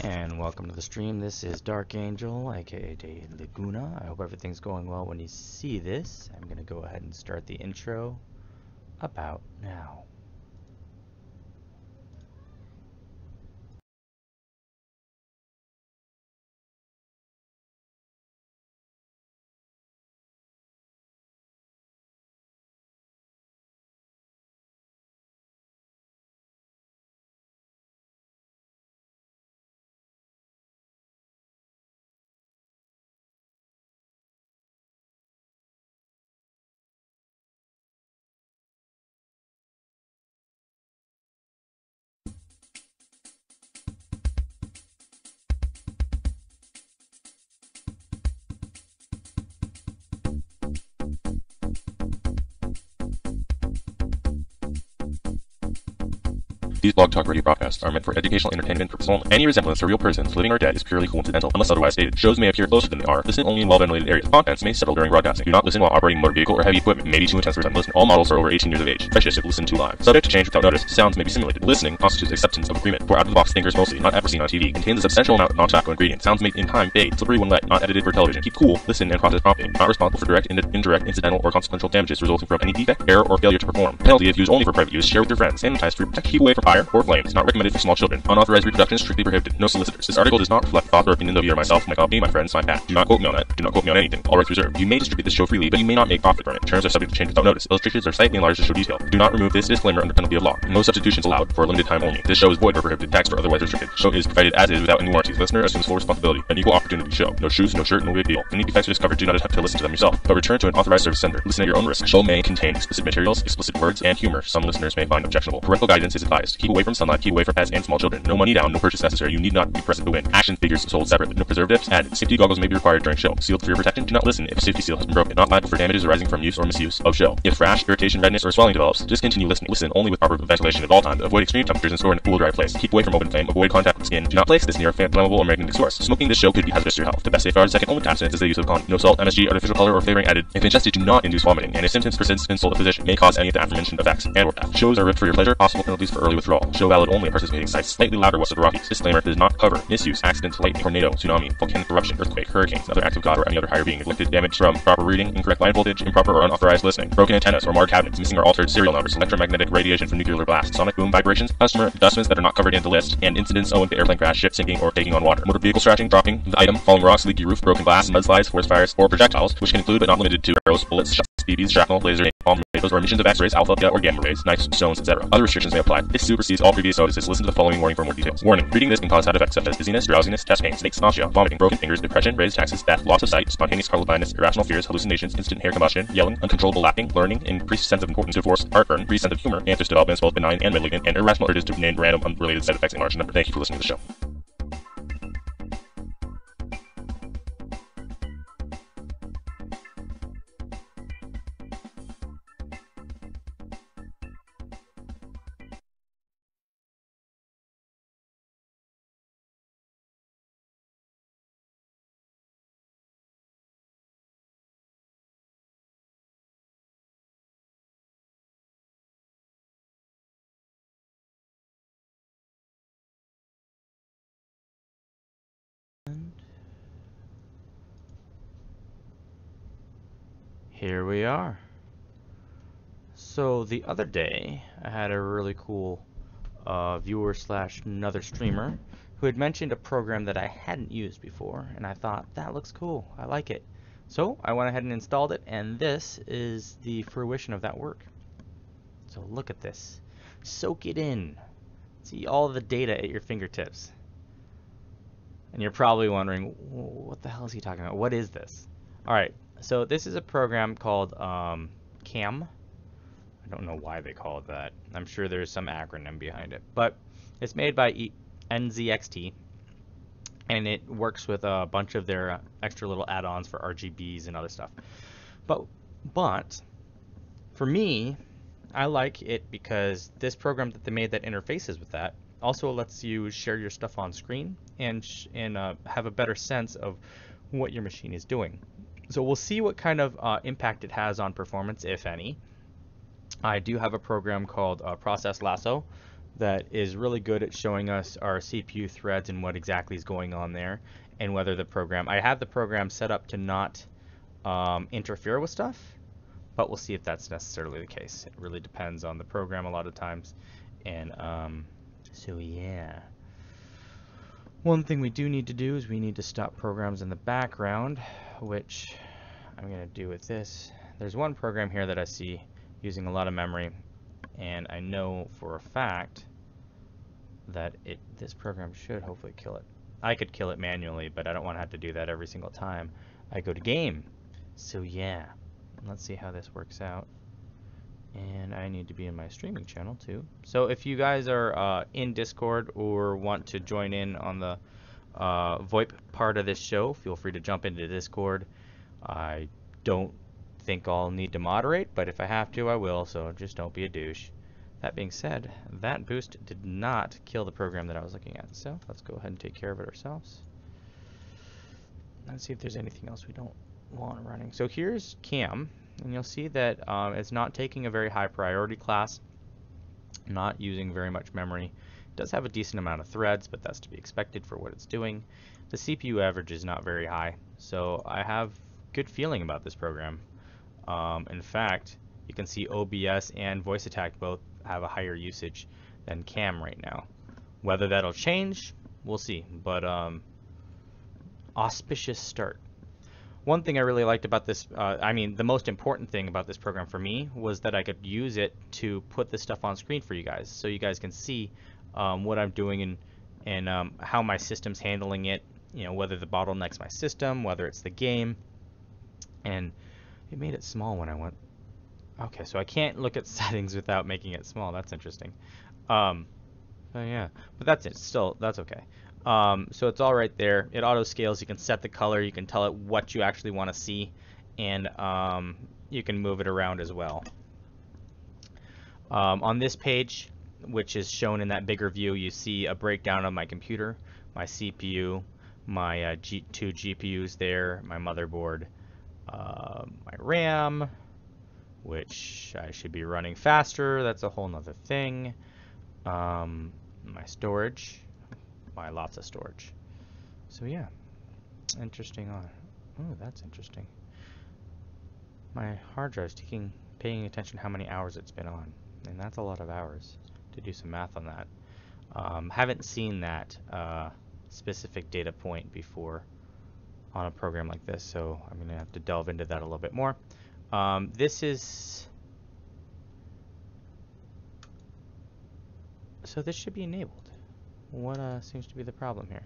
And welcome to the stream. This is Dark Angel, aka De Laguna. I hope everything's going well when you see this. I'm going to go ahead and start the intro about now. These Blog Talk radio broadcasts are meant for educational entertainment purposes only. Any resemblance to real persons, living or dead, is purely coincidental, unless otherwise stated. Shows may appear closer than they are. Listen only in well-ventilated areas. Contents may settle during broadcasting. Do not listen while operating a motor vehicle or heavy equipment. It may be too intense for some listener. All models are over 18 years of age. Precious if listened to live. Subject to change without notice. Sounds may be simulated. Listening constitutes acceptance of agreement. For out-of-the-box thinkers mostly, not ever seen on TV. Contains a substantial amount of non-tobacco ingredients. Sounds made in time, fade, slippery when wet, not edited for television. Keep cool, listen, and process promptly. Not responsible for direct, indirect, incidental, or consequential damages resulting from any defect, error, or failure to perform. Penalty if used only for private use. Share with your friends. Sanitize to protect. Keep away from fire or flames. Not recommended for small children. Unauthorized reproduction is strictly prohibited. No solicitors. This article does not reflect the author opinion of either myself, my company, my friends, my past. Do not quote me on that. Do not quote me on anything. All rights reserved. You may distribute this show freely, but you may not make profit from it. Terms are subject to change without notice. Illustrations are slightly enlarged to show detail. Do not remove this disclaimer under penalty of law. No substitutions allowed for a limited time only. This show is void or prohibited, taxed or otherwise restricted. Show is provided as is without any warranties. Listener assumes full responsibility. An equal opportunity show. No shoes, no shirt, no big deal. Any defects are discovered, do not attempt to listen to them yourself, but return to an authorized service center. Listen at your own risk. Show may contain explicit materials, explicit words, and humor some listeners may find objectionable. Parental guidance is advised. Keep away from sunlight, keep away from pets and small children. No money down, no purchase necessary. You need not be present to win. Action figures sold separately. No preservatives added. Safety goggles may be required during show. Sealed for your protection. Do not listen if safety seal has been broken. Not liable for damages arising from use or misuse of show. If rash, irritation, redness, or swelling develops, discontinue listening. Listen only with proper ventilation at all times. Avoid extreme temperatures and store in a cool, dry place. Keep away from open flame. Avoid contact with skin. Do not place this near a flammable or magnetic source. Smoking this show could be hazardous to your health. The best safeguard second only to abstinence is the use of condom. No salt, MSG, artificial color, or flavoring added. If ingested, do not induce vomiting. And if symptoms persist, consult a physician. May cause any of the aforementioned effects and/or death. Shows are ripped for your pleasure. Possible penalties for early withdrawal. Show valid only at participating sites. Slightly louder west of the Rockies. Disclaimer: does not cover misuse, accident, lightning, tornado, tsunami, volcanic eruption, earthquake, hurricanes, other acts of God, or any other higher being inflicted damage from improper reading, incorrect line voltage, improper or unauthorized listening, broken antennas or marred cabinets, missing or altered serial numbers, electromagnetic radiation from nuclear blasts, sonic boom vibrations, customer adjustments that are not covered in the list, and incidents owing to airplane crash, ship sinking, or taking on water. Motor vehicle scratching, dropping the item, falling rocks, leaky roof, broken glass, mudslides, forest fires, or projectiles, which can include but not limited to arrows, bullets, shots, BBs, shrapnel, laser, napalm, tornadoes, or emissions of X-rays, alpha, beta, or gamma rays, knives, stones, etc. Other restrictions may apply. This supersedes all previous notices. Listen to the following warning for more details. Warning: reading this can cause side effects such as dizziness, drowsiness, chest pain, headaches, nausea, vomiting, broken fingers, depression, raised taxes, death, loss of sight, spontaneous carnal blindness, irrational fears, hallucinations, instant hair combustion, yelling, uncontrollable laughing, learning, increased sense of importance to force, heartburn, increased sense of humor, cancers developments both benign and malignant, and irrational urges to name random unrelated side effects in large number. Thank you for listening to the show. Here we are. So the other day, I had a really cool viewer slash another streamer who had mentioned a program that I hadn't used before, and I thought, that looks cool, I like it. So I went ahead and installed it, and this is the fruition of that work. So look at this. Soak it in. See all the data at your fingertips. And you're probably wondering, what the hell is he talking about? What is this? Alright, so this is a program called CAM. I don't know why they call it that. I'm sure there's some acronym behind it. But it's made by NZXT, and it works with a bunch of their extra little add-ons for RGBs and other stuff. But for me, I like it because this program that they made that interfaces with that also lets you share your stuff on screen and have a better sense of what your machine is doing. So we'll see what kind of impact it has on performance, if any. I do have a program called Process Lasso that is really good at showing us our CPU threads and what exactly is going on there, and whether the program, I have the program set up to not interfere with stuff, but we'll see if that's necessarily the case. It really depends on the program a lot of times. And so yeah. One thing we do need to do is we need to stop programs in the background, which I'm going to do with this. There's one program here that I see using a lot of memory, and I know for a fact that this program should hopefully kill it. I could kill it manually, but I don't want to have to do that every single time I go to game. So yeah, let's see how this works out. And I need to be in my streaming channel too. So if you guys are in Discord or want to join in on the VoIP part of this show, feel free to jump into Discord. I don't think I'll need to moderate, but if I have to, I will, so just don't be a douche. That being said, that boost did not kill the program that I was looking at, so let's go ahead and take care of it ourselves. Let's see if there's anything else we don't want running. So here's Cam, and you'll see that it's not taking a very high priority class, not using very much memory. It does have a decent amount of threads, but that's to be expected for what it's doing. The CPU average is not very high, so I have good feeling about this program. In fact, you can see OBS and Voice Attack both have a higher usage than Cam right now. Whether that'll change, we'll see, but auspicious start. One thing I really liked about this, the most important thing about this program for me was that I could use it to put this stuff on screen for you guys, so you guys can see what I'm doing and how my system's handling it, you know, whether the bottleneck's my system, whether it's the game. And it made it small when I went. Okay, so I can't look at settings without making it small. That's interesting. So yeah, but that's it. Still, that's okay. So it's all right there. It auto scales. You can set the color. You can tell it what you actually want to see, and you can move it around as well. On this page, which is shown in that bigger view, you see a breakdown of my computer, my CPU, my two GPUs there, my motherboard, my RAM, which I should be running faster. That's a whole nother thing. My storage, lots of storage. So yeah, interesting. Oh, that's interesting. My hard drive's paying attention to how many hours it's been on, and that's a lot of hours to do some math on that. Haven't seen that specific data point before on a program like this, so I'm going to have to delve into that a little bit more. So this should be enabled. What seems to be the problem here?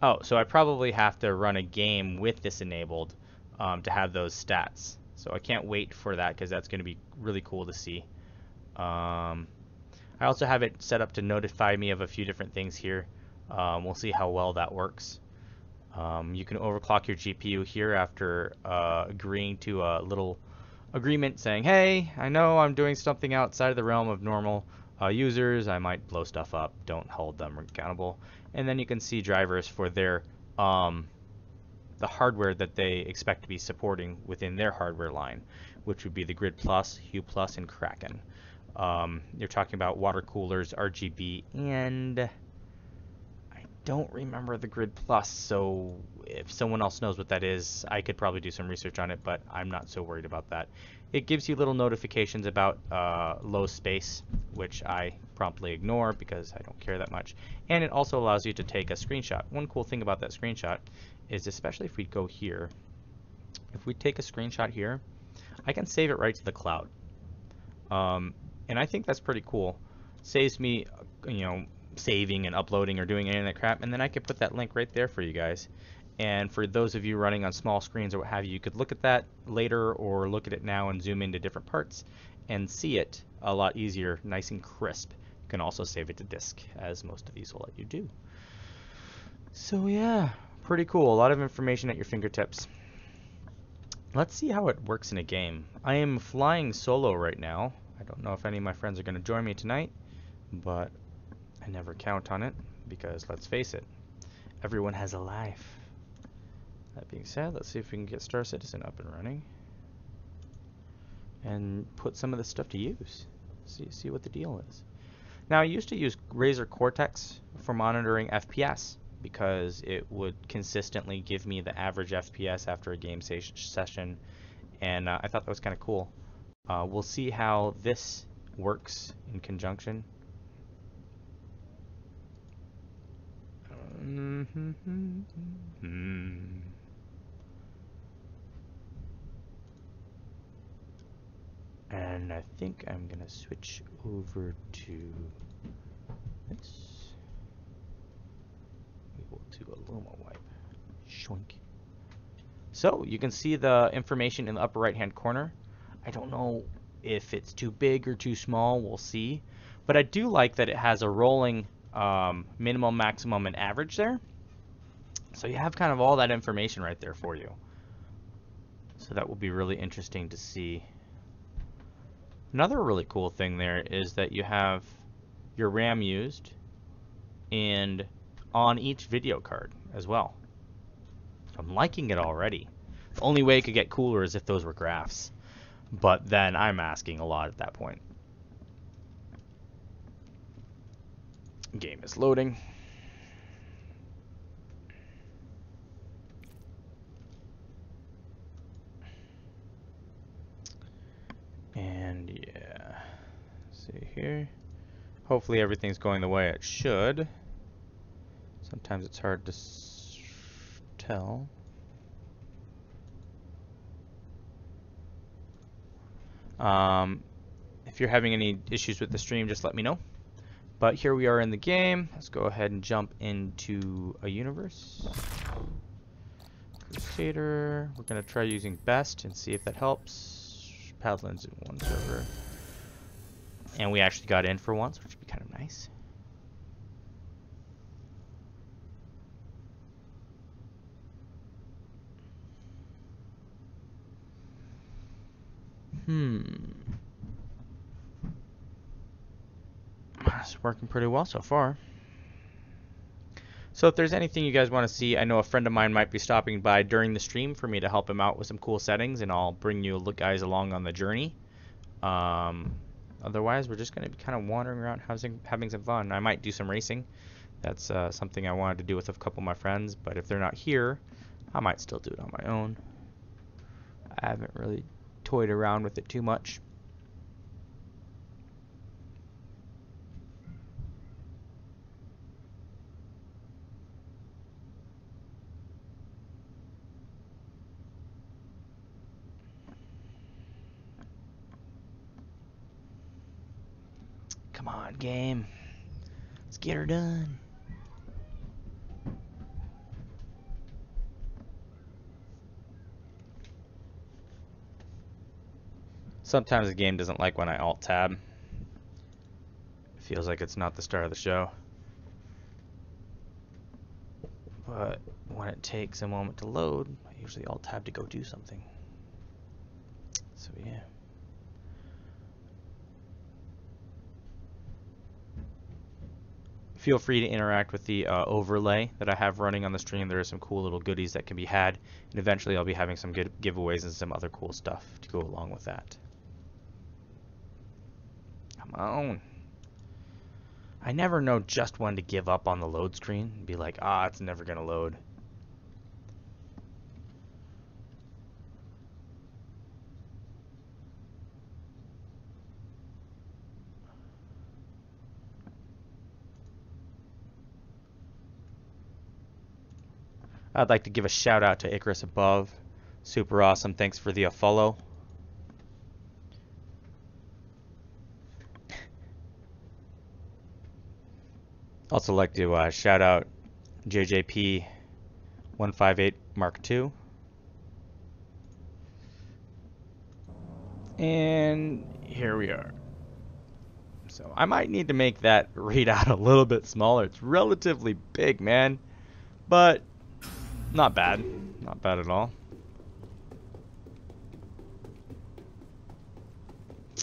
Oh, so I probably have to run a game with this enabled to have those stats. So I can't wait for that because that's going to be really cool to see. I also have it set up to notify me of a few different things here. We'll see how well that works. You can overclock your GPU here after agreeing to a little agreement saying, hey, I know I'm doing something outside of the realm of normal users. I might blow stuff up. Don't hold them accountable. And then you can see drivers for their the hardware that they expect to be supporting within their hardware line, which would be the Grid Plus, Hue Plus, and Kraken. You're talking about water coolers, RGB, and I don't remember the Grid Plus, so if someone else knows what that is, I could probably do some research on it, but I'm not so worried about that. It gives you little notifications about low space, which I promptly ignore because I don't care that much. And it also allows you to take a screenshot. One cool thing about that screenshot is, especially if we go here, if we take a screenshot here, I can save it right to the cloud. And I think that's pretty cool. Saves me, saving and uploading or doing any of that crap, and then I could put that link right there for you guys. And for those of you running on small screens or what have you, you could look at that later or look at it now and zoom into different parts and see it a lot easier, nice and crisp. You can also save it to disk, as most of these will let you do. So yeah, pretty cool. A lot of information at your fingertips. Let's see how it works in a game. I am flying solo right now. I don't know if any of my friends are going to join me tonight, but I never count on it because, let's face it, everyone has a life. That being said, let's see if we can get Star Citizen up and running and put some of this stuff to use. See what the deal is. Now, I used to use Razer Cortex for monitoring FPS because it would consistently give me the average FPS after a game session, and I thought that was kind of cool. We'll see how this works in conjunction. And I think I'm gonna switch over to this. We will do a Luma wipe. Shoink. So you can see the information in the upper right hand corner. I don't know if it's too big or too small, we'll see. But I do like that it has a rolling minimum, maximum, and average there. So you have kind of all that information right there for you. So that will be really interesting to see. Another really cool thing there is that you have your RAM used and on each video card as well. So I'm liking it already. The only way it could get cooler is if those were graphs. But then I'm asking a lot at that point. Game is loading. And yeah, see here. Hopefully everything's going the way it should. Sometimes it's hard to tell. If you're having any issues with the stream, just let me know. But here we are in the game. Let's go ahead and jump into a universe. Crusader. We're going to try using best and see if that helps. Padlands in one server. And we actually got in for once, which would be kind of nice. It's working pretty well so far. So if there's anything you guys want to see, I know a friend of mine might be stopping by during the stream for me to help him out with some cool settings, and I'll bring you guys along on the journey. Otherwise, we're just going to be kind of wandering around having some fun. I might do some racing. That's something I wanted to do with a couple of my friends, but if they're not here, I might still do it on my own. I haven't really toyed around with it too much. Come on, game. Let's get her done. Sometimes the game doesn't like when I alt-tab. It feels like it's not the start of the show. But when it takes a moment to load, I usually alt-tab to go do something. So yeah. Feel free to interact with the overlay that I have running on the stream. There are some cool little goodies that can be had, and eventually I'll be having some good giveaways and some other cool stuff to go along with that. Come on. I never know just when to give up on the load screen and be like, it's never gonna load. I'd like to give a shout out to Icarus above. Super awesome. Thanks for the follow. Also like to shout out JJP 158 Mark II. And here we are. So I might need to make that readout a little bit smaller. It's relatively big, man. But not bad. Not bad at all.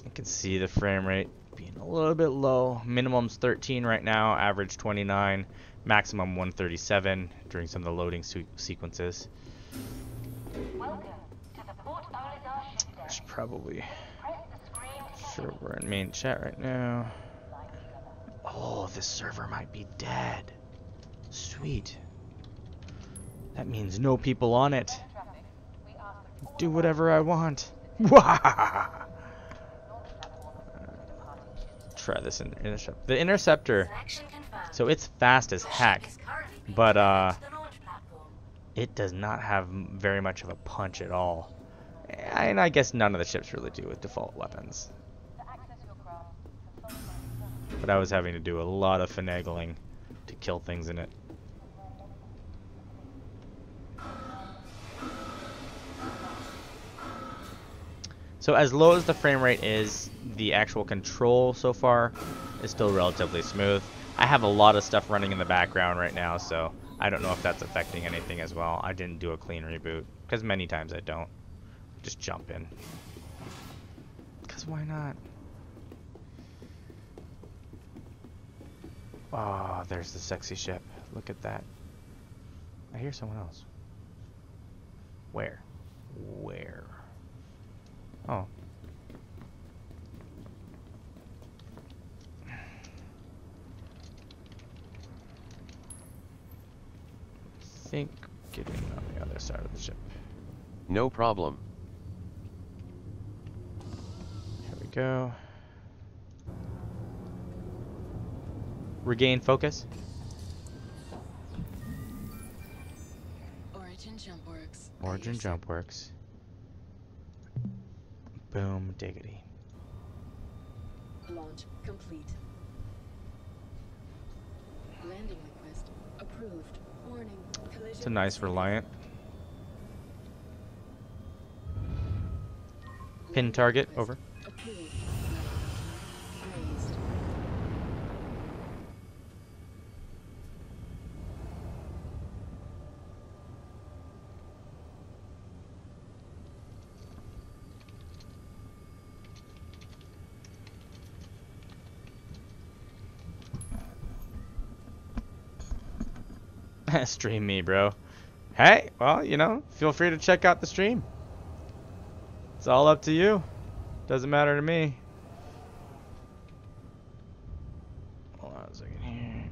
You can see the frame rate being a little bit low. Minimum's 13 right now, average 29, maximum 137 during some of the loading sequences. Welcome to the Port Olisar ship I should probably Press the screen to sure we're in main chat right now. Oh, this server might be dead. Sweet. That means no people on it. Do whatever I want. Try this intercept. The interceptor. So it's fast as heck, but it does not have very much of a punch at all. And I guess none of the ships really do with default weapons. But I was having to do a lot of finagling to kill things in it. So as low as the frame rate is, the actual control so far is still relatively smooth. I have a lot of stuff running in the background right now, so I don't know if that's affecting anything as well. I didn't do a clean reboot, because many times I don't. Just jump in. Because why not? Oh, there's the sexy ship. Look at that. I hear someone else. Where? Where? Oh. I think getting on the other side of the ship. No problem. Here we go. Regain focus. Origin jump works. Origin jump works. Boom diggity. Launch complete. Landing request approved. Warning. Collision. It's a nice Reliant. Pin target, over. Approved. Raised. Stream me, bro. Hey, well, you know, feel free to check out the stream. It's all up to you. Doesn't matter to me. Hold on a second here.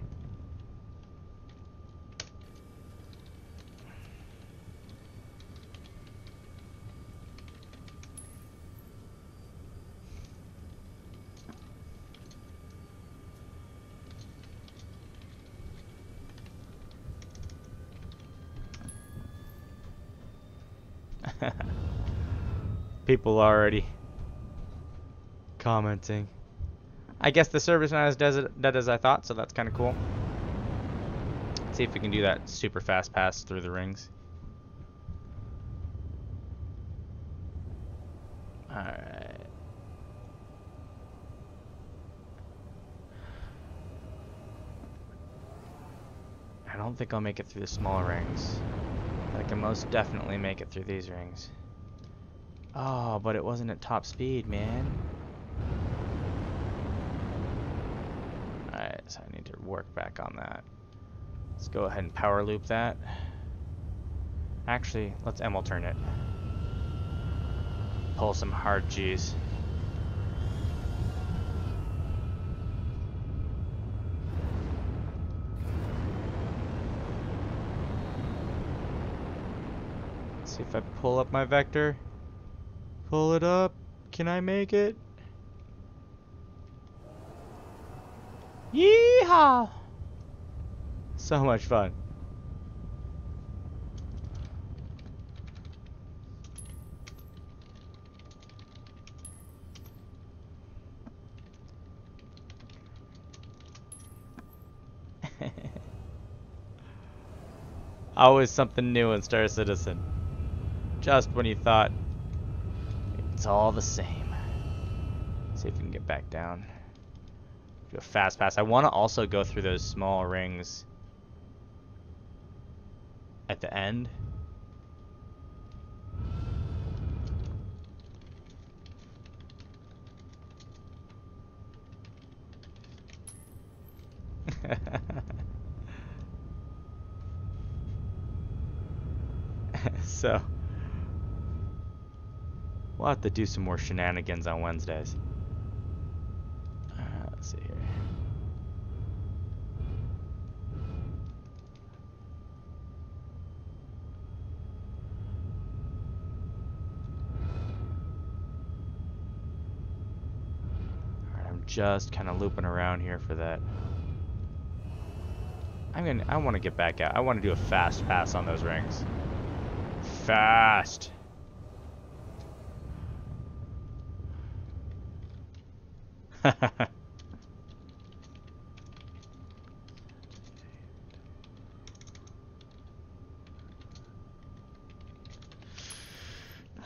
People already commenting. I guess the server's not as dead as I thought, so that's kind of cool. Let's see if we can do that super fast pass through the rings. Alright. I don't think I'll make it through the smaller rings. But I can most definitely make it through these rings. Oh, but it wasn't at top speed, man. Alright, so I need to work back on that. Let's go ahead and power loop that. Actually, let's ML turn it. Pull some hard G's. See if I pull up my vector. Pull it up. Can I make it? Yeehaw! So much fun. Always something new in Star Citizen. Just when you thought it's all the same. See if we can get back down. Do a fast pass. I want to also go through those small rings at the end. So we'll have to do some more shenanigans on Wednesdays. Let's see here. just kind of looping around here for that. I want to get back out. I want to do a fast pass on those rings. Fast. Not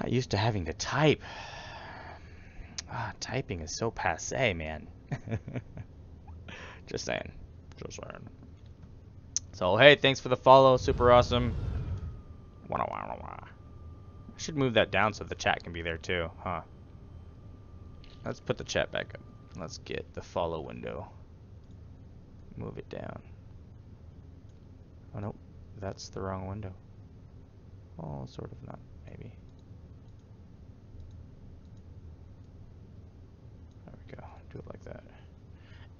used to having to type. Typing is so passé, man. Just saying. Just saying. So, hey, thanks for the follow. Super awesome. I should move that down so the chat can be there too, huh? Let's put the chat back up. Let's get the follow window. Move it down. Oh, nope. That's the wrong window. Oh, sort of not. Maybe. There we go. Do it like that.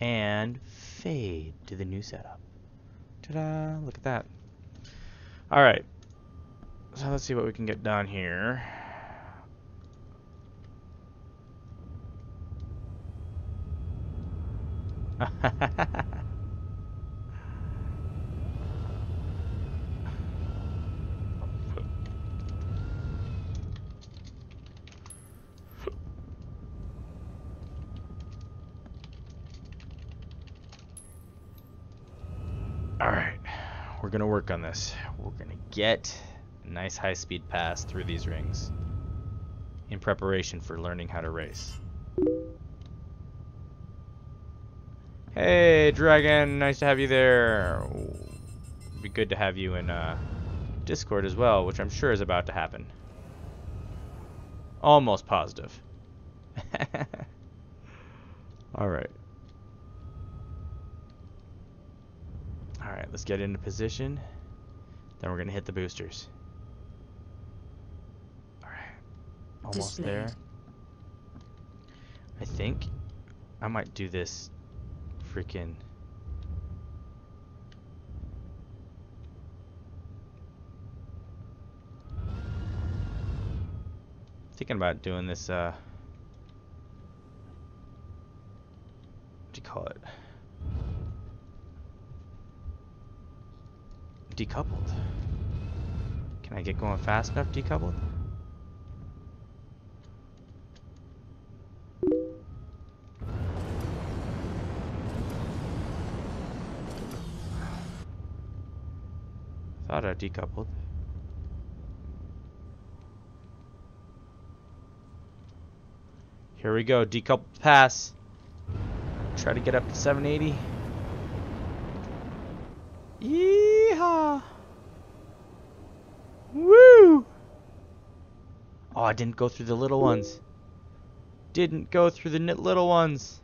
And fade to the new setup. Ta-da! Look at that. Alright. So let's see what we can get done here. Alright, we're gonna work on this. We're gonna get a nice high-speed pass through these rings in preparation for learning how to race. Hey, Dragon, nice to have you there. It'd be good to have you in Discord as well, which I'm sure is about to happen. Almost positive. Alright. Alright, let's get into position. Then we're going to hit the boosters. Alright. Almost Displayed. there. I think I might do this freaking... Thinking about doing this, what do you call it? Decoupled. Can I get going fast enough decoupled? Thought I decoupled. Here we go, decoupled pass. Try to get up to 780. Yeehaw! Woo! Oh, I didn't go through the little ones. Didn't go through the little ones.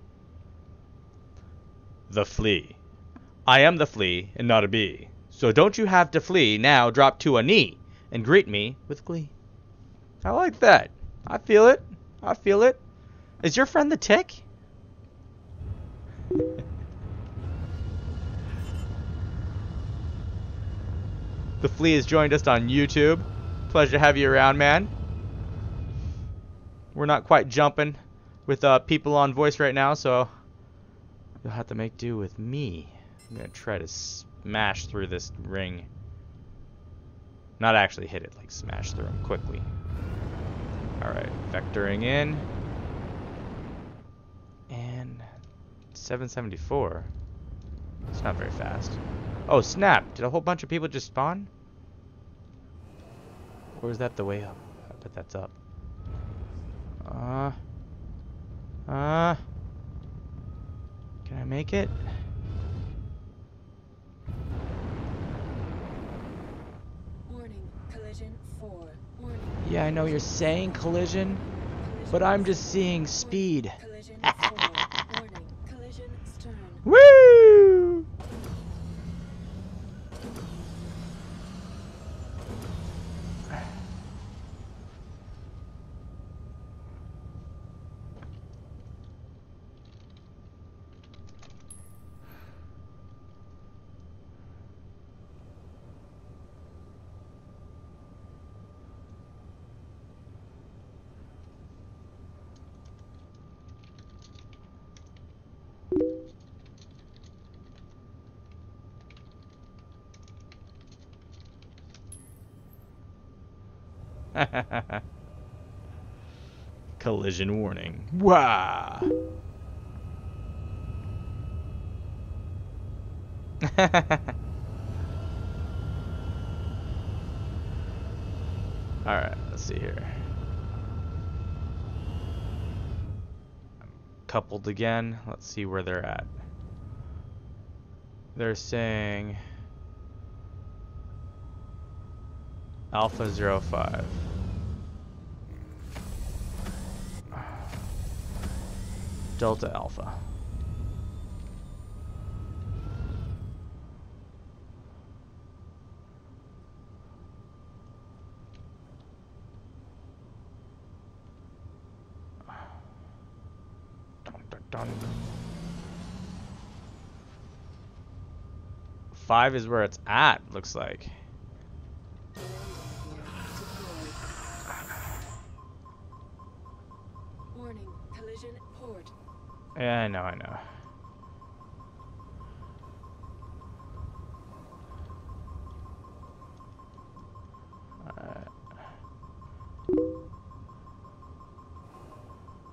The flea. I am the flea and not a bee. So don't you have to flee, now drop to a knee and greet me with glee. I like that. I feel it. I feel it. Is your friend the tick? The flea has joined us on YouTube. Pleasure to have you around, man. We're not quite jumping with people on voice right now, so you'll have to make do with me. I'm gonna try to smash through this ring. Not actually hit it, like smash through them quickly. Alright, vectoring in. And 774. It's not very fast. Oh, snap! Did a whole bunch of people just spawn? Or is that the way up? I bet that's up. Can I make it? Warning, collision 4. Warning. Yeah, I know you're saying collision, but I'm just seeing speed. Collision 4. Warning, collision stern. Woo! Collision warning. Wah! Alright, let's see here. Coupled again. Let's see where they're at. They're saying Alpha 05. Delta Alpha. Dun, dun, dun. 5 is where it's at, looks like. Warning, collision port. Yeah, I know, I know.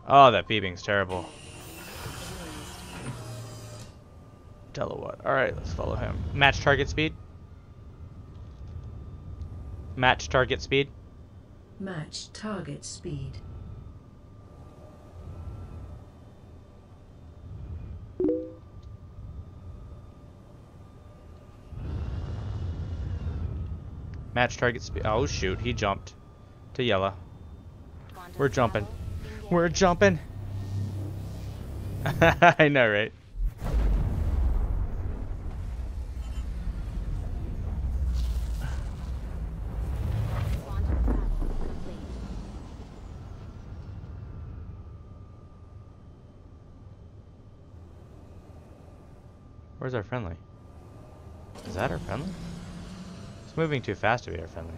Oh, that beeping's terrible. Telewatt. Alright, let's follow him. Match target speed. Match target speed. Match target speed. Match target speed. Oh shoot, he jumped to yellow. We're jumping. We're jumping. I know, right? Where's our friendly? Is that our friendly? It's moving too fast to be our friendly.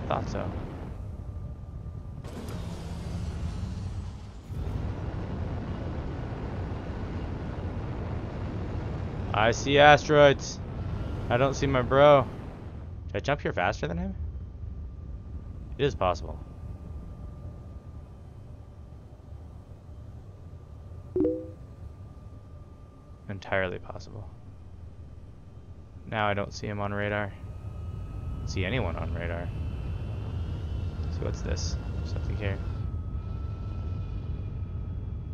Thought so. I see asteroids. I don't see my bro. Should I jump here faster than him? It is possible. Entirely possible. Now I don't see him on radar. Don't see anyone on radar. So what's this? Something here.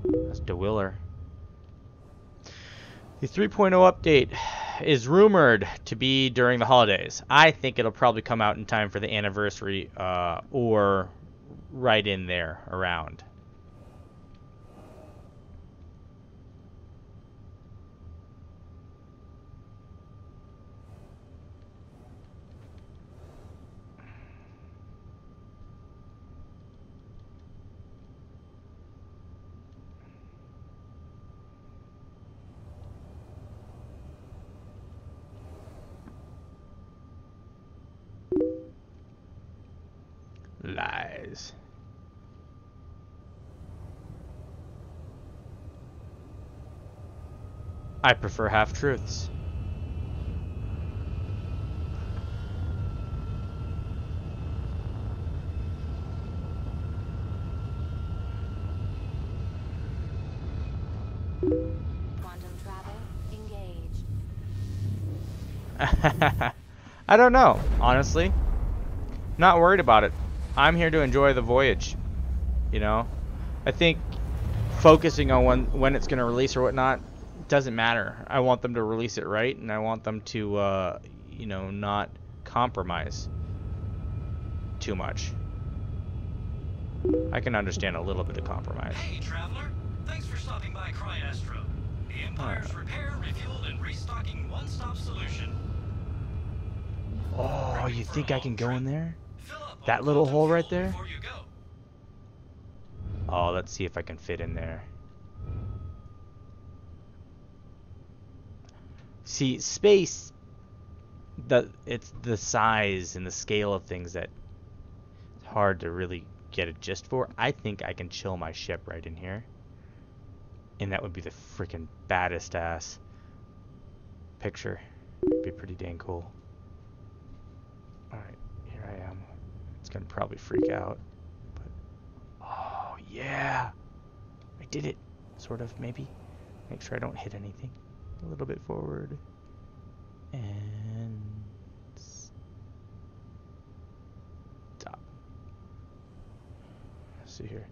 That's DeWiller. The 3.0 update is rumored to be during the holidays. I think it'll probably come out in time for the anniversary, or right in there around. Lies. I prefer half-truths. Quantum travel engaged. I don't know, honestly. Not worried about it. I'm here to enjoy the voyage. You know? I think focusing on when it's going to release or whatnot doesn't matter. I want them to release it right, and I want them to, you know, not compromise too much. I can understand a little bit of compromise. Hey, traveler. Thanks for stopping by Cryastro. The Empire's repair, refueled, and restocking one-stop solution. Oh, you think I can go in there? Fill up That on little quantum hole right fuel there? before you go. Oh, let's see if I can fit in there. See, space, it's the size and the scale of things that it's hard to really get a gist for. I think I can chill my ship right in here. And that would be the freaking baddest ass picture. It'd be pretty dang cool. Alright, here I am. It's gonna probably freak out. But oh yeah! I did it. Sort of, maybe. Make sure I don't hit anything. A little bit forward. And stop. Let's see here.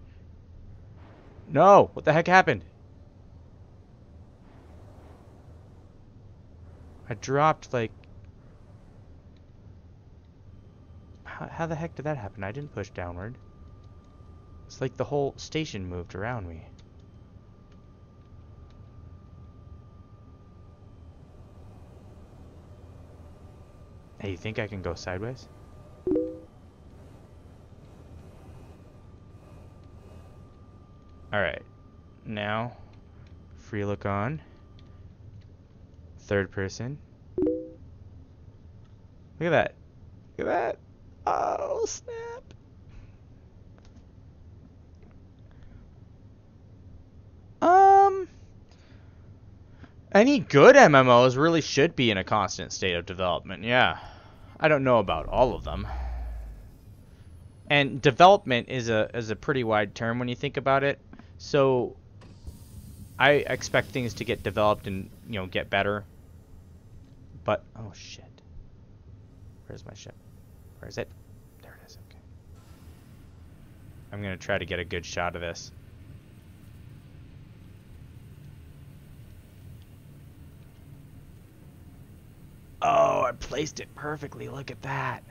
No! What the heck happened? I dropped like... How the heck did that happen? I didn't push downward. It's like the whole station moved around me. Hey, you think I can go sideways? Alright. Now, free look on. Third person. Look at that. Look at that. Oh, snap. Any good MMOs really should be in a constant state of development, yeah. I don't know about all of them. And development is a pretty wide term when you think about it. So I expect things to get developed and, you know, get better. But oh shit. Where's my ship? Where is it? There it is. Okay. I'm going to try to get a good shot of this. Oh, I placed it perfectly. Look at that.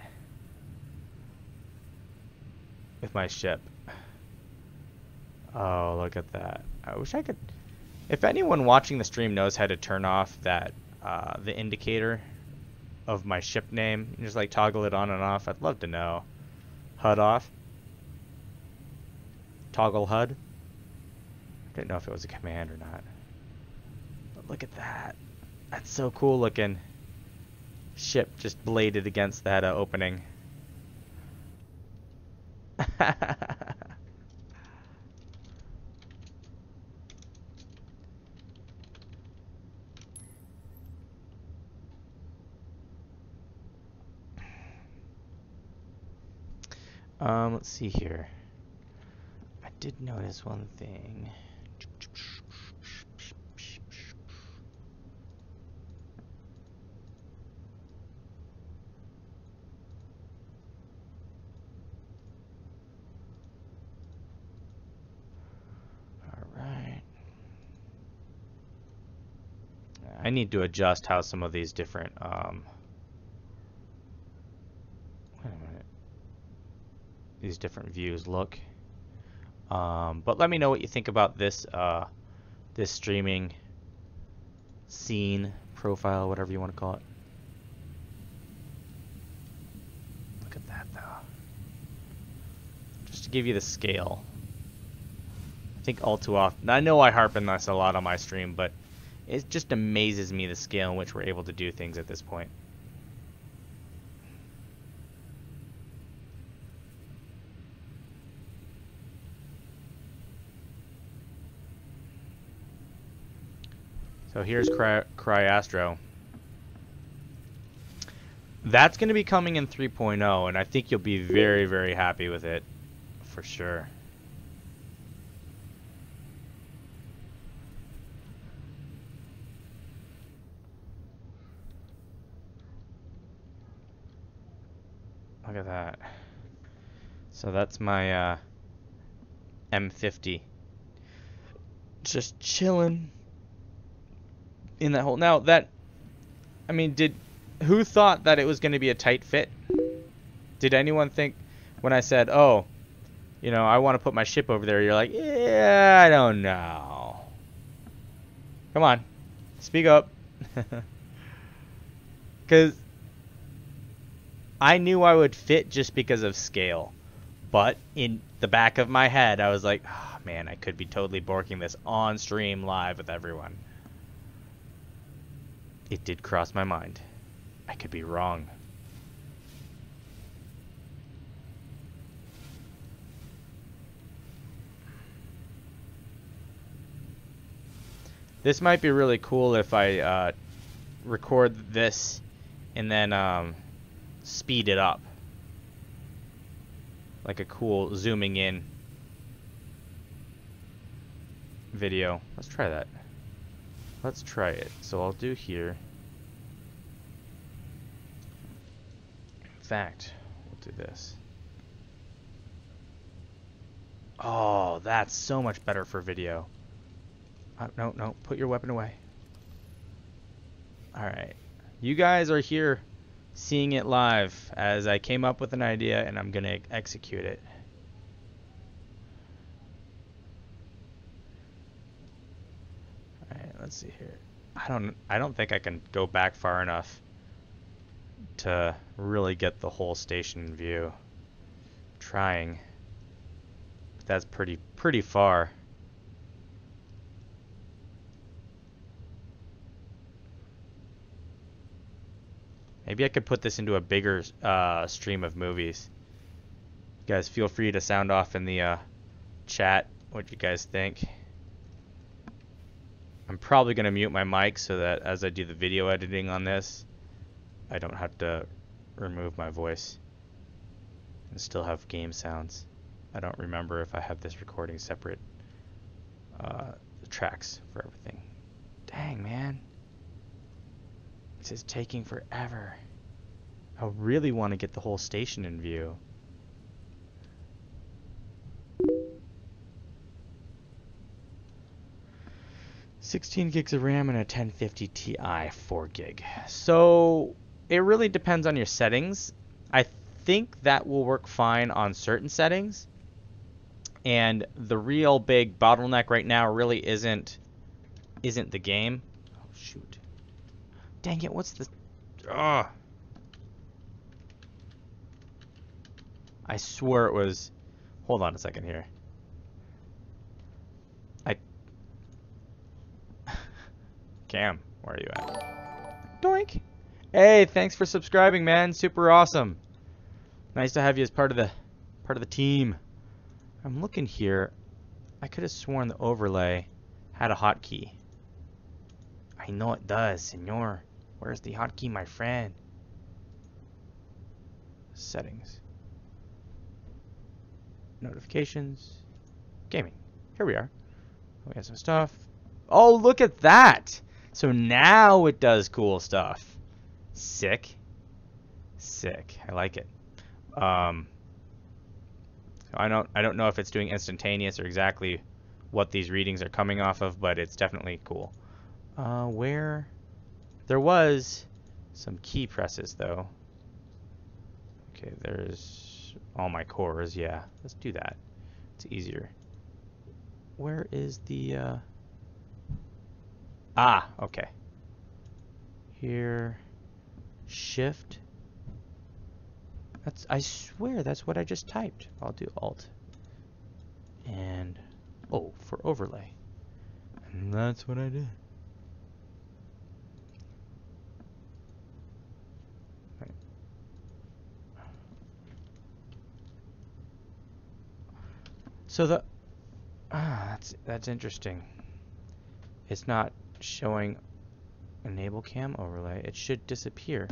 With my ship. Oh, look at that. I wish I could... If anyone watching the stream knows how to turn off that, the indicator of my ship name, just like toggle it on and off, I'd love to know. HUD off. Toggle HUD. I didn't know if it was a command or not. But look at that. That's so cool looking. Ship just bladed against that opening. Let's see here. I did notice one thing. I need to adjust how some of these different, wait a minute. These different views look. But let me know what you think about this, this streaming scene, profile, whatever you want to call it. Look at that, though. Just to give you the scale. I think all too often, I know I harp on this a lot on my stream, but it just amazes me the scale in which we're able to do things at this point. So here's Cryastro. That's going to be coming in 3.0, and I think you'll be very, very happy with it, for sure. Look at that. So that's my M50. Just chilling in that hole. Now that, I mean, who thought that it was going to be a tight fit? Did anyone think when I said, oh, you know, I want to put my ship over there, you're like, yeah, I don't know. Come on, speak up. Because I knew I would fit just because of scale. But in the back of my head, I was like, oh, man, I could be totally borking this on stream live with everyone. It did cross my mind. I could be wrong. This might be really cool if I record this and then speed it up. Like a cool zooming in video. Let's try that. Let's try it. So I'll do here. In fact, we'll do this. Oh, that's so much better for video. No, put your weapon away. Alright. You guys are here seeing it live as I came up with an idea and I'm going to execute it. Alright, let's see here. I don't think I can go back far enough to really get the whole station view. I'm trying. But that's pretty far. Maybe I could put this into a bigger stream of movies. You guys feel free to sound off in the chat what you guys think. I'm probably going to mute my mic so that as I do the video editing on this, I don't have to remove my voice and still have game sounds. I don't remember if I have this recording separate tracks for everything. Dang, man. This is taking forever. I really want to get the whole station in view. $16 gigs of RAM and a 1050 Ti 4 gig. So it really depends on your settings. I think that will work fine on certain settings. And the real big bottleneck right now really isn't the game. Oh shoot. Dang it, what's the... Ugh. I swear it was... Hold on a second here. Cam, where are you at? Doink! Hey, thanks for subscribing, man. Super awesome. Nice to have you as part of the team. I'm looking here. I could have sworn the overlay had a hotkey. I know it does, senor. Where's the hotkey, my friend? Settings. Notifications. Gaming. Here we are. We have some stuff. Oh, look at that! So now it does cool stuff. Sick. Sick. I like it. I don't know if it's doing instantaneous or exactly what these readings are coming off of, but it's definitely cool. Where there was some key presses though. Okay, there's all my cores. Yeah, let's do that. It's easier. Where is the okay. Here, shift. I swear that's what I just typed. I'll do alt. And for overlay. And that's what I did. Right. So that's interesting. It's not showing enable cam overlay. It should disappear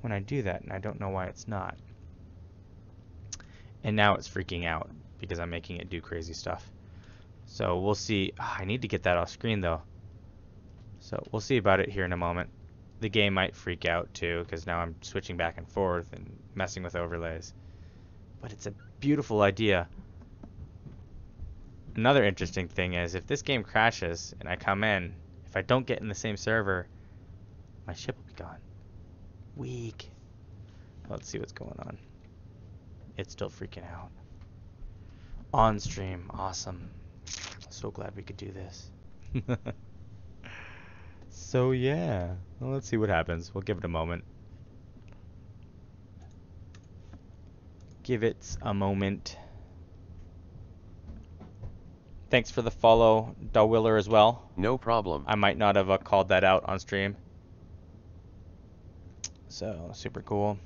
when I do that, and I don't know why it's not. And now it's freaking out because I'm making it do crazy stuff. So we'll see. I need to get that off screen though. So we'll see about it here in a moment. The game might freak out too because now I'm switching back and forth and messing with overlays. But it's a beautiful idea. Another interesting thing is if this game crashes and I come in, if I don't get in the same server, my ship will be gone. Weak. Let's see what's going on. It's still freaking out. On stream. Awesome. So glad we could do this. So yeah. Well, let's see what happens. We'll give it a moment. Give it a moment. Thanks for the follow, Dawiller, as well. No problem. I might not have called that out on stream. So, super cool.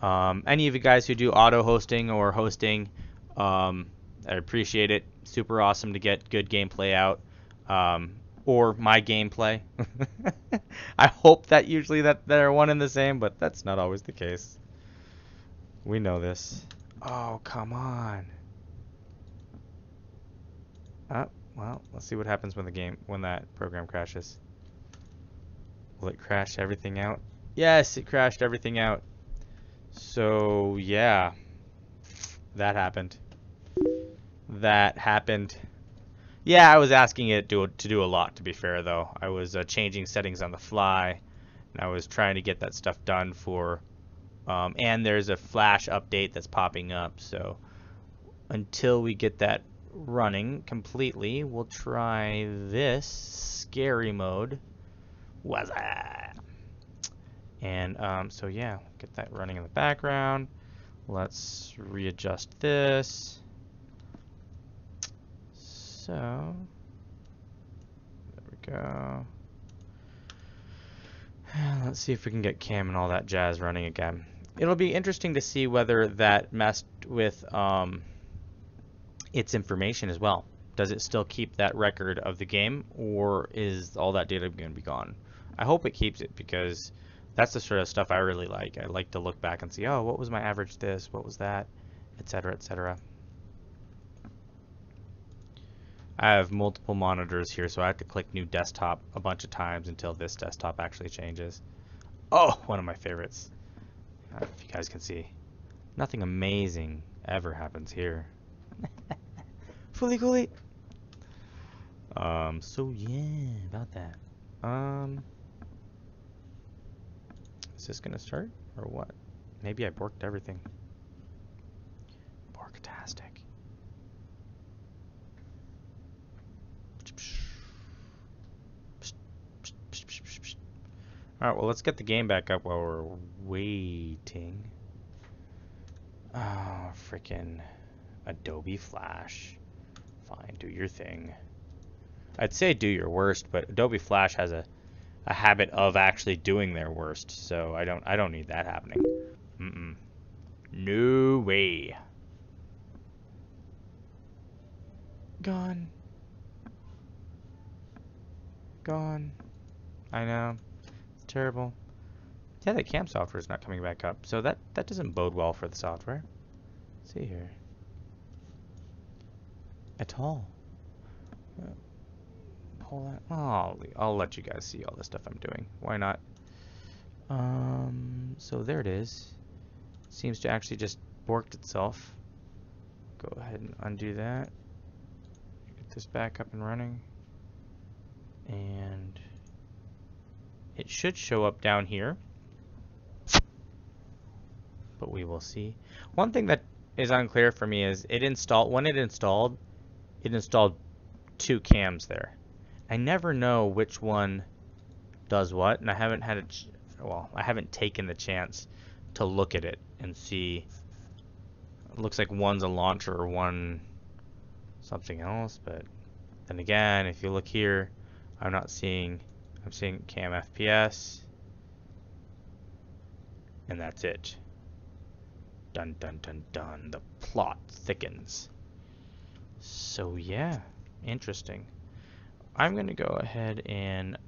Any of you guys who do auto hosting or hosting, I appreciate it. Super awesome to get good gameplay out. or my gameplay. I hope that usually that they're one and the same, but that's not always the case. We know this. Oh, come on. Well, let's see what happens when that program crashes. Will it crash everything out? Yes, it crashed everything out. So, yeah. That happened. That happened. Yeah, I was asking it to do a lot, to be fair, though. I was changing settings on the fly, and I was trying to get that stuff done for... and there's a Flash update that's popping up, so until we get that running completely, we'll try this scary mode. What's that? And so yeah, get that running in the background. Let's readjust this. So there we go. And let's see if we can get cam and all that jazz running again. It'll be interesting to see whether that messed with its information as well. Does it still keep that record of the game, or is all that data going to be gone? I hope it keeps it, because that's the sort of stuff I really like. I like to look back and see, oh, what was my average this, what was that, etc., etc. I have multiple monitors here, so I have to click new desktop a bunch of times until this desktop actually changes. Oh, one of my favorites. If you guys can see, nothing amazing ever happens here. Fully coolie. So yeah, about that. Is this gonna start or what? Maybe I borked everything. Borktastic. Alright, well, let's get the game back up while we're waiting. Oh, freaking Adobe Flash. Fine, do your thing. I'd say do your worst, but Adobe Flash has a habit of actually doing their worst, so I don't need that happening. No way. Gone. Gone. I know. It's terrible. Yeah, the cam software is not coming back up, so that doesn't bode well for the software. Let's see here. At all. Pull that. Oh, I'll let you guys see all the stuff I'm doing. Why not? So there it is. Seems to actually just borked itself. Go ahead and undo that. Get this back up and running. And it should show up down here. But we will see. One thing that is unclear for me is when it installed two cams there. I never know which one does what, and I haven't had I haven't taken the chance to look at it and see. It looks like one's a launcher or one something else, but then again, if you look here, I'm seeing cam FPS, and that's it. Dun dun dun dun. The plot thickens. So yeah, interesting. I'm going to go ahead and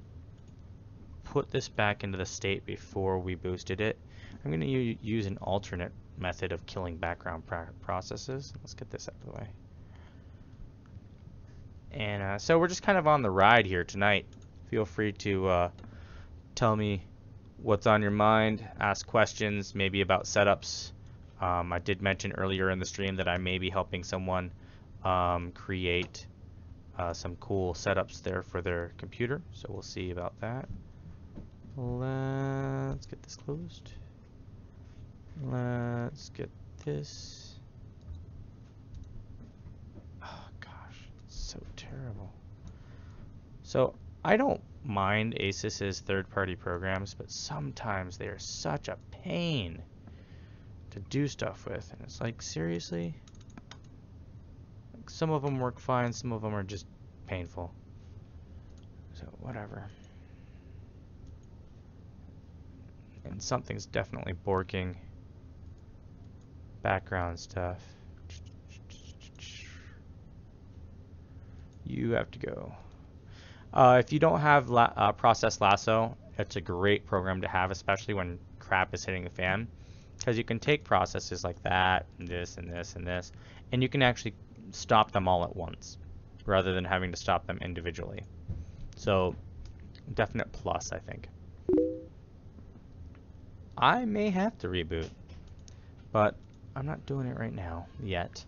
put this back into the state before we boosted it. I'm going to use an alternate method of killing background processes. Let's get this out of the way. And so we're just kind of on the ride here tonight. Feel free to tell me what's on your mind, ask questions, maybe about setups. I did mention earlier in the stream that I may be helping someone create some cool setups there for their computer, so we'll see about that. Let's get this closed. Let's get this. Oh gosh, it's so terrible. So I don't mind Asus's third-party programs, but sometimes they are such a pain to do stuff with, and it's like, seriously? Like, some of them work fine, some of them are just painful. So whatever. And something's definitely borking background stuff. You have to go. If you don't have Process Lasso, it's a great program to have, especially when crap is hitting the fan, because you can take processes like that, and this, and this, and this, and you can actually stop them all at once, rather than having to stop them individually. So, definite plus, I think. I may have to reboot, but I'm not doing it right now, yet.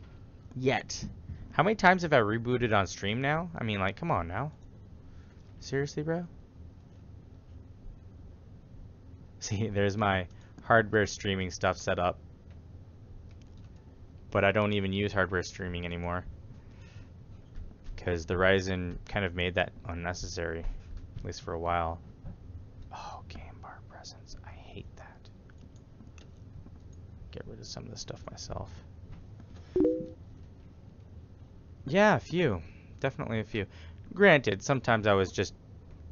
How many times have I rebooted on stream now? I mean, like, come on now. Seriously, bro? See, there's my hardware streaming stuff set up. But I don't even use hardware streaming anymore, because the Ryzen kind of made that unnecessary, at least for a while. Oh, game bar presence. I hate that. Get rid of some of the stuff myself. Yeah, a few. Definitely a few. Granted, sometimes I was just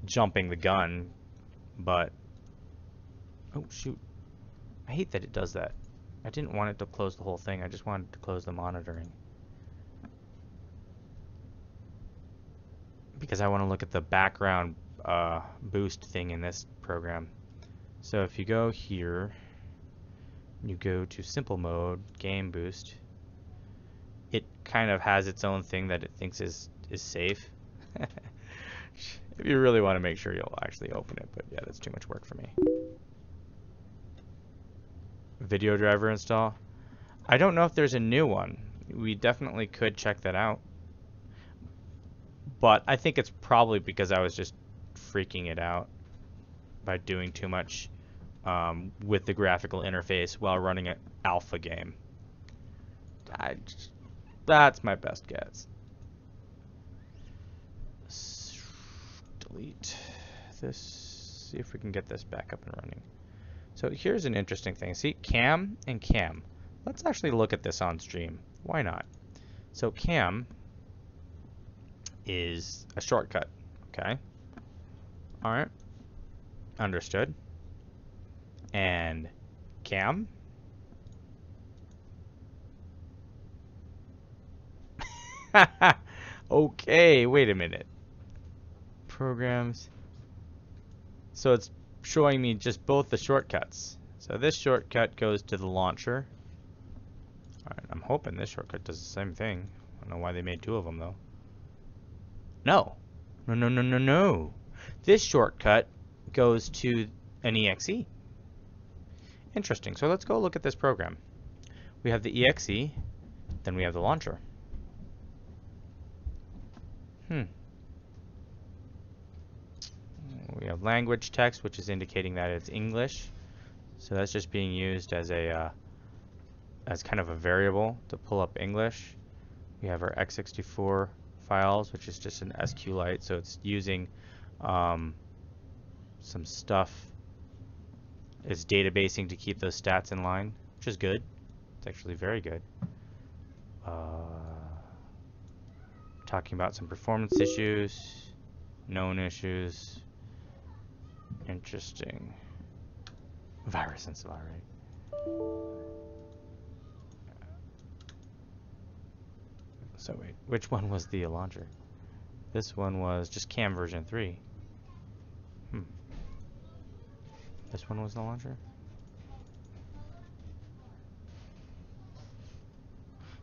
jumping the gun, but... Oh, shoot. I hate that it does that. I didn't want it to close the whole thing. I just wanted to close the monitoring. Because I want to look at the background boost thing in this program. So if you go here, you go to simple mode, game boost, it kind of has its own thing that it thinks is safe. If you really want to make sure, you'll actually open it, but yeah, that's too much work for me. Video driver install. I don't know if there's a new one. We definitely could check that out. But I think it's probably because I was just freaking it out by doing too much with the graphical interface while running an alpha game. That's my best guess. Delete this. See if we can get this back up and running. So here's an interesting thing. See, cam and cam. Let's actually look at this on stream. Why not? So cam is a shortcut. Okay. All right. Understood. And cam. Okay, wait a minute. Programs. So it's showing me just both the shortcuts. So this shortcut goes to the launcher. Alright, I'm hoping this shortcut does the same thing. I don't know why they made two of them though. No. No. This shortcut goes to an exe. Interesting. So let's go look at this program. We have the exe, then we have the launcher. We have language text, which is indicating that it's English. So that's just being used as a as kind of a variable to pull up English. We have our x64 files, which is just an SQLite, so it's using some stuff. It's databasing to keep those stats in line, which is good. It's actually very good. Talking about some performance issues, known issues. Interesting. Virus and Solarite. So wait, which one was the launcher? This one was just CAM version 3. This one was the launcher?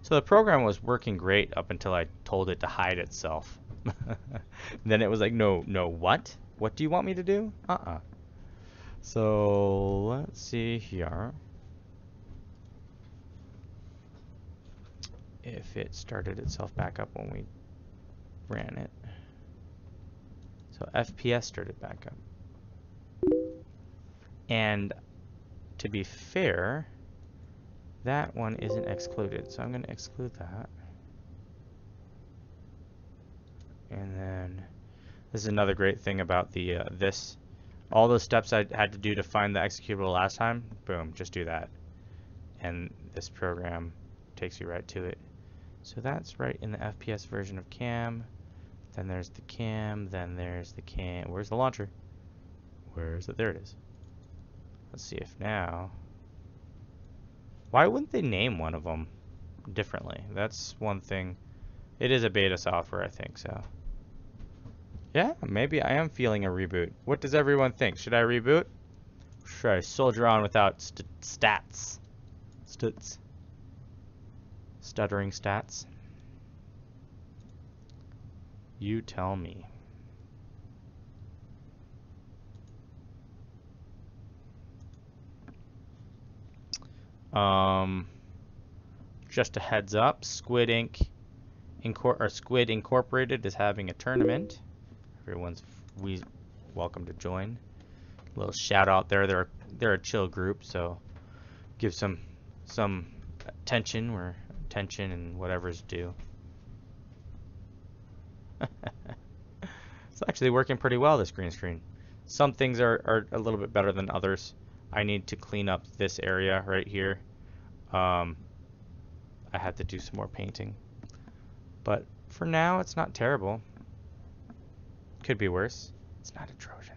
So the program was working great up until I told it to hide itself. Then it was like, no, what? What do you want me to do? So let's see here. If it started itself back up when we ran it. So FPS started back up. And to be fair, that one isn't excluded, so I'm going to exclude that. And then this is another great thing about the all those steps I had to do to find the executable last time, boom, just do that. And this program takes you right to it. So that's right in the FPS version of CAM. Then there's the CAM, then there's the CAM. Where's the launcher? Where is it? There it is. Let's see if now... Why wouldn't they name one of them differently? That's one thing. It is a beta software, I think, so. Yeah, maybe I am feeling a reboot. What does everyone think? Should I reboot? Should I soldier on without stats? Stuttering stats? You tell me. Just a heads up, Squid Incorporated is having a tournament. Everyone's welcome to join. A little shout out there. They're a chill group, so give some attention where attention and whatever's due. It's actually working pretty well, this green screen. Some things are a little bit better than others. I need to clean up this area right here. I have to do some more painting. But for now, it's not terrible. Could be worse. It's not a Trojan.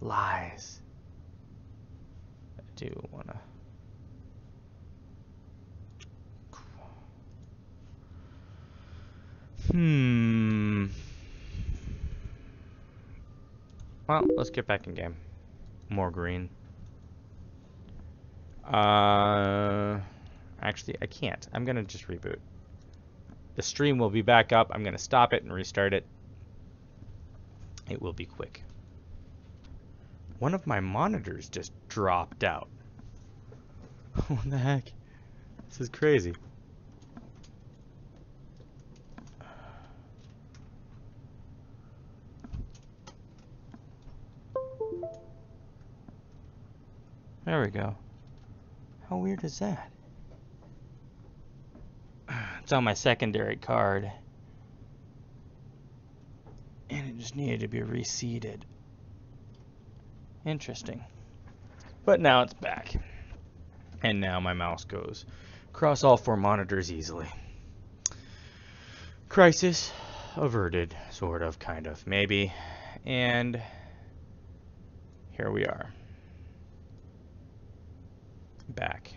Lies. I do want to... Well, let's get back in game. More green. Actually, I can't. I'm gonna just reboot. The stream will be back up. I'm gonna stop it and restart it. It will be quick. One of my monitors just dropped out. What the heck? This is crazy. There we go. How weird is that? It's on my secondary card. And it just needed to be reseated. Interesting. But now it's back. And now my mouse goes across all 4 monitors easily. Crisis averted. Sort of, kind of, maybe. And here we are. Back.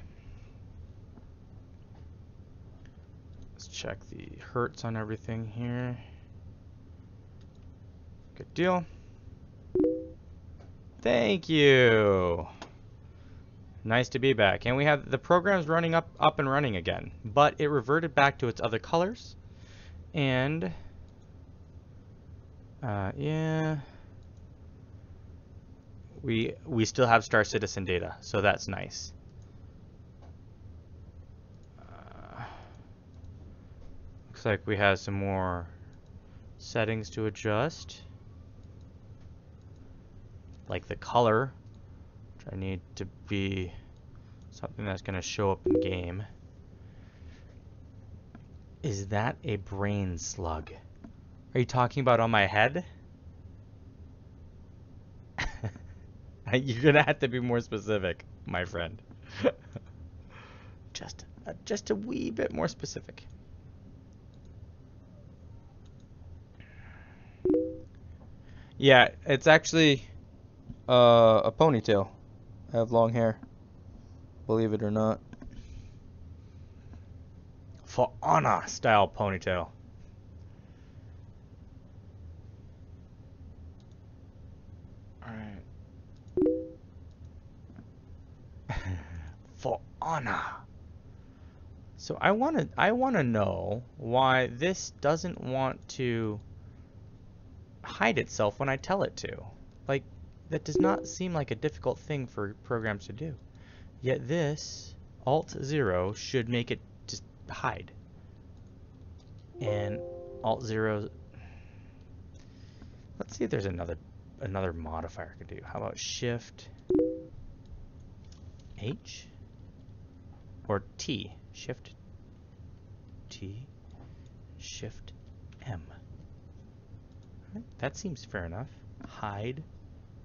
Let's check the hertz on everything here. Good deal. Thank you. Nice to be back. And we have the program's running up and running again, but it reverted back to its other colors. And yeah, we still have Star Citizen data, so that's nice. Looks like we have some more settings to adjust, like the color, which I need to be something that's going to show up in game. Is that a brain slug? Are you talking about on my head? You're going to have to be more specific, my friend. Just a wee bit more specific. Yeah, it's actually a ponytail. I have long hair, believe it or not. For honor style ponytail. Alright. For honor. So I wanna know why this doesn't want to hide itself when I tell it to. Like, that does not seem like a difficult thing for programs to do. Yet this Alt-0 should make it just hide. And Alt-0, let's see if there's another modifier I could do. How about Shift H or T? Shift T, Shift M. That seems fair enough. Hide.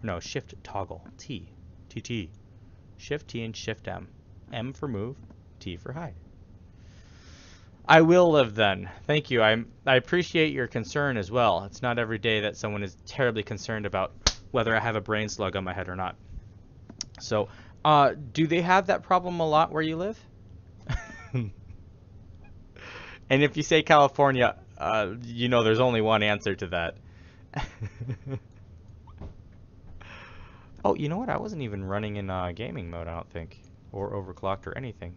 No, Shift Toggle. T. TT. Shift T and Shift M. M for move, T for hide. I will live then. Thank you. I appreciate your concern as well. It's not every day that someone is terribly concerned about whether I have a brain slug on my head or not. So, do they have that problem a lot where you live? And if you say California, you know there's only one answer to that. Oh, you know what? I wasn't even running in gaming mode, I don't think. Or overclocked or anything.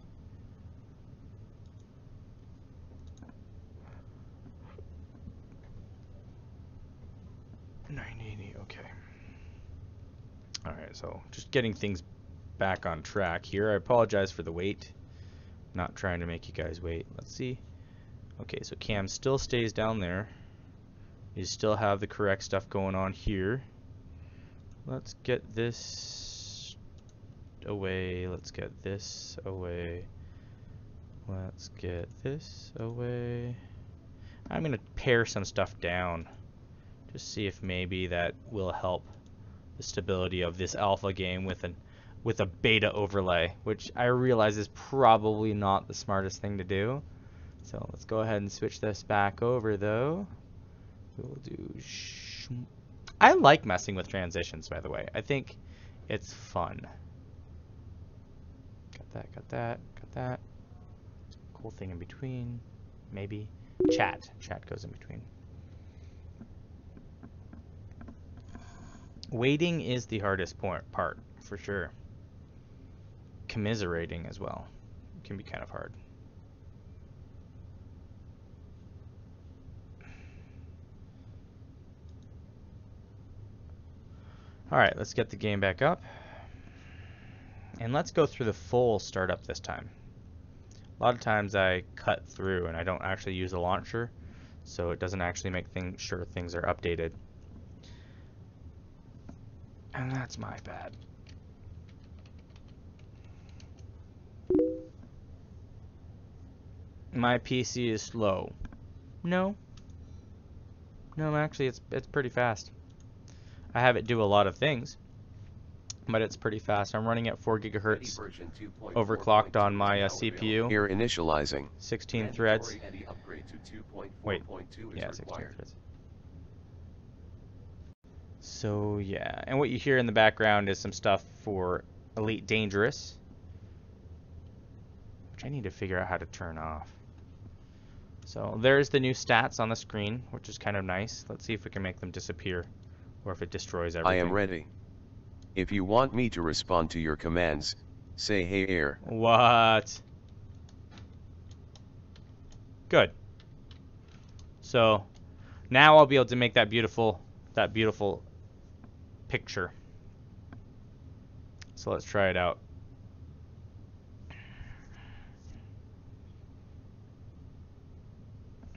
Okay. Alright, so just getting things back on track here. I apologize for the wait. Not trying to make you guys wait. Let's see. Okay, so cam still stays down there. You still have the correct stuff going on here. Let's get this away. Let's get this away. Let's get this away. I'm going to pare some stuff down. Just see if maybe that will help the stability of this alpha game with a beta overlay, which I realize is probably not the smartest thing to do. So let's go ahead and switch this back over though. We'll do I like messing with transitions, by the way. I think it's fun. Got that, got that, got that. Cool thing in between, maybe. Chat goes in between. Waiting is the hardest part, for sure. Commiserating as well can be kind of hard. Alright, let's get the game back up. And let's go through the full startup this time. A lot of times I cut through and I don't actually use the launcher, so it doesn't actually make sure things are updated. And that's my bad. My PC is slow. No. No, actually it's pretty fast. I have it do a lot of things, but it's pretty fast. I'm running at 4 gigahertz overclocked on my CPU. Here initializing. 16 threads. Wait, yeah, 16 threads. So yeah, and what you hear in the background is some stuff for Elite Dangerous, which I need to figure out how to turn off. So there's the new stats on the screen, which is kind of nice. Let's see if we can make them disappear, or if it destroys everything. I am ready. If you want me to respond to your commands, say hey air. What? Good. So now I'll be able to make that beautiful picture. So let's try it out.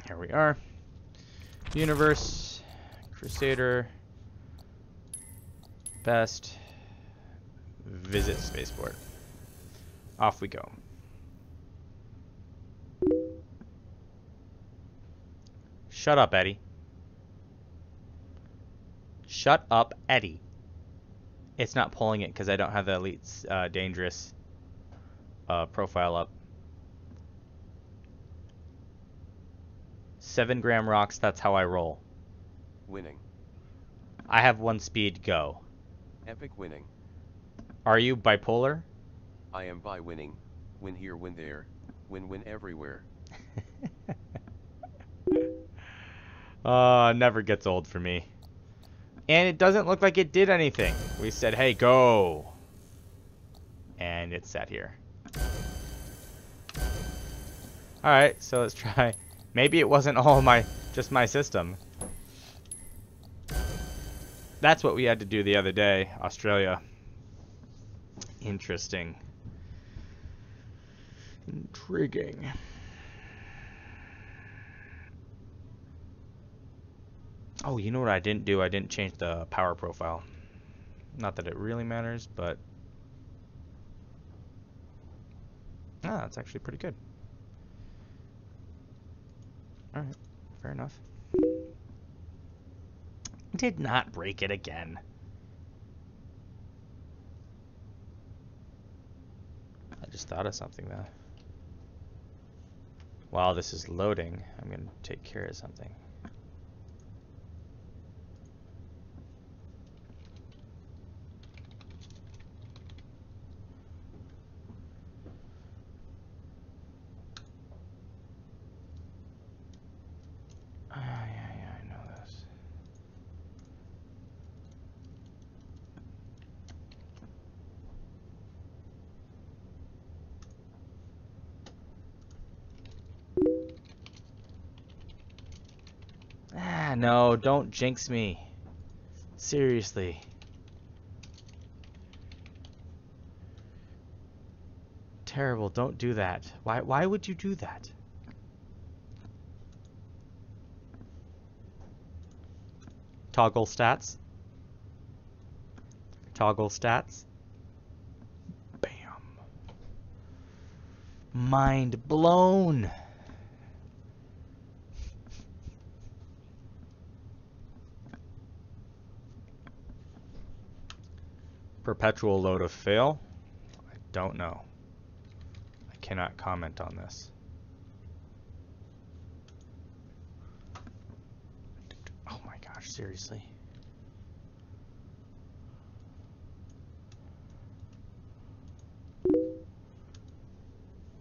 Here we are. Universe, Crusader, best, visit spaceport. Off we go. Shut up, Eddie. Shut up, Eddie. It's not pulling it because I don't have the Elite Dangerous profile up. 7-gram rocks, that's how I roll. Winning. I have 1 speed, go. Epic winning. Are you bipolar? I am by winning. Win here, win there. Win everywhere. Never gets old for me. And it doesn't look like it did anything. We said, hey, go. And it sat here. Alright, so let's try. Maybe it wasn't all just my system. That's what we had to do the other day, Australia. Interesting. Intriguing. Oh, you know what I didn't do? I didn't change the power profile. Not that it really matters, but that's actually pretty good. Alright, fair enough. Did not break it again. I just thought of something though. While this is loading, I'm going to take care of something. Yeah, I know this. No, don't jinx me. Seriously. Terrible, don't do that. Why would you do that? Toggle stats. Toggle stats. Bam. Mind blown. Perpetual load of fail? I don't know. I cannot comment on this. Oh my gosh, seriously.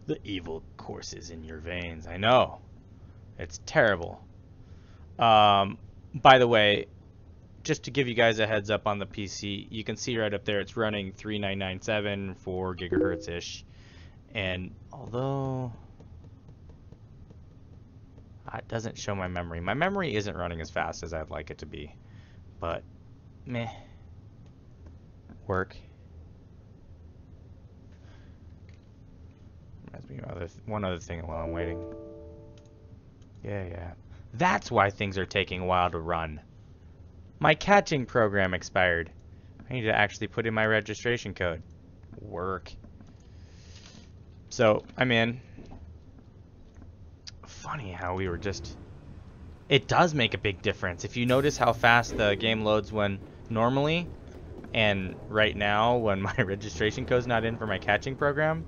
The evil courses in your veins. I know. It's terrible. By the way, just to give you guys a heads up on the PC, you can see right up there it's running 3997, 4 gigahertz-ish. And although it doesn't show my memory. My memory isn't running as fast as I'd like it to be. But meh. Work. Reminds me of one other thing while I'm waiting. Yeah. That's why things are taking a while to run. My catching program expired. I need to actually put in my registration code. Work. So, I'm in. Funny how we were just... It does make a big difference. If you notice how fast the game loads when normally, and right now when my registration code's not in for my catching program,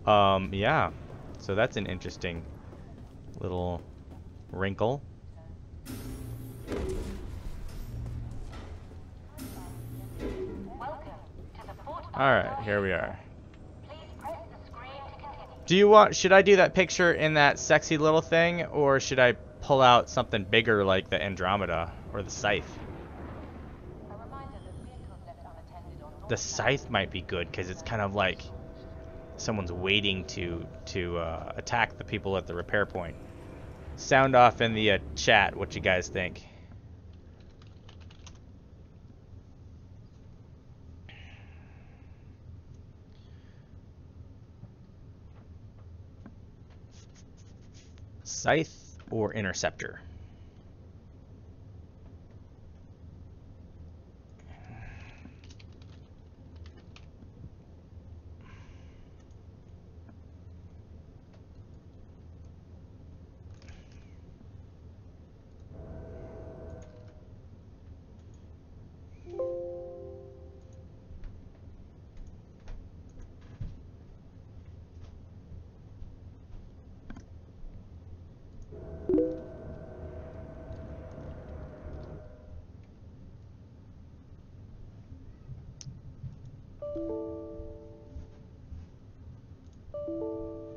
yeah. So that's an interesting little wrinkle. Alright, here we are. Do you want, should I do that picture in that sexy little thing, or should I pull out something bigger like the Andromeda or the Scythe? The Scythe might be good because it's kind of like someone's waiting to attack the people at the repair point. Sound off in the chat what you guys think. Scythe or Interceptor?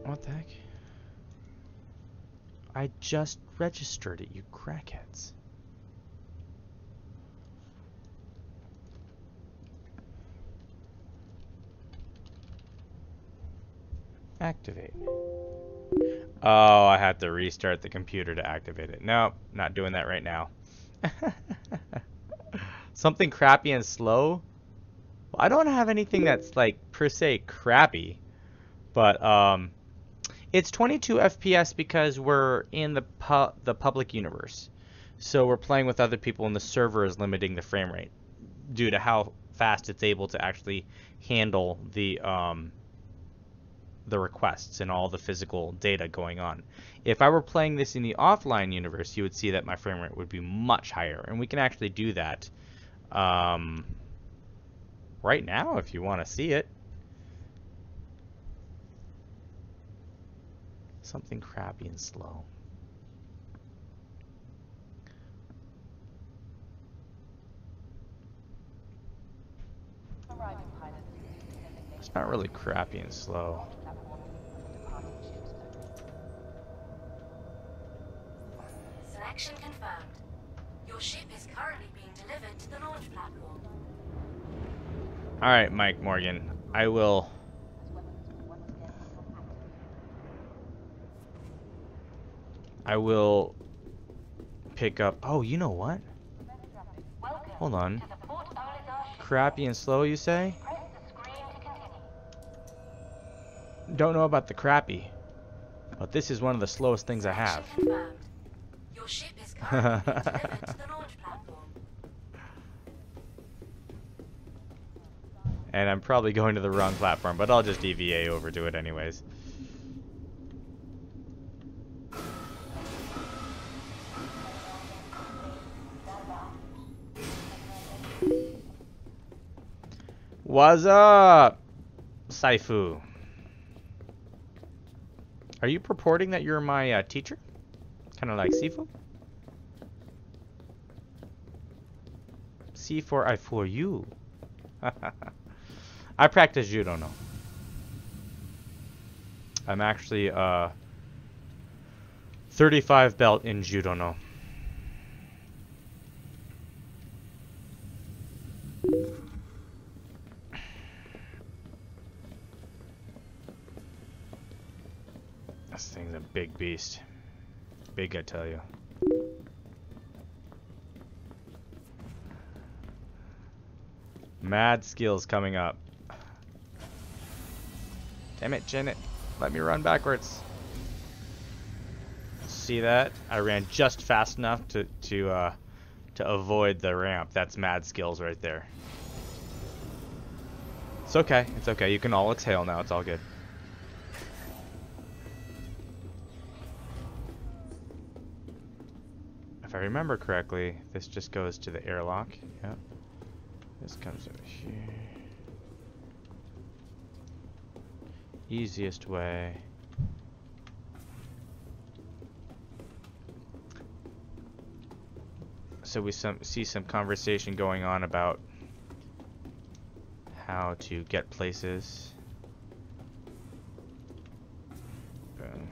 What the heck? I just registered it, you crackheads. Activate. Oh, I have to restart the computer to activate it. Nope, not doing that right now. Something crappy and slow? Well, I don't have anything that's like per se crappy, but it's 22 FPS because we're in the public universe. So we're playing with other people and the server is limiting the frame rate due to how fast it's able to actually handle the requests and all the physical data going on. If I were playing this in the offline universe, you would see that my frame rate would be much higher, and we can actually do that right now if you want to see it. Something crappy and slow. It's not really crappy and slow. Selection confirmed. Your ship is currently being delivered to the launch platform. Alright, Mike Morgan. I will pick up... Oh, you know what? Hold on. Crappy and slow, you say? Don't know about the crappy, but this is one of the slowest things I have. Confirmed. Your ship is currently being delivered to the launch platform. And I'm probably going to the wrong platform, but I'll just EVA over to it anyways. What's up, Saifu? Are you purporting that you're my teacher? Kind of like Sifu? C for I for you. I practice judo no. I'm actually 35 belt in judo no. This thing's a big beast. Big, I tell you. Mad skills coming up. Damn it, Janet. Let me run backwards. See that? I ran just fast enough to avoid the ramp. That's mad skills right there. It's okay. It's okay. You can all exhale now. It's all good. If I remember correctly, this just goes to the airlock. Yep. This comes over here. Easiest way. So we see some conversation going on about how to get places. Boom.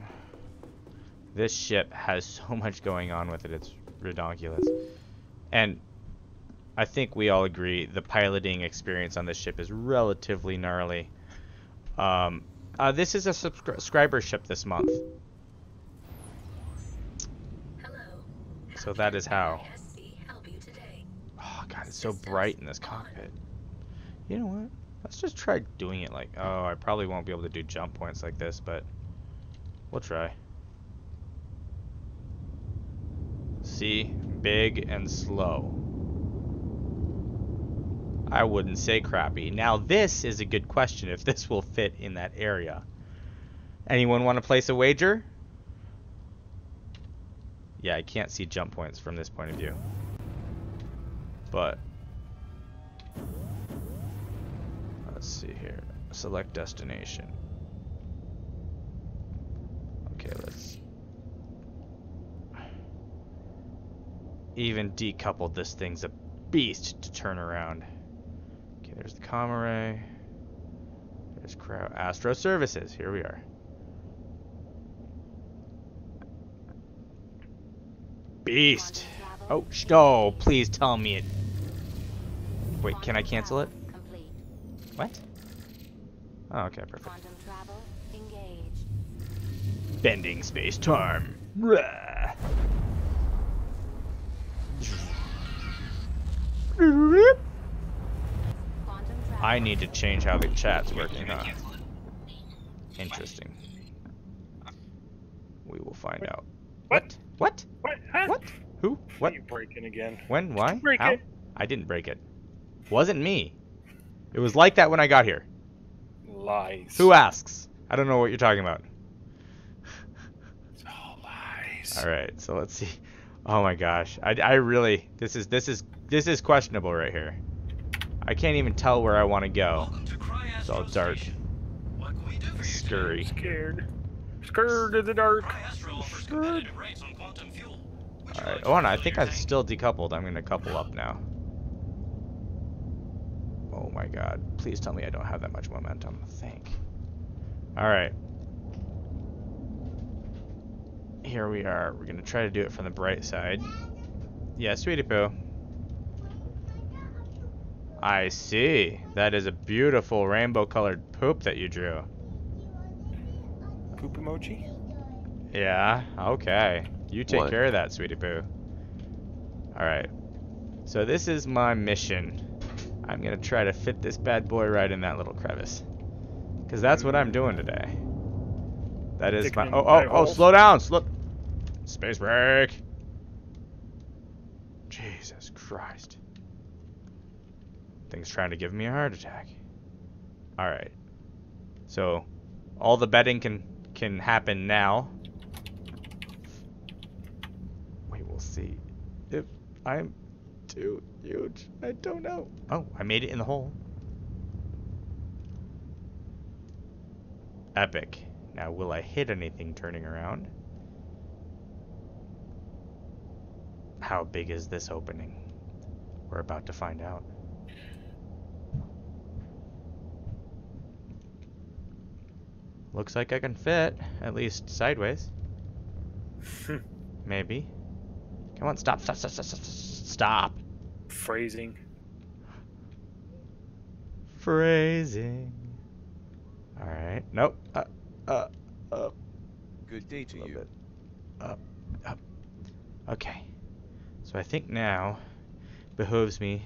This ship has so much going on with it, it's ridiculous. And I think we all agree the piloting experience on this ship is relatively gnarly. This is a subscriber ship this month. Hello. So that is how. ISC help you today? Oh god, it's so bright in this cockpit. You know what? Let's just try doing it like... Oh, I probably won't be able to do jump points like this, but we'll try. See? Big and slow. I wouldn't say crappy. Now this is a good question if this will fit in that area. Anyone want to place a wager? Yeah, I can't see jump points from this point of view. But let's see here. Select destination. Okay, let's even decoupled. This thing's a beast to turn around. Okay, there's the comm array. There's Astro Services. Here we are. Beast. Oh, oh, please tell me it. Wait, can I cancel it? Complete. What? Oh, okay, perfect. Quantum travel engaged. Bending space time. I need to change how the chat's working, huh? Interesting. We will find out. What? What? What? Huh? What? Who? What? You breaking again? When? Why? Break How? it. I didn't break it. Wasn't me. It was like that when I got here. Lies. Who asks? I don't know what you're talking about. It's all lies. All right, so let's see. Oh my gosh, I really this is questionable right here. I can't even tell where I want to go. Welcome to It's all Cryastro dark, Station. What can we do for you? scurry. Scared. Scared of the dark. Cryastro offers competitive rates on quantum fuel. Would you All right. like Oh, to no, I fill think your I'm tank? still decoupled. I'm gonna couple up now. Oh my God! Please tell me I don't have that much momentum. Thank. All right. Here we are. We're gonna try to do it from the bright side. Yeah, sweetie poo. I see. That is a beautiful rainbow-colored poop that you drew. Poop emoji? Yeah. Okay. You take What? care of that, sweetie poo. Alright. So this is my mission. I'm gonna try to fit this bad boy right in that little crevice. Because that's what I'm doing today. That is my... Oh, slow down! Space break! Jesus Christ. Thing's trying to give me a heart attack. Alright. So, all the betting can happen now. We will see if I'm too huge. I don't know. Oh, I made it in the hole. Epic. Now, will I hit anything turning around? How big is this opening? We're about to find out. Looks like I can fit, at least sideways. Maybe. Come on, stop. Stop. Phrasing. Phrasing. Alright. Nope. Good day to you. Up. Okay. So I think now behooves me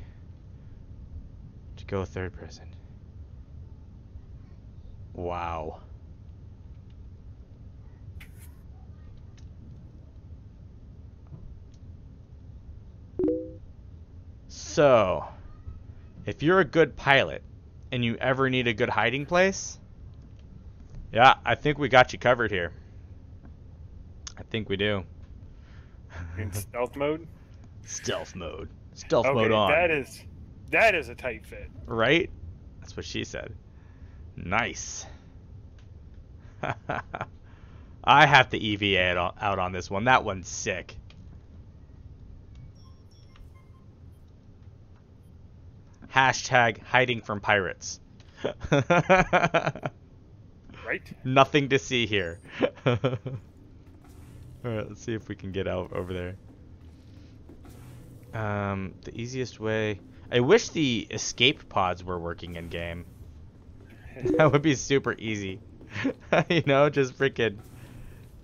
to go third person. Wow. So, if you're a good pilot and you ever need a good hiding place, yeah, I think we got you covered here. I think we do. In stealth mode? Stealth mode. Stealth mode on. That is a tight fit. Right? That's what she said. Nice. I have to EVA out on this one. That one's sick. Hashtag hiding from pirates. Right? Nothing to see here. Alright, let's see if we can get out over there. The easiest way... I wish the escape pods were working in game. That would be super easy. You know, just freaking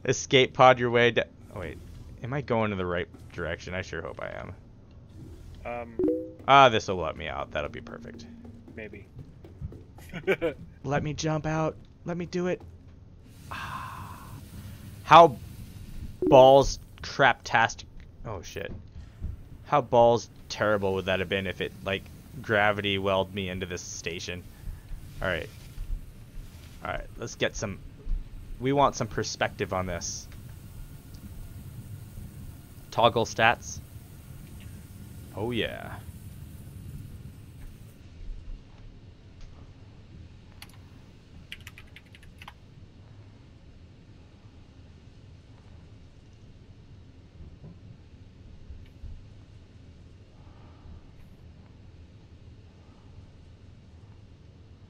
escape pod your way down. Oh, wait. Am I going in the right direction? I sure hope I am. This will let me out. That'll be perfect. Maybe. Let me jump out. Let me do it. How balls craptastic. Oh, shit. How balls terrible would that have been if it, like, gravity welled me into this station? Alright. Alright, let's get some... We want some perspective on this. Toggle stats. Oh, yeah.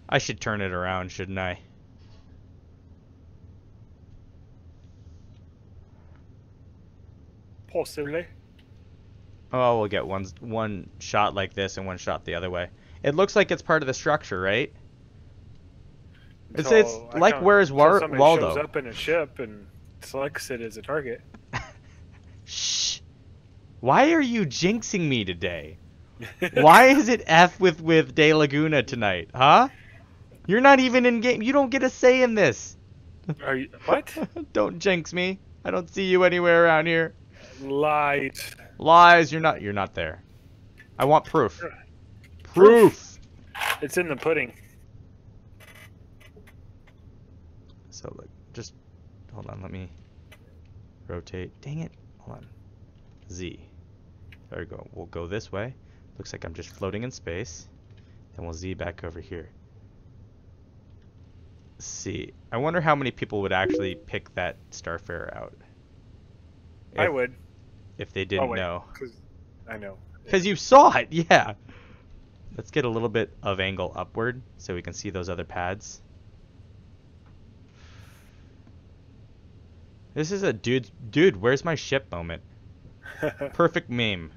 I should turn it around, shouldn't I? Possibly. Oh, we'll get one shot like this and one shot the other way. It looks like it's part of the structure, right? It's like where's somebody Waldo? shows up in a ship and selects it as a target. Shh. Why are you jinxing me today? Why is it F with De Laguna tonight, huh? You're not even in game. You don't get a say in this. Are you what? Don't jinx me. I don't see you anywhere around here. Lied. Lies. You're not there. I want proof. Proof. It's in the pudding. So look, just hold on. Let me rotate. Dang it. Hold on. Z. There we go. We'll go this way. Looks like I'm just floating in space. Then we'll Z back over here. See. I wonder how many people would actually pick that Starfarer out. I would. If they didn't know. I know. Because you saw it, yeah. Let's get a little bit of angle upward so we can see those other pads. This is a dude, where's my ship moment. Perfect meme.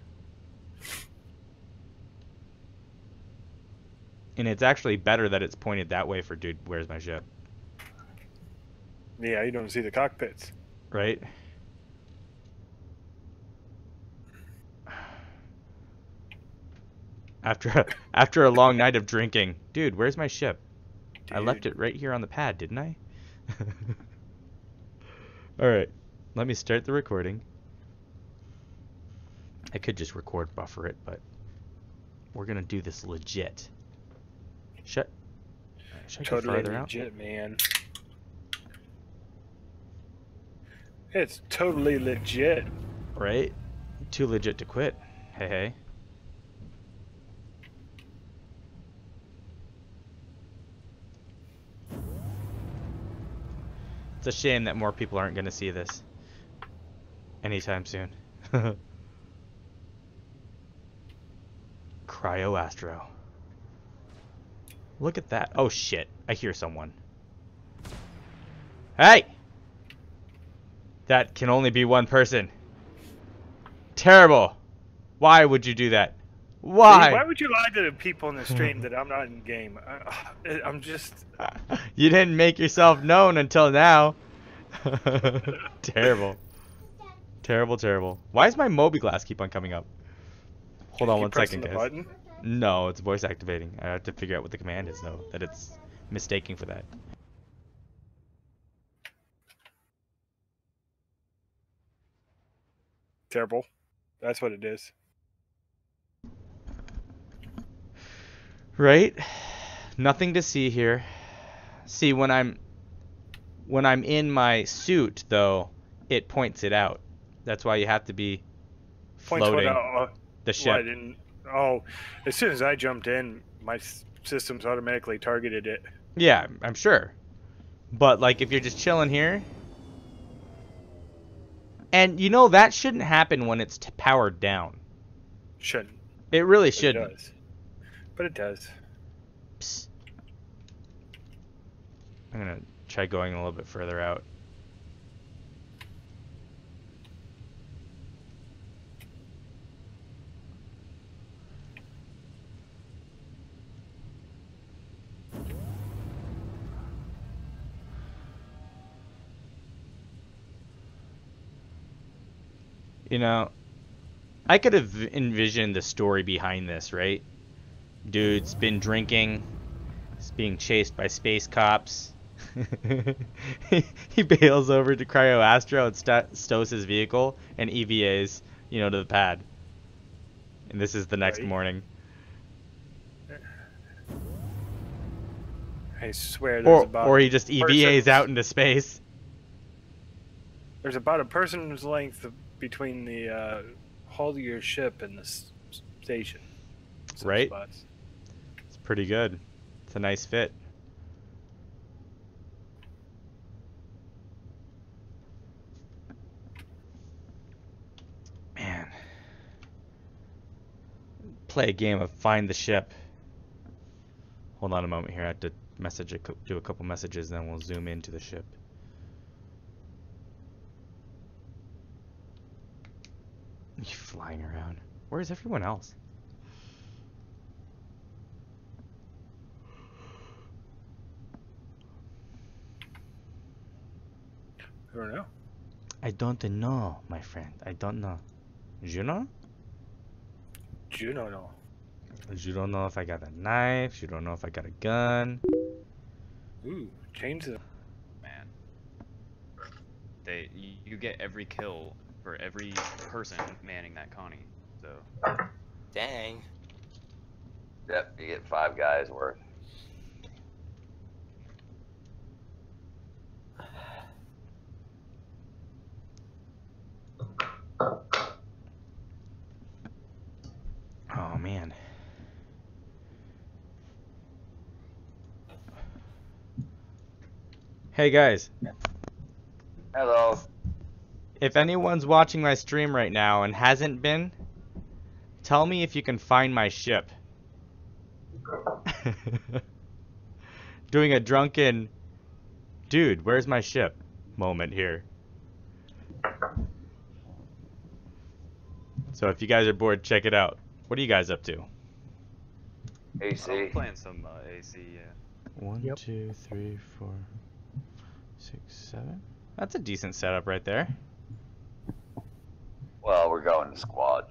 And it's actually better that it's pointed that way for dude, where's my ship. Yeah, you don't see the cockpits. Right? After a long night of drinking. Dude, where's my ship? I left Dude. it right here on the pad, didn't I? Alright, let me start the recording. I could just record buffer it, but we're gonna do this legit. Should I go Totally farther out? legit, man. It's totally legit. Right? Too legit to quit. Hey, hey. It's a shame that more people aren't going to see this anytime soon. Cryo Astro. Look at that. Oh shit. I hear someone. Hey! That can only be one person. Terrible. Why would you do that? Why? Why would you lie to the people in the stream that I'm not in game? I'm just... You didn't make yourself known until now. Terrible. Terrible, terrible. Why does my Moby Glass keep on coming up? Hold on Keep one second, pressing the guys. button? No, it's voice activating. I have to figure out what the command is, though, that it's mistaking for that. Terrible. That's what it is. Right? Nothing to see here. See, when I'm in my suit, though, it points it out. That's why you have to be Points what floating out? the Well, ship. I didn't... Oh, as soon as I jumped in, my systems automatically targeted it. Yeah, I'm sure. But, like, if you're just chilling here... And, you know, that shouldn't happen when it's powered down. Shouldn't. It really But shouldn't. It does. But it does. Psst. I'm gonna try going a little bit further out. You know, I could have envisioned the story behind this, right? Dude's been drinking. He's being chased by space cops. He bails over to Cryo Astro and stows his vehicle and EVAs, you know, to the pad. And this is the next Right. morning. I swear there's about... Or he just EVAs persons- out into space. There's about a person's length between the hull of your ship and the station. Some Right? spots. It's pretty good. It's a nice fit. Man. Play a game of find the ship. Hold on a moment here. I have to do a couple messages, then we'll zoom into the ship. You flying around. Where is everyone else? I don't know. I don't know, my friend. I don't know. You know? You don't know. You don't know if I got a knife. You don't know if I got a gun. Ooh, change the... Man. You get every kill for every person manning that Connie. So Dang. Yep, you get 5 guys worth. Oh man. Hey guys, Hello. if anyone's watching my stream right now and hasn't been, tell me if you can find my ship. Doing a drunken, dude, where's my ship moment here. So if you guys are bored, check it out. What are you guys up to? AC. I'm playing some AC. Yeah. 1, 2, 3, 4, 6, 7. That's a decent setup right there. Well, we're going to squad.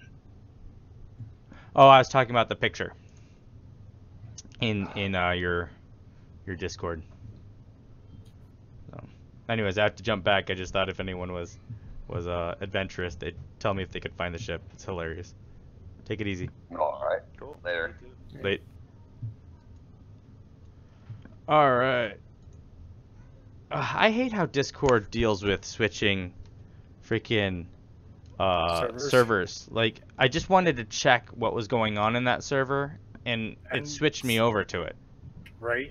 Oh, I was talking about the picture. in your Discord. So, anyways, I have to jump back. I just thought if anyone was adventurous, they'd tell me if they could find the ship. It's hilarious. Take it easy. All right. Cool. Later. Late. All right. I hate how Discord deals with switching freaking servers. Like, I just wanted to check what was going on in that server, and it switched me over to it. Right.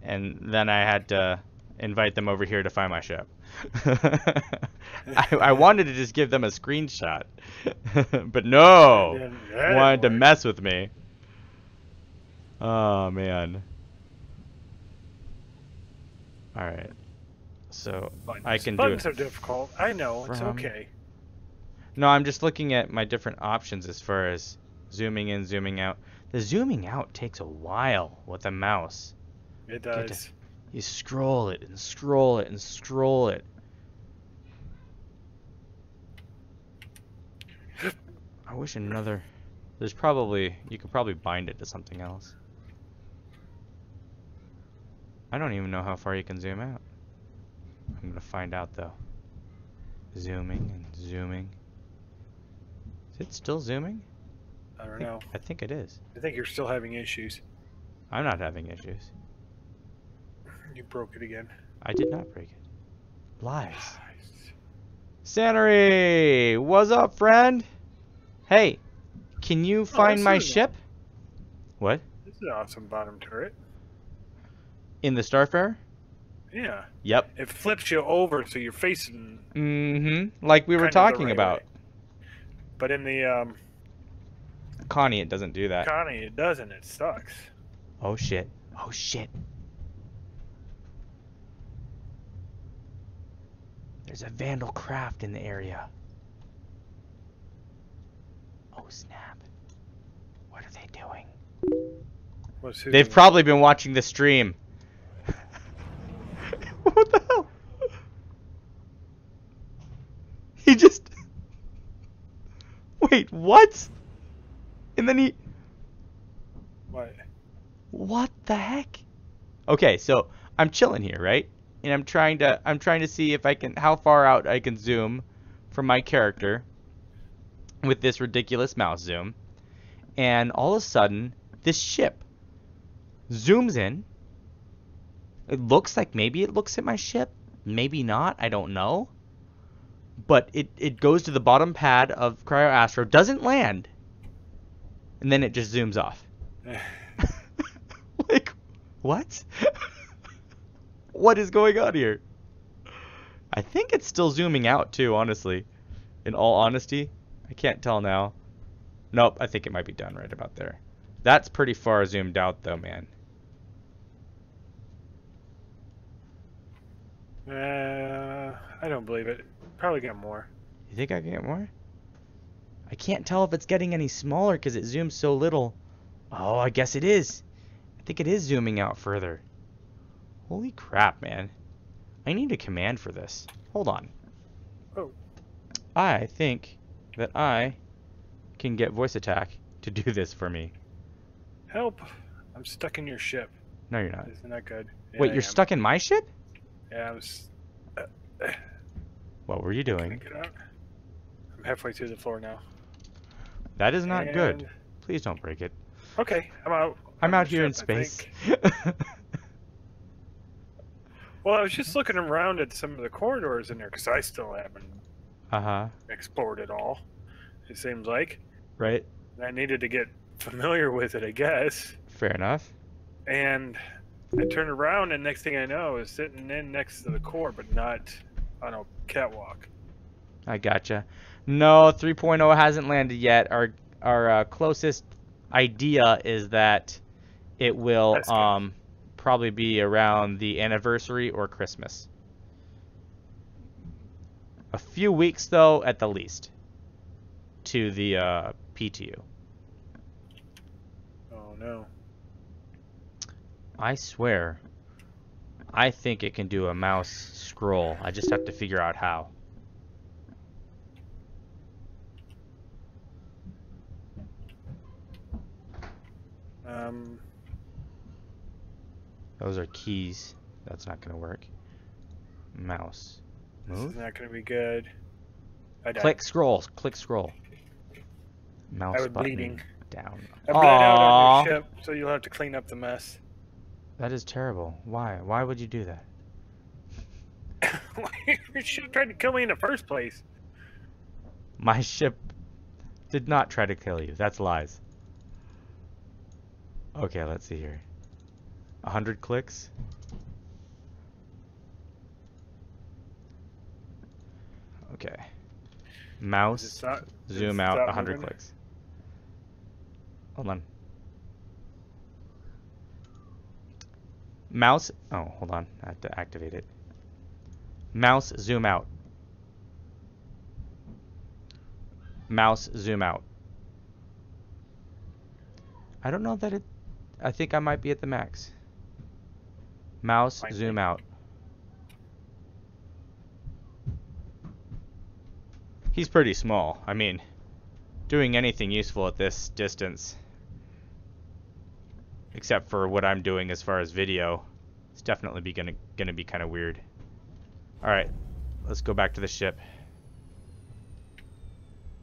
And then I had to invite them over here to find my ship. I wanted to just give them a screenshot, but no, wanted to mess with me. Oh man. All right, so I can do it. Buttons are difficult. I know, it's okay. No, I'm just looking at my different options as far as zooming in, zooming out. The zooming out takes a while with a mouse. It does. You scroll it and scroll it and scroll it. I wish another... There's probably... You could probably bind it to something else. I don't even know how far you can zoom out. I'm gonna find out though. Zooming and zooming. Is it still zooming? I don't know. I think it is. I think you're still having issues. I'm not having issues. You broke it again. I did not break it. Lies. Sanary! What's up, friend? Hey, can you find my ship? What? This is an awesome bottom turret. In the Starfarer? Yeah. Yep. It flips you over so you're facing... Mm-hmm. Like we were talking about. Way. But in the, Connie, it doesn't do that. Connie, it doesn't. It sucks. Oh, shit. Oh, shit. There's a Vandal craft in the area. Oh, snap. What are they doing? They've probably been watching the stream. What the hell? He just... Wait, what? And then he... What? What the heck? Okay, so I'm chilling here, right? And I'm trying to see if I can, how far out I can zoom from my character with this ridiculous mouse zoom. And all of a sudden, this ship zooms in. It looks like maybe it looks at my ship, maybe not, I don't know. But it goes to the bottom pad of Cryo Astro, doesn't land, and then it just zooms off. Like, what? What is going on here? I think it's still zooming out too, honestly. In all honesty, I can't tell now. Nope, I think it might be done right about there. That's pretty far zoomed out though, man. I don't believe it. Probably get more. You think I can get more? I can't tell if it's getting any smaller because it zooms so little. Oh, I guess it is. I think it is zooming out further. Holy crap, man. I need a command for this. Hold on. Oh. I think that I can get voice attack to do this for me. Help. I'm stuck in your ship. No, you're not. Isn't that good? Yeah, Wait, you're stuck in my ship? Yeah, I was... What were you doing? Get out. I'm halfway through the floor now. That is not good. Please don't break it. Okay, I'm out. I'm out here in space. Well, I was just looking around at some of the corridors in there because I still haven't explored it all. It seems like. Right. I needed to get familiar with it, I guess. Fair enough. And I turned around, and next thing I know, is sitting in next to the core, but not on a catwalk. I gotcha. No, 3.0 hasn't landed yet. Our closest idea is that it will probably be around the anniversary or Christmas. A few weeks though, at the least, to the PTU. Oh no. I swear, I think it can do a mouse scroll. I just have to figure out how. Those are keys. That's not gonna work. Mouse. This Move. is not going to be good. I died. Click scroll. Click scroll. Mouse I was button bleeding. down. I bled out Aww. on your ship, so you'll have to clean up the mess. That is terrible. Why? Why would you do that? You should have tried to kill me in the first place. My ship did not try to kill you. That's lies. Okay, let's see here. 100 clicks. Okay. Mouse, zoom out, 100 clicks. Hold on. Mouse, oh, hold on. I have to activate it. Mouse, zoom out. Mouse, zoom out. I don't know that it, I think I might be at the max. Mouse, zoom out. He's pretty small. I mean, doing anything useful at this distance, except for what I'm doing as far as video, it's definitely gonna be kind of weird. All right, let's go back to the ship.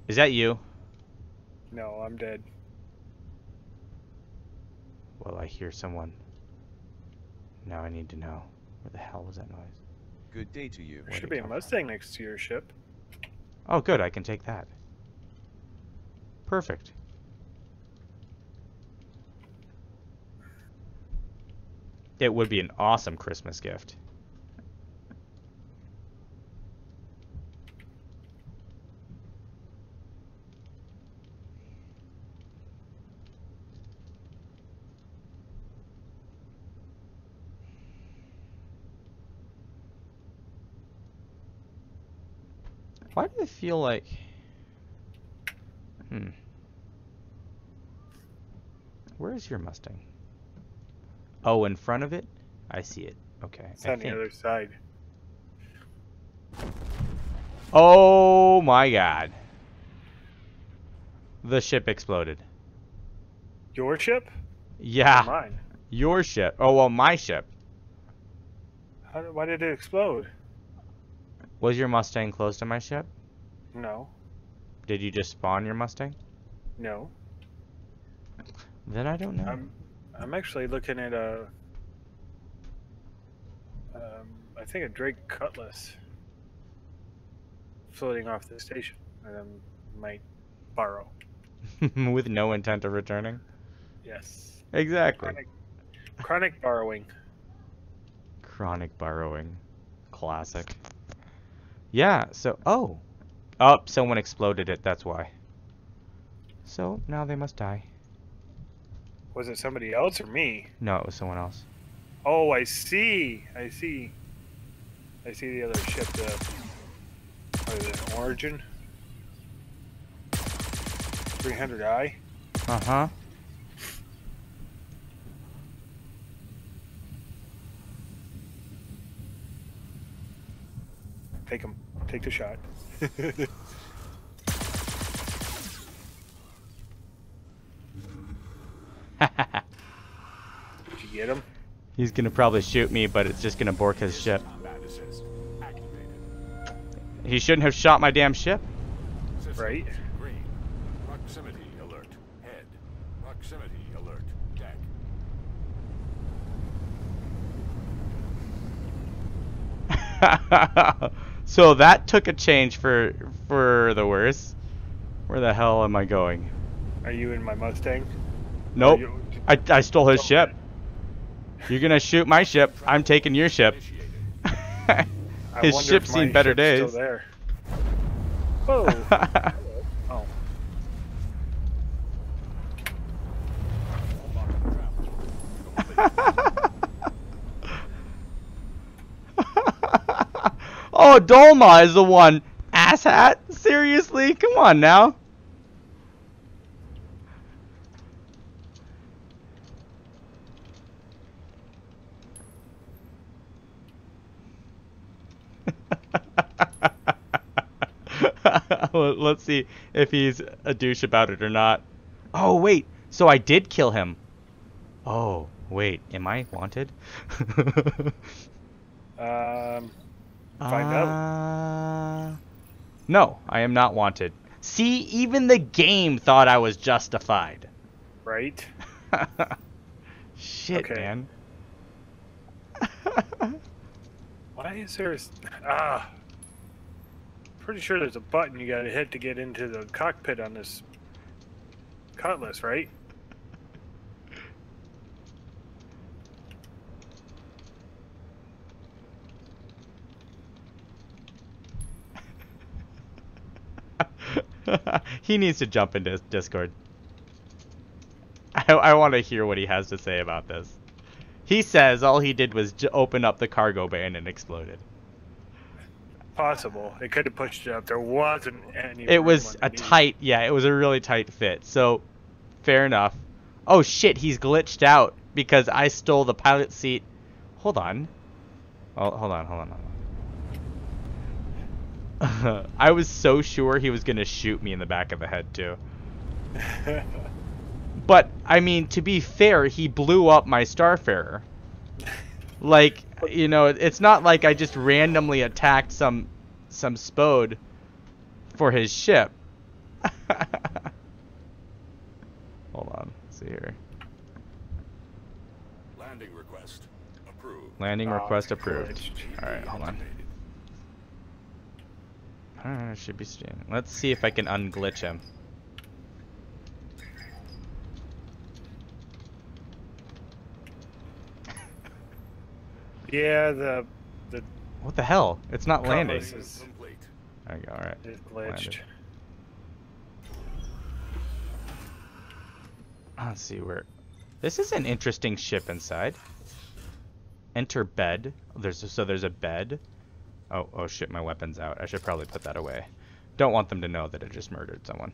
Is that you? No, I'm dead. Well, I hear someone. Now I need to know. Where the hell was that noise? Good day to you. There should be a Mustang next to your ship. Oh, good. I can take that. Perfect. It would be an awesome Christmas gift. Why do I feel like... Where is your Mustang? Oh, in front of it? I see it. Okay. It's on the other side. Oh my god. The ship exploded. Your ship? Yeah. Or mine. Your ship. Oh, well, my ship. Why did it explode? Was your Mustang close to my ship? No. Did you just spawn your Mustang? No. Then I don't know. I'm actually looking at a I think a Drake Cutlass floating off the station that I might borrow. With no intent of returning? Yes. Exactly. Chronic borrowing. Chronic borrowing. Classic. Yeah, so... Oh! Oh, someone exploded it, that's why. So, now they must die. Was it somebody else or me? No, it was someone else. Oh, I see. I see the other ship, what is it, Origin? 300i? Uh-huh. Take him. Take the shot. Did you get him? He's gonna probably shoot me, but it's just gonna bork his ship. He shouldn't have shot my damn ship. Right? Green. Proximity alert. Head. Proximity alert. Deck. So that took a change for the worse. Where the hell am I going? Are you in my Mustang? Nope. I stole his ship. You're gonna shoot my ship. I'm taking your ship. His ship's seen better days. Still there. Whoa. Oh. Oh, Dolma is the one. Asshat? Seriously? Come on now. Let's see if he's a douche about it or not. Oh, wait. So I did kill him. Oh, Wait, am I wanted? Find out. No, I am not wanted. See, even the game thought I was justified. Right? Shit, Okay. man. Why is there... Pretty sure there's a button you gotta hit to get into the cockpit on this Cutlass, right? He needs to jump into Discord. I want to hear what he has to say about this. He says all he did was open up the cargo bay and it exploded. Possible. It could have pushed it up. There wasn't any. It room was a underneath. tight, yeah, it was a really tight fit. So, fair enough. Oh shit, he's glitched out because I stole the pilot seat. Hold on. Oh, hold on. I was so sure he was gonna shoot me in the back of the head too. But I mean, to be fair, he blew up my Starfarer. Like, you know, it's not like I just randomly attacked some spode for his ship. Hold on, let's see here. Landing request approved. Landing request approved. glitched. All right, hold on. It should be standing. Let's see if I can unglitch him. Yeah, the What the hell? It's not landing. Cutlass is Complete. There you go. All right. glitched. Landed. Let's see where. This is an interesting ship inside. Enter bed. There's a bed. Oh shit! My weapon's out. I should probably put that away. Don't want them to know that I just murdered someone.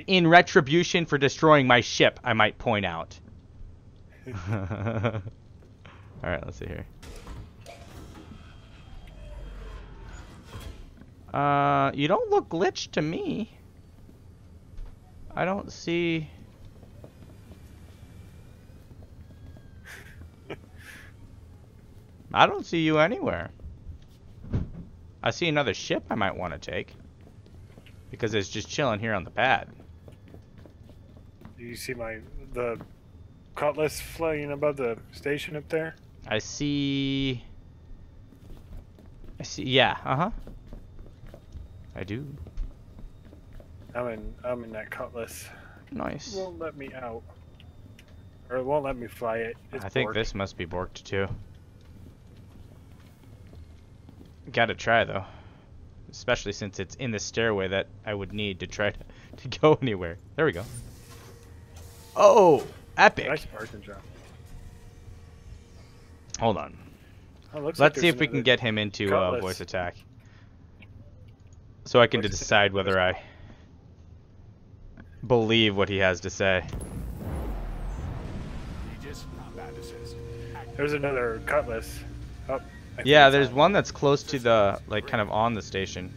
In retribution for destroying my ship, I might point out. All right, let's see here. You don't look glitched to me. I don't see. I don't see you anywhere. I see another ship I might want to take. Because it's just chilling here on the pad. Do you see the Cutlass flying above the station up there? I see, yeah, I do. I'm in that Cutlass. Nice. It won't let me out. Or it won't let me fly it. It's I think borked. this must be borked too. Gotta try though. Especially since it's in the stairway that I would need to try to go anywhere. There we go. Oh, epic. Nice parking job. Hold on. Oh, looks like Let's see if there's we can another get him into Cutlass. voice attack. So I can Voice decide whether I believe what he has to say. Aegis combat assist. There's another Cutlass. Oh, I think Yeah, it's there's on. one that's close to the, like, kind of on the station.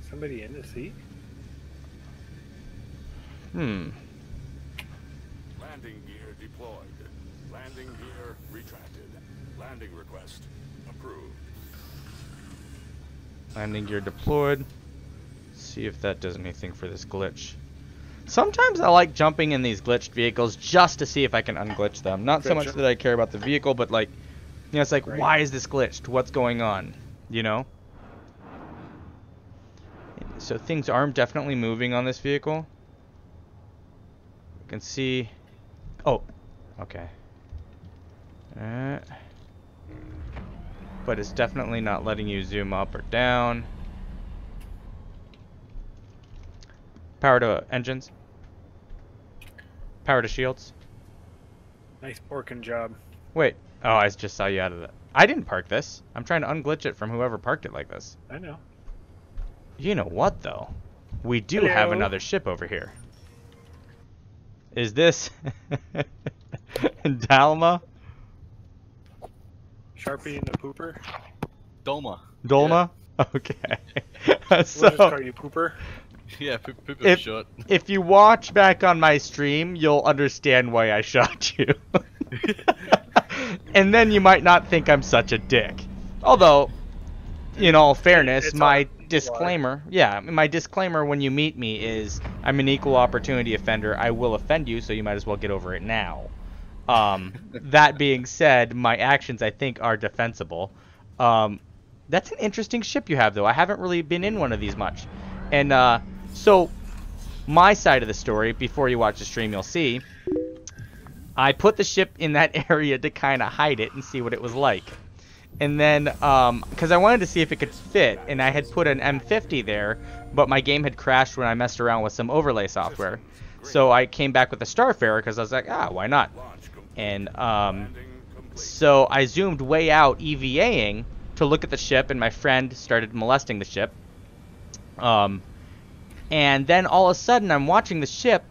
Somebody in the seat? Hmm. Landing gear deployed. Landing gear retracted. Landing request approved. Landing gear deployed. See if that does anything for this glitch. Sometimes I like jumping in these glitched vehicles just to see if I can unglitch them. Not so much Glitch 'em. that I care about the vehicle, but like, you know, it's like, Right. why is this glitched? What's going on? You know? So things are definitely moving on this vehicle. You can see. Oh, okay. But it's definitely not letting you zoom up or down. Power to engines. Power to shields. Nice parking job. Wait. Oh, I just saw you out of that. I didn't park this. I'm trying to unglitch it from whoever parked it like this. I know. You know what, though? We do have Hello. another ship over here. Is this Dalma? Sharpie and the pooper. Dolma. Dolma? Okay. We'll just So, call you pooper. Yeah, poop a shot. If you watch back on my stream, you'll understand why I shot you. And then you might not think I'm such a dick. Although, in all fairness, my disclaimer, my disclaimer when you meet me is I'm an equal opportunity offender. I will offend you, so you might as well get over it now. That being said, my actions I think are defensible. That's an interesting ship you have, though. I haven't really been in one of these much. And so my side of the story, before you watch the stream, you'll see I put the ship in that area to kind of hide it and see what it was like. And then, because I wanted to see if it could fit, and I had put an M50 there, but my game had crashed when I messed around with some overlay software. So I came back with a Starfarer because I was like, why not? And so I zoomed way out EVAing to look at the ship, and my friend started molesting the ship. And then all of a sudden I'm watching the ship,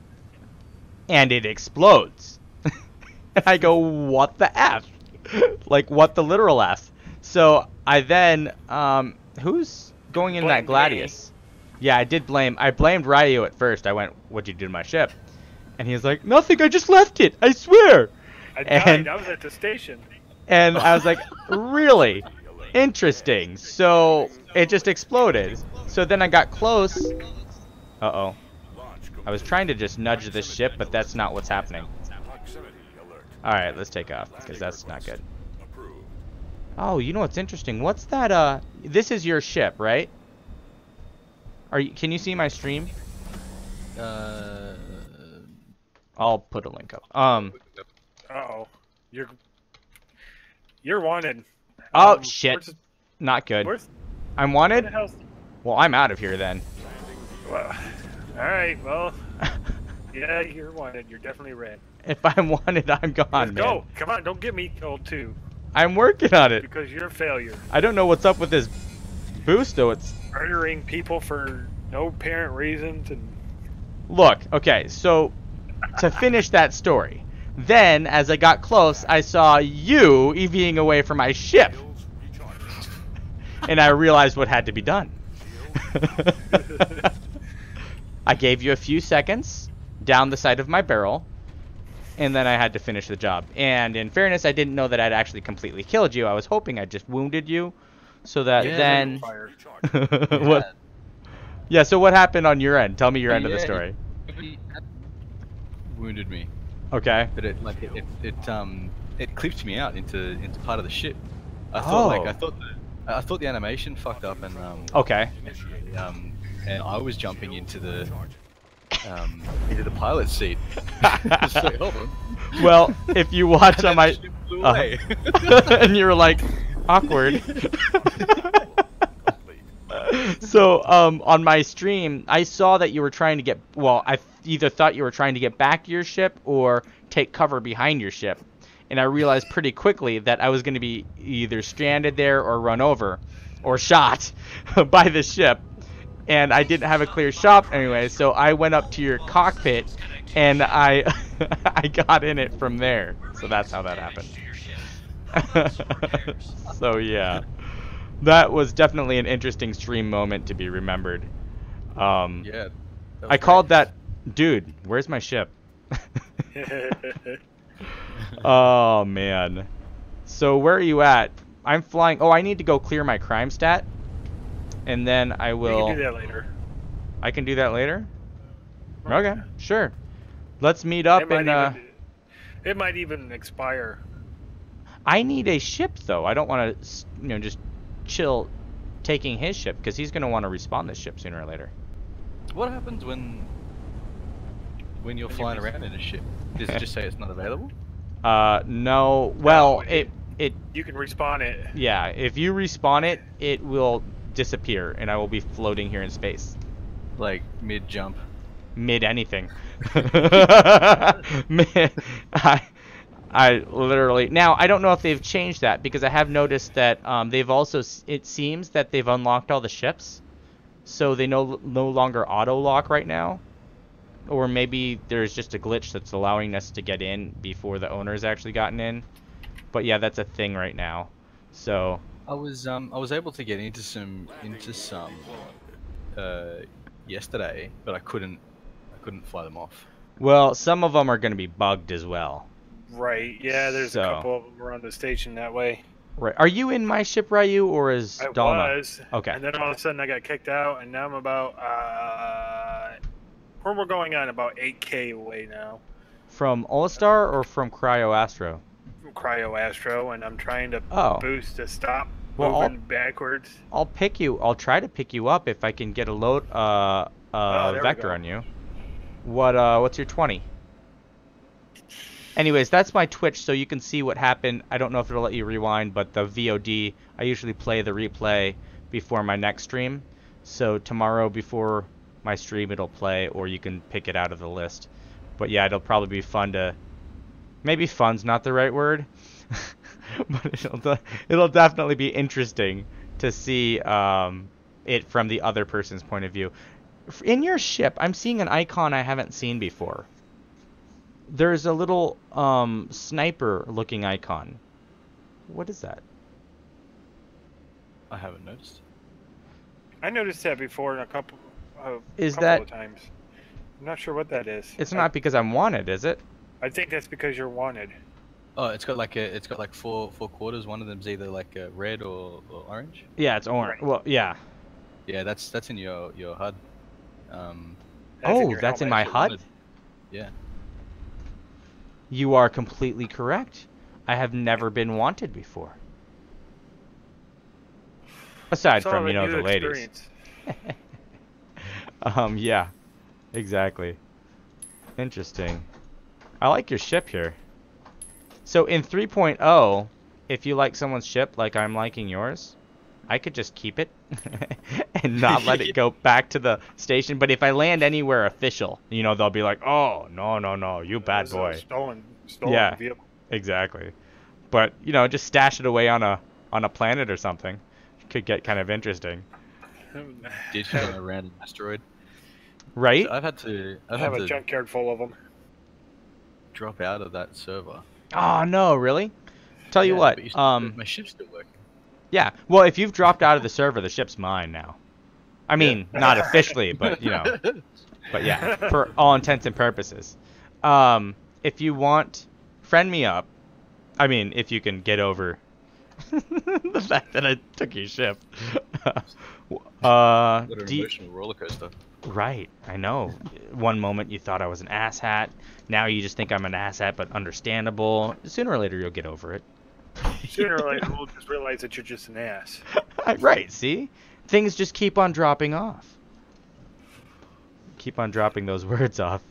and it explodes. And I go, what the F? Like, what the literal F? So I then, who's going in that Gladius? Yeah, I blamed Ryu at first. I went, what'd you do to my ship? And he was like, nothing, I just left it, I swear. I died, I was at the station. And I was like, really? Interesting. So it just exploded. So then I got close. Uh-oh. I was trying to just nudge this ship, but that's not what's happening. Alright, let's take off, because that's not good. Oh, you know what's interesting? What's that, this is your ship, right? Can you see my stream? I'll put a link up. Uh-oh. You're wanted. Oh, shit. Not good. I'm wanted? Well, I'm out of here then. Well, alright, well. Yeah, you're wanted. You're definitely red. If I'm wanted, I'm gone, Let's man. go. Come on, don't get me killed too. I'm working on it. Because you're a failure. I don't know what's up with this boost, though. It's murdering people for no apparent reasons and... Look, okay, so to finish that story, then as I got close, I saw you EVing away from my ship. And I realized what had to be done. I gave you a few seconds down the side of my barrel, and then I had to finish the job. And in fairness, I didn't know that I'd actually completely killed you. I was hoping I just wounded you, so that then... What? Yeah, so what happened on your end? Tell me your end of the story. He wounded me. Okay. But it clipped me out into part of the ship. I thought the animation fucked up and okay. And I was jumping into the pilot seat. So, hold on. Well, if you watch on my and you were like awkward. So on my stream, I saw that you were trying to get, well, I either thought you were trying to get back to your ship or take cover behind your ship. And I realized pretty quickly that I was going to be either stranded there or run over or shot by the ship. And I didn't have a clear shot anyway, so I went up to your cockpit and I got in it from there. So that's how that happened. So yeah. That was definitely an interesting stream moment to be remembered. Yeah. I called that, dude, where's my ship? Oh, man. So where are you at? I'm flying. Oh, I need to go clear my crime stat. And then I will... You can do that later. I can do that later? Okay, sure. Let's meet up and... It might even expire. I need a ship, though. I don't want to, just chill taking his ship, because he's going to want to respawn this ship sooner or later. What happens when you're flying around in a ship? Does it just say it's not available? No. Well, it you can respawn it. Yeah, if you respawn it, it will disappear, and I will be floating here in space. Like mid-jump? Mid-anything. I literally... Now, I don't know if they've changed that, because I have noticed that they've also... It seems that they've unlocked all the ships, so they no longer auto-lock right now. Or maybe there's just a glitch that's allowing us to get in before the owner's actually gotten in. But yeah, that's a thing right now. So... I was able to get into some yesterday, but I couldn't fly them off. Well, some of them are going to be bugged as well. Right. Yeah, there's a couple of them around the station that way. Right. Are you in my ship, Ryu, or is I Dalma? was. Okay. And then all of a sudden I got kicked out, and now I'm about where we're going on about 8K away now. From Olistar or from Cryo Astro? Cryo Astro, and I'm trying to boost to stop moving backwards. I'll try to pick you up if I can get a load vector on you. What's your 20? Anyways, that's my Twitch, so you can see what happened. I don't know if it'll let you rewind, but the VOD, I usually play the replay before my next stream. So tomorrow before my stream it'll play, or you can pick it out of the list. But yeah, it'll probably be fun to... Maybe fun's not the right word. But it'll definitely be interesting to see it from the other person's point of view. In your ship, I'm seeing an icon I haven't seen before. There's a little sniper-looking icon. What is that? I haven't noticed. I noticed that before in a couple of times. I'm not sure what that is. It's not because I'm wanted, is it? I think that's because you're wanted. Oh, it's got like four quarters. One of them's either like red or orange. Yeah, it's orange. Well, yeah. Yeah, that's in your HUD. That's in my HUD? Yeah. You are completely correct. I have never been wanted before. Aside from, the ladies. Yeah. Exactly. Interesting. I like your ship here. So in 3.0, if you like someone's ship like I'm liking yours, I could just keep it and not let it go back to the station. But if I land anywhere official, they'll be like, oh, no, you bad boy. Stolen vehicle. Exactly. But, just stash it away on a planet or something. Could get kind of interesting. Ditch on a random asteroid. Right? So I've had to a junkyard full of them. Drop out of that server. Oh, no, really? Tell you what. My ship's still working. Yeah. Well, if you've dropped out of the server, the ship's mine now. I mean, not officially, but, But yeah, for all intents and purposes. If you want, friend me up. I mean, if you can get over the fact that I took your ship. What an emotional roller coaster. Right, I know. One moment you thought I was an asshat. Now you just think I'm an asshat, but understandable. Sooner or later you'll get over it. Sooner or later we'll just realize that you're just an ass. Right, see? Things just keep on dropping off. Keep on dropping those words off.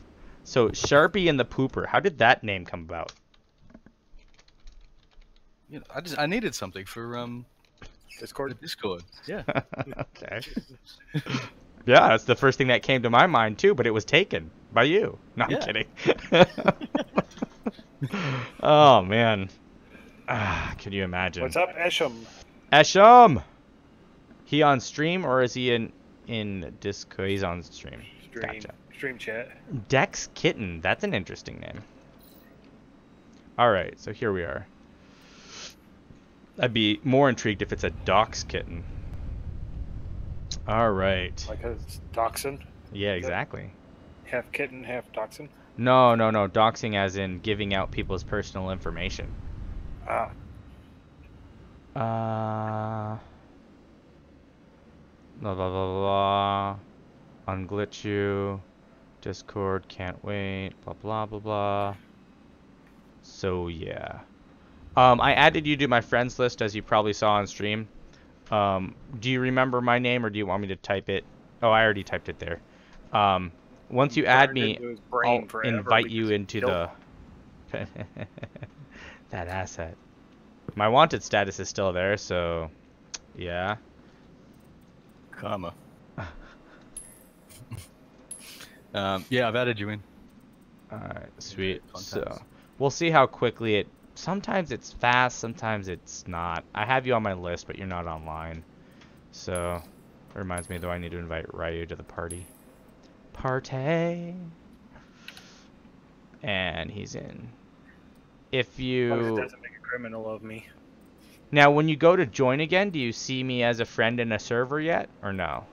So, Sharpie and the Pooper. How did that name come about? I needed something for Discord. Discord. Yeah. Okay. Yeah, that's the first thing that came to my mind too, but it was taken by you. No, I'm kidding. Oh man. Can you imagine? What's up, Esham? Esham. He on stream or is he in Discord? He's on stream. Gotcha. Stream chat. Dex Kitten. That's an interesting name. All right, so here we are. I'd be more intrigued if it's a Dox Kitten. All right. Like a dachshund? Yeah, exactly. Half kitten, half dachshund? No. Doxing as in giving out people's personal information. Ah. Blah, blah, blah, blah. Unglitch you. Discord, can't wait. Blah, blah, blah, blah. So, yeah. I added you to my friends list, as you probably saw on stream. Do you remember my name, or do you want me to type it? Oh, I already typed it there. Once you add me, I'll invite you into the... That asset. My wanted status is still there, so... Yeah. Karma. Yeah, I've added you in. Alright, sweet. So, we'll see how quickly it... Sometimes it's fast, sometimes it's not. I have you on my list, but you're not online. So, it reminds me, though, I need to invite Ryu to the party. Party! And he's in. If you... It doesn't make a criminal of me. Now, when you go to join again, do you see me as a friend in a server yet, or no?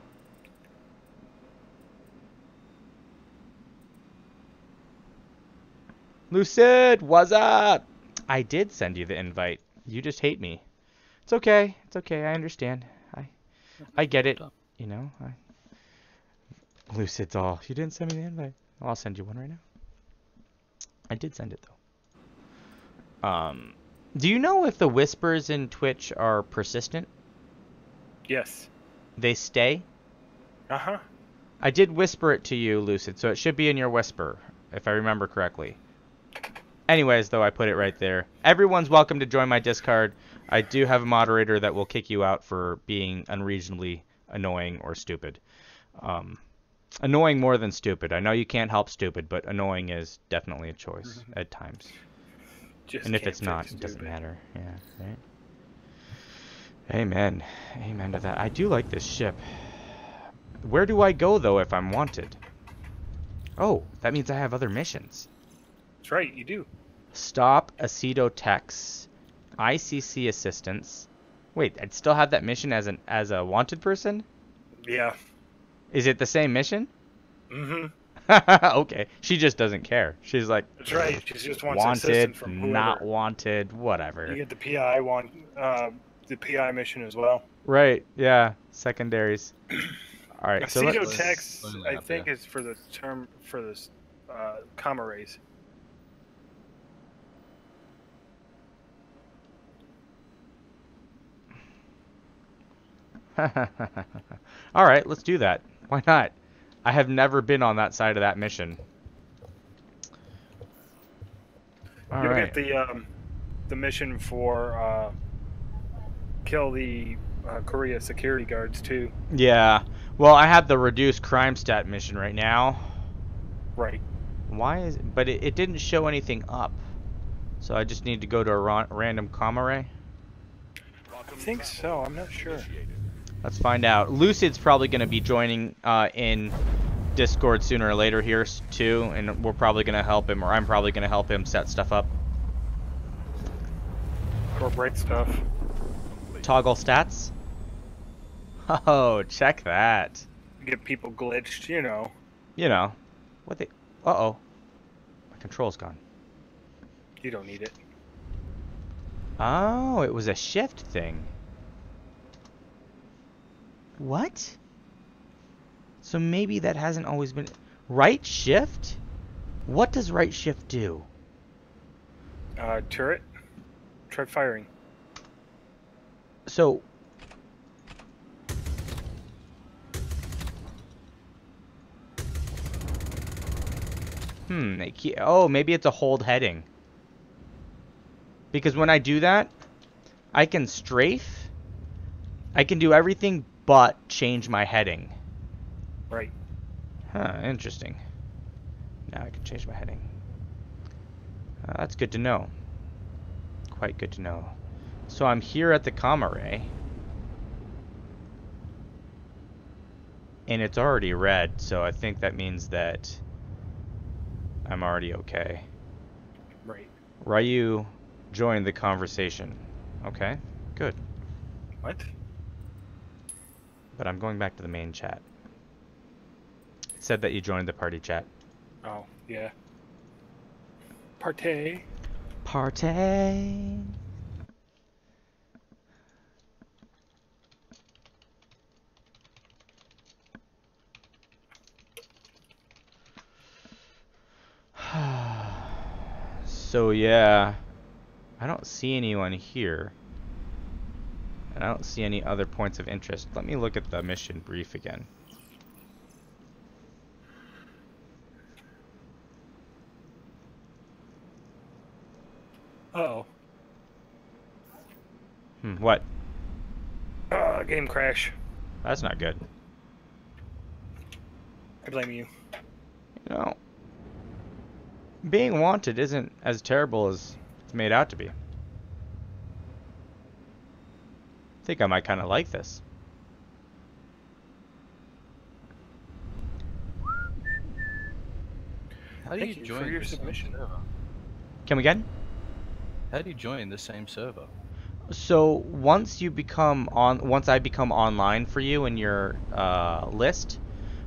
Lucid, what's up? I did send you the invite. You just hate me. It's okay. It's okay. I understand. I get it. You know. Lucid's all. You didn't send me the invite. Well, I'll send you one right now. I did send it though. Do you know if the whispers in Twitch are persistent? Yes. They stay? Uh-huh. I did whisper it to you, Lucid, so it should be in your whisper, if I remember correctly. Anyways, though, I put it right there. Everyone's welcome to join my Discord. I do have a moderator that will kick you out for being unreasonably annoying or stupid. Annoying more than stupid. I know you can't help stupid, but annoying is definitely a choice at times. And if it's not, it doesn't matter. Yeah, right? Amen. Amen to that. I do like this ship. Where do I go, though, if I'm wanted? Oh, that means I have other missions. That's right, you do. Stop Aceto Techs. ICC assistance. Wait, I'd still have that mission as a wanted person? Yeah. Is it the same mission? Mm-hmm. Okay. She just doesn't care. She's like, that's right. She just wants wanted, from whoever. not wanted, whatever. You get the the PI mission as well. Right. Yeah. Secondaries. All right. So Aceto Techs, I think, is for the term for this comma rays. All right, let's do that. Why not? I have never been on that side of that mission. You'll get the mission for kill the Korea security guards too. Yeah. Well, I have the reduced crime stat mission right now. Right. Why is? But it didn't show anything up. So I just need to go to a random comma ray. I think so. I'm not sure. Let's find out. Lucid's probably going to be joining in Discord sooner or later here too, and we're probably going to help him, or I'm probably going to help him set stuff up. Or break stuff. Toggle stats. Oh, check that. Get people glitched, you know. You know. What they... Uh-oh. My control's gone. You don't need it. Oh, it was a shift thing. What? So maybe that hasn't always been... Right shift? What does right shift do? Turret. Try firing. So... Oh, maybe it's a hold heading. Because when I do that, I can strafe. I can do everything but change my heading. Right. Huh, interesting. Now I can change my heading. That's good to know. Quite good to know. So I'm here at the comma ray. And it's already red, so I think that means that I'm already okay. Right. Ryu joined the conversation. Okay, good. What? But I'm going back to the main chat. It said that you joined the party chat. Oh, yeah. Partay. Partay. So yeah, I don't see anyone here. And I don't see any other points of interest. Let me look at the mission brief again. Uh-oh. What? Game crash. That's not good. I blame you. You know, being wanted isn't as terrible as it's made out to be. I think I might kind of like this. How do you join your submission? Come again? How do you join the same server? So once I become online for you in your list,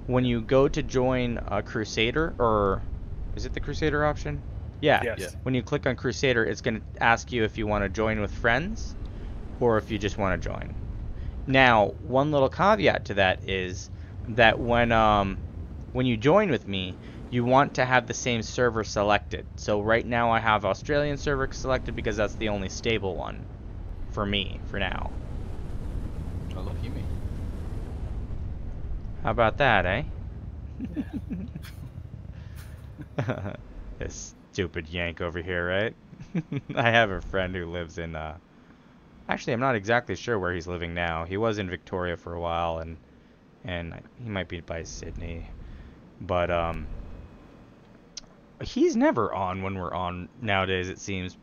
when you go to join a Crusader, or is it the Crusader option? Yeah. Yes. Yeah. When you click on Crusader, it's going to ask you if you want to join with friends or if you just want to join. Now, one little caveat to that is that when you join with me, you want to have the same server selected. So right now I have Australian server selected because that's the only stable one for me for now. Oh, lucky me. How about that, eh? This stupid yank over here, right? I have a friend who lives in actually I'm not exactly sure where he's living now. He was in Victoria for a while and he might be by Sydney. But he's never on when we're on nowadays, it seems.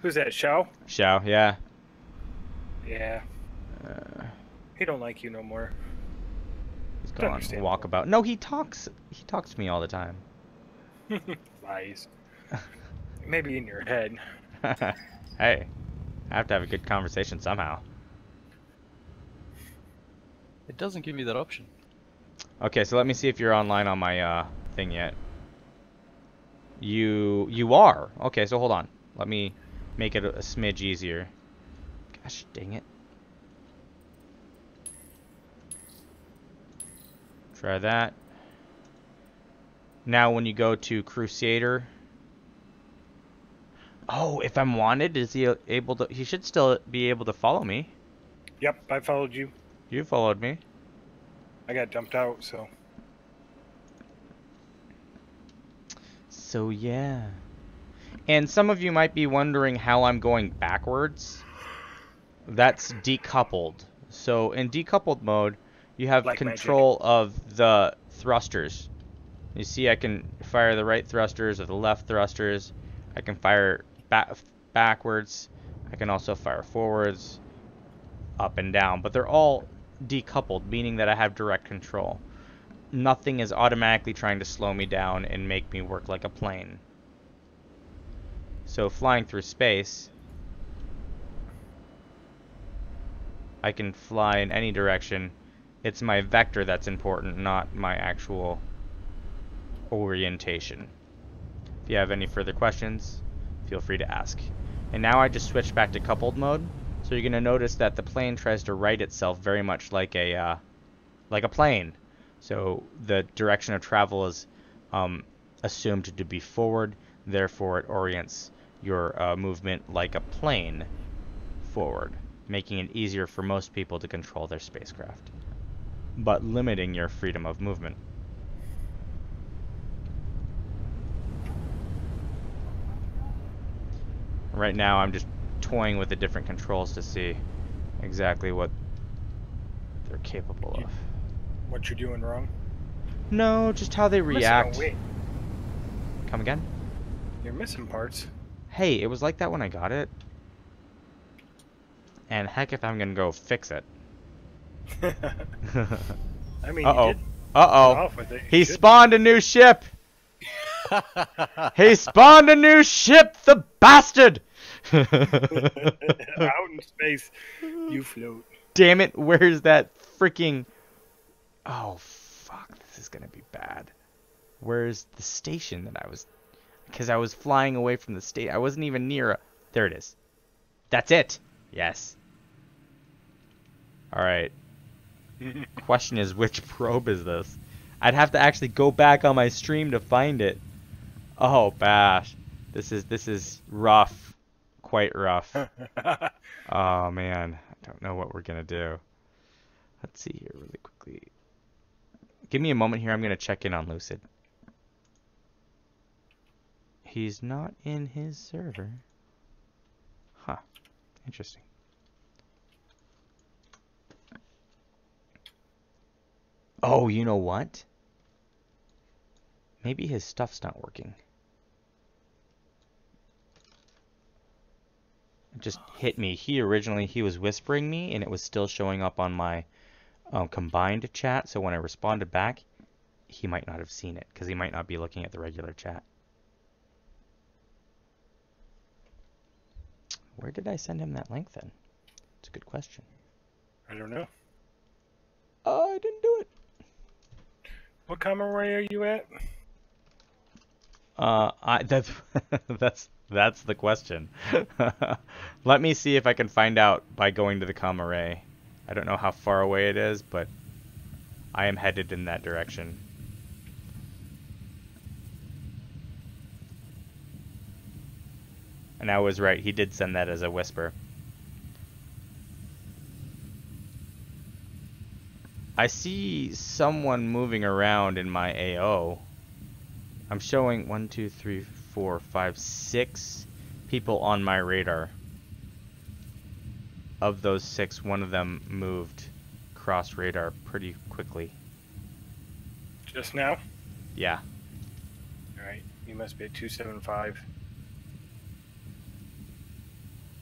Who's that, Shao? Shao, yeah. Yeah. He don't like you no more. He's gone walkabout. No, he talks to me all the time. Lies. Maybe in your head. Hey, I have to have a good conversation somehow. It doesn't give you that option. Okay, so let me see if you're online on my thing yet. You are. Okay, so hold on. Let me make it a smidge easier. Gosh, dang it. Try that. Now when you go to Crusader. Oh, if I'm wanted, is he able to... He should still be able to follow me. Yep, I followed you. You followed me. I got dumped out, so... So, yeah. And some of you might be wondering how I'm going backwards. That's decoupled. So, in decoupled mode, you have Like control of the thrusters. You see I can fire the right thrusters or the left thrusters. I can fire backwards. I can also fire forwards, up and down. But they're all decoupled, meaning that I have direct control. Nothing is automatically trying to slow me down and make me work like a plane. So flying through space, I can fly in any direction. It's my vector that's important, not my actual orientation. If you have any further questions, feel free to ask. And now I just switched back to coupled mode. So you're going to notice that the plane tries to right itself very much like a plane. So the direction of travel is assumed to be forward. Therefore, it orients your movement like a plane forward, making it easier for most people to control their spacecraft, but limiting your freedom of movement. Right now, I'm just toying with the different controls to see exactly what they're capable of. What you're doing wrong? No, just how they react. Wait. Come again? You're missing parts. Hey, it was like that when I got it. And heck if I'm gonna go fix it. I mean, uh-oh. you did Uh-oh. with it. He spawned a new ship! He spawned a new ship, the bastard! Out in space, you float. Damn it, where's that freaking... Oh, fuck, this is gonna be bad. Where's the station that I was... Because I was flying away from the station. I wasn't even near a... There it is. That's it! Yes. Alright. Question is, which probe is this? I'd have to actually go back on my stream to find it. Oh, bash. This is rough. Quite rough. Oh, man. I don't know what we're gonna do. Let's see here really quickly. Give me a moment here. I'm gonna check in on Lucid. He's not in his server. Huh. Interesting. Oh, you know what? Maybe his stuff's not working. It just hit me. He was whispering me, and it was still showing up on my combined chat. So when I responded back, he might not have seen it, because he might not be looking at the regular chat. Where did I send him that link then? It's a good question. I don't know. I didn't do it. What camera are you at? That's the question. Let me see if I can find out by going to the comm array. I don't know how far away it is, but I am headed in that direction. And I was right, he did send that as a whisper. I see someone moving around in my AO. I'm showing 1, 2, 3, 4, 5, 6 people on my radar. Of those 6, one of them moved cross radar pretty quickly. Just now? Yeah. Alright, you must be at 275.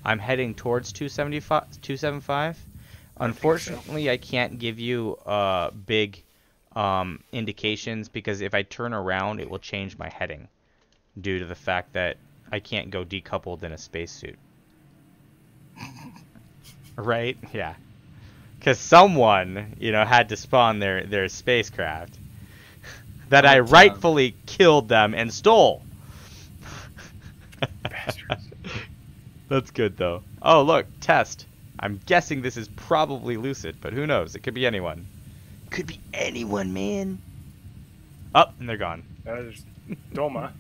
I'm heading towards 275. Unfortunately, I can't give you big indications because if I turn around, it will change my heading due to the fact that I can't go decoupled in a spacesuit. Right? Yeah. Because someone, had to spawn their spacecraft that I rightfully killed them and stole. Bastards. That's good, though. Oh, look, test. I'm guessing this is probably Lucid, but who knows? It could be anyone. Could be anyone, man. Oh, and they're gone. There's Doma.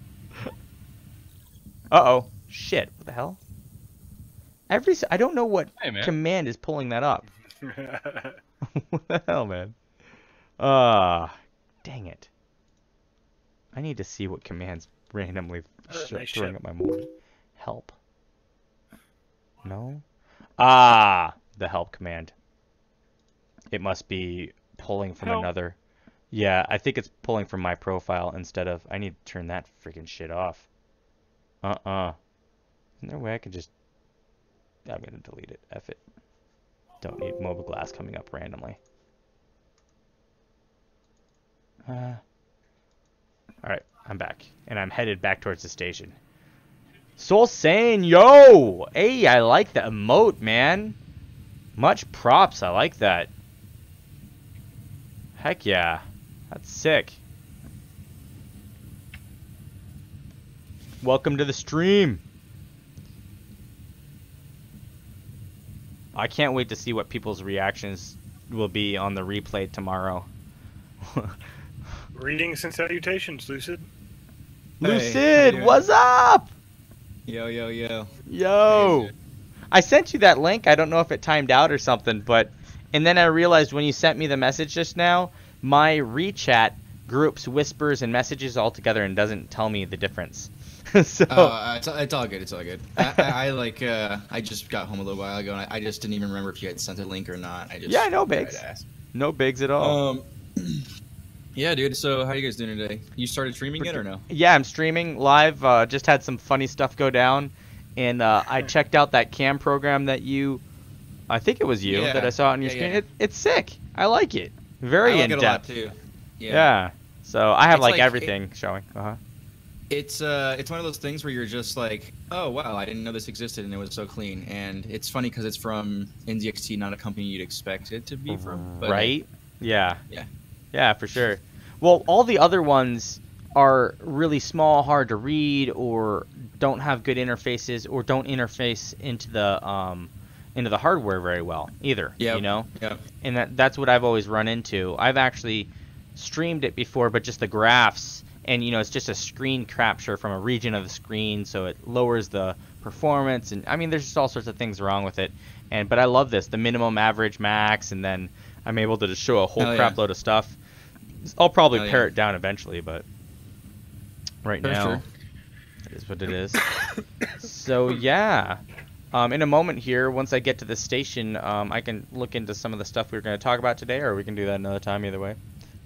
Uh-oh. Shit. What the hell? I don't know what command is pulling that up. What the hell, man? Dang it. I need to see what commands randomly throwing up my mold. Help. No? The help command. It must be pulling from another. Yeah, I think it's pulling from my profile instead of... I need to turn that freaking shit off. Isn't there a way I can just... I'm going to delete it. F it. Don't need mobile glass coming up randomly. Alright, I'm back. And I'm headed back towards the station. Soul Saiyan, yo! Hey, I like the emote, man. Much props, I like that. Heck yeah. That's sick. Welcome to the stream. I can't wait to see what people's reactions will be on the replay tomorrow. Greetings and salutations, Lucid. Lucid, hey, what's up? Yo, yo, yo. Yo. Hey, I sent you that link. I don't know if it timed out or something, and then I realized when you sent me the message just now, my ReChat groups whispers and messages all together and doesn't tell me the difference. So it's all good. It's all good. I just got home a little while ago, and I just didn't even remember if you had sent a link or not. Yeah, no bigs. No bigs at all. Yeah, dude. So how you guys doing today? You started streaming it or no? Yeah, I'm streaming live. Just had some funny stuff go down, and I checked out that cam program that I think it was you that I saw on your screen. It's sick. I like it. Very in depth. I like it a lot too. Yeah. So I have everything showing. It's one of those things where you're just like, oh wow, I didn't know this existed and it was so clean. And it's funny because it's from NZXT, not a company you'd expect it to be from. But right? Yeah. Yeah. Yeah, for sure. Well, all the other ones are really small, hard to read, or don't have good interfaces, or don't interface into the hardware very well either. Yeah. Yeah. And that's what I've always run into. I've actually streamed it before, but just the graphs. And, it's just a screen capture from a region of the screen, so it lowers the performance. And, I mean, there's just all sorts of things wrong with it. But I love this, the minimum, average, max, and then I'm able to just show a whole crap load of stuff. I'll probably pare it down eventually, but right now, it is what it is. So, yeah. In a moment here, once I get to the station, I can look into some of the stuff we were going to talk about today, or we can do that another time either way.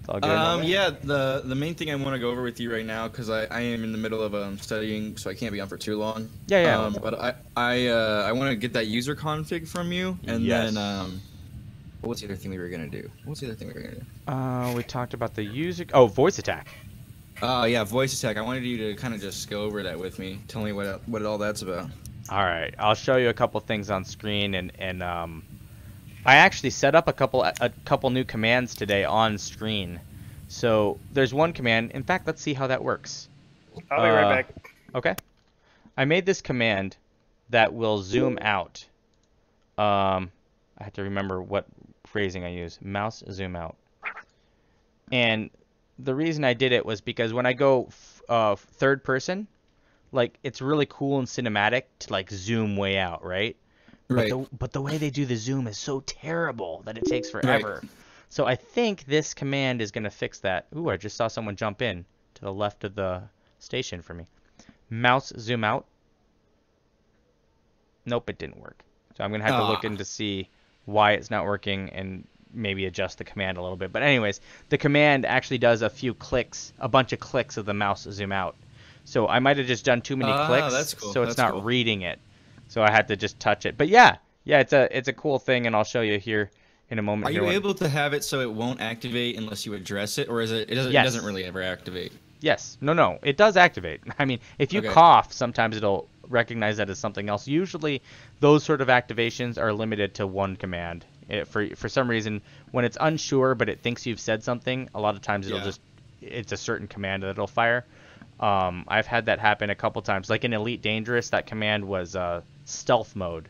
All good. Yeah, the main thing I want to go over with you right now, because I am in the middle of studying, so I can't be on for too long. Yeah. But I want to get that user config from you, and then what's the other thing we were gonna do? We talked about the user. Oh, voice attack. Yeah, voice attack. I wanted you to kind of just go over that with me. Tell me what all that's about. All right, I'll show you a couple things on screen, and I actually set up a couple new commands today on screen. So there's one command. In fact, let's see how that works. I'll be right back. Okay. I made this command that will zoom out. I have to remember what phrasing I use. Mouse zoom out. And the reason I did it was because when I go third person, like it's really cool and cinematic to like zoom way out, right? Right. But the way they do the zoom is so terrible that it takes forever. Right. So I think this command is going to fix that. Ooh, I just saw someone jump in to the left of the station for me. Mouse zoom out. Nope, it didn't work. So I'm going to have to look in to see why it's not working and maybe adjust the command a little bit. But anyways, the command actually does a bunch of clicks of the mouse zoom out. So I might have just done too many clicks, that's cool. so it's That's not cool. reading it. So I had to just touch it. But yeah, it's a cool thing, and I'll show you here in a moment. Are you able to have it so it won't activate unless you address it, or is it doesn't really ever activate? Yes. No, it does activate. I mean, if you cough, sometimes it'll recognize that as something else. Usually, those sort of activations are limited to one command. For some reason, when it's unsure but it thinks you've said something, a lot of times it's a certain command that it'll fire. I've had that happen a couple times. Like in Elite Dangerous, that command was stealth mode.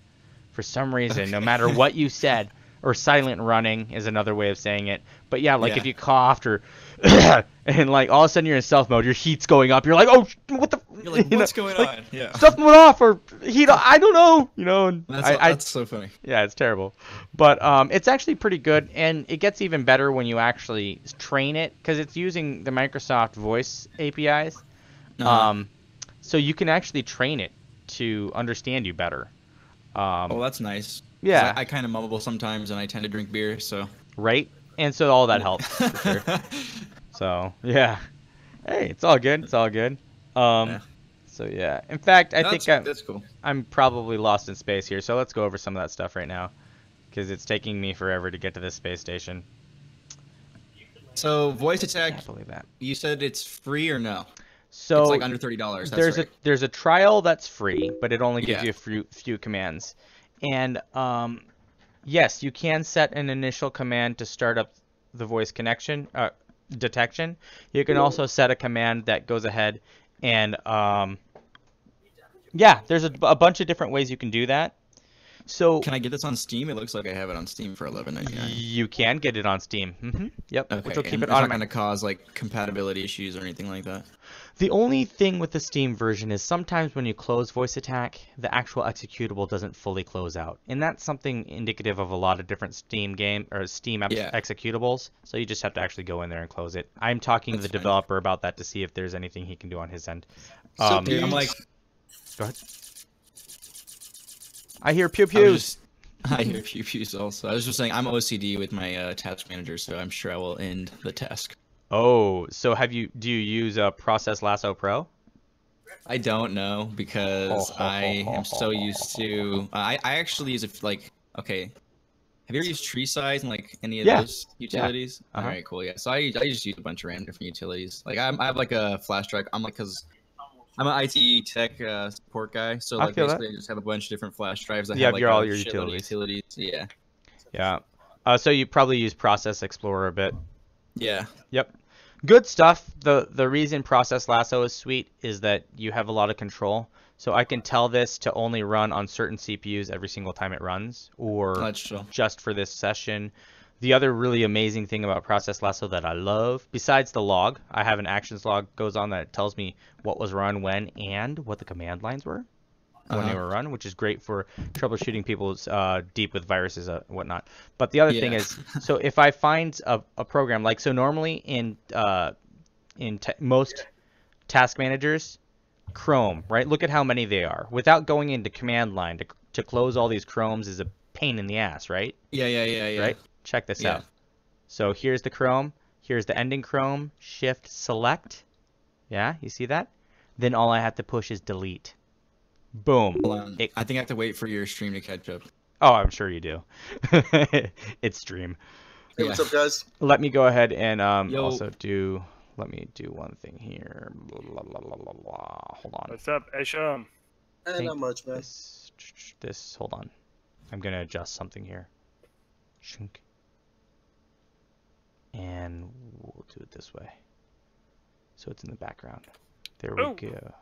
For some reason, no matter what you said, or silent running is another way of saying it. But yeah, like if you coughed or and like all of a sudden you're in stealth mode, your heat's going up. You're like, oh, what the? You're like, what's going on? Yeah. Stuff went off or heat. I don't know. You know. And that's so funny. Yeah, it's terrible. But it's actually pretty good, and it gets even better when you actually train it because it's using the Microsoft Voice APIs. So you can actually train it to understand you better. Oh, that's nice. Yeah. I kind of mumble sometimes, and I tend to drink beer, so. Right? And so all that helps, for sure. So, yeah. Hey, it's all good. It's all good. So, yeah. In fact, That's cool. I'm probably lost in space here, so let's go over some of that stuff right now. Because it's taking me forever to get to this space station. So, voice attack, I can't believe that. You said it's free or no? So it's like under $30. That's there's a trial that's free, but it only gives you a few commands. And yes, you can set an initial command to start up the voice connection detection. You can also set a command that goes ahead and there's a bunch of different ways you can do that. So can I get this on Steam? It looks like I have it on Steam for $11.99. You can get it on Steam. Yep. Okay. Which will keep it it's not going to cause like compatibility issues or anything like that. The only thing with the Steam version is sometimes when you close Voice Attack, the actual executable doesn't fully close out, and that's something indicative of a lot of different Steam executables. So you just have to actually go in there and close it. I'm talking to the developer about that to see if there's anything he can do on his end. So I'm like, go ahead. I hear pew pews. I hear pew pews also. I was just saying I'm OCD with my task manager, so I'm sure I will end the task. Oh, so do you use Process Lasso Pro? I don't know because I am so used to. I actually use it like okay. Have you ever used Tree Size and like any of those utilities? Yeah. All right, cool. Yeah. So I just use a bunch of random different utilities. Like I have like a flash drive. I'm like because I'm an IT tech support guy, so like basically I just have a bunch of different flash drives that have like all your utilities. Yeah. Yeah. So you probably use Process Explorer a bit. Yeah. Yep. Good stuff. The reason Process Lasso is sweet is that you have a lot of control. So I can tell this to only run on certain CPUs every single time it runs, or just for this session. The other really amazing thing about Process Lasso that I love, besides the log, I have an actions log goes on that tells me what was run when and what the command lines were when they were run, which is great for troubleshooting people's deep with viruses and whatnot. But the other thing is, so if I find a program, like so normally in most task managers, Chrome, right? Look at how many they are. Without going into command line to close all these Chromes is a pain in the ass, right? Yeah. Right? Check this out. So here's the Chrome. Here's the ending Chrome. Shift select. Yeah, you see that? Then all I have to push is delete. Boom. Hold on. I think I have to wait for your stream to catch up. Oh, I'm sure you do. It's stream. Hey, what's up, guys? Let me go ahead and also do. Let me do one thing here. Blah, blah, blah, blah, blah, blah. Hold on. What's up, Esham? Not much, man. This. Hold on. I'm gonna adjust something here. Shink. And we'll do it this way. So it's in the background. There we go.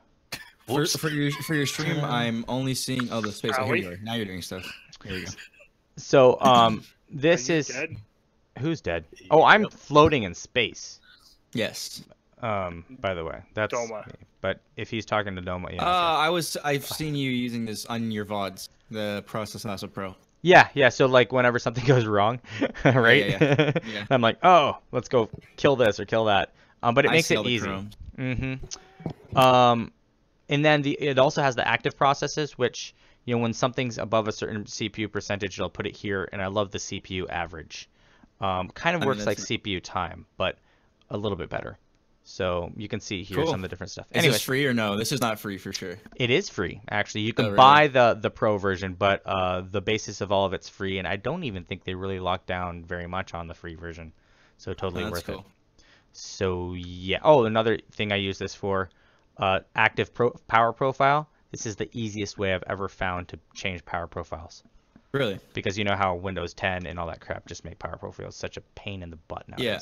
For your stream, I'm only seeing the space. Oh, here you are. Now you're doing stuff. Here we go. So this is dead? Who's dead? Oh, I'm floating in space. Yes. By the way, that's Doma. me. But if he's talking to Doma, yeah. I've seen you using this on your VODs, the Process Lasso Pro. Yeah. So like whenever something goes wrong, right? Yeah. I'm like, oh, let's go kill this or kill that. But it makes it easy. And then it also has the active processes, which when something's above a certain CPU percentage, it'll put it here. And I love the CPU average. Kind of works like CPU time, but a little bit better. So you can see here some of the different stuff. Is this free or no? This is not free for sure. It is free, actually. You can buy the Pro version, but the basis of all of it's free, and I don't even think they really locked down very much on the free version. So totally worth it. So yeah. Oh, another thing I use this for, active power profile. This is the easiest way I've ever found to change power profiles. Really? Because you know how Windows 10 and all that crap just make power profiles such a pain in the butt nowadays. Yeah.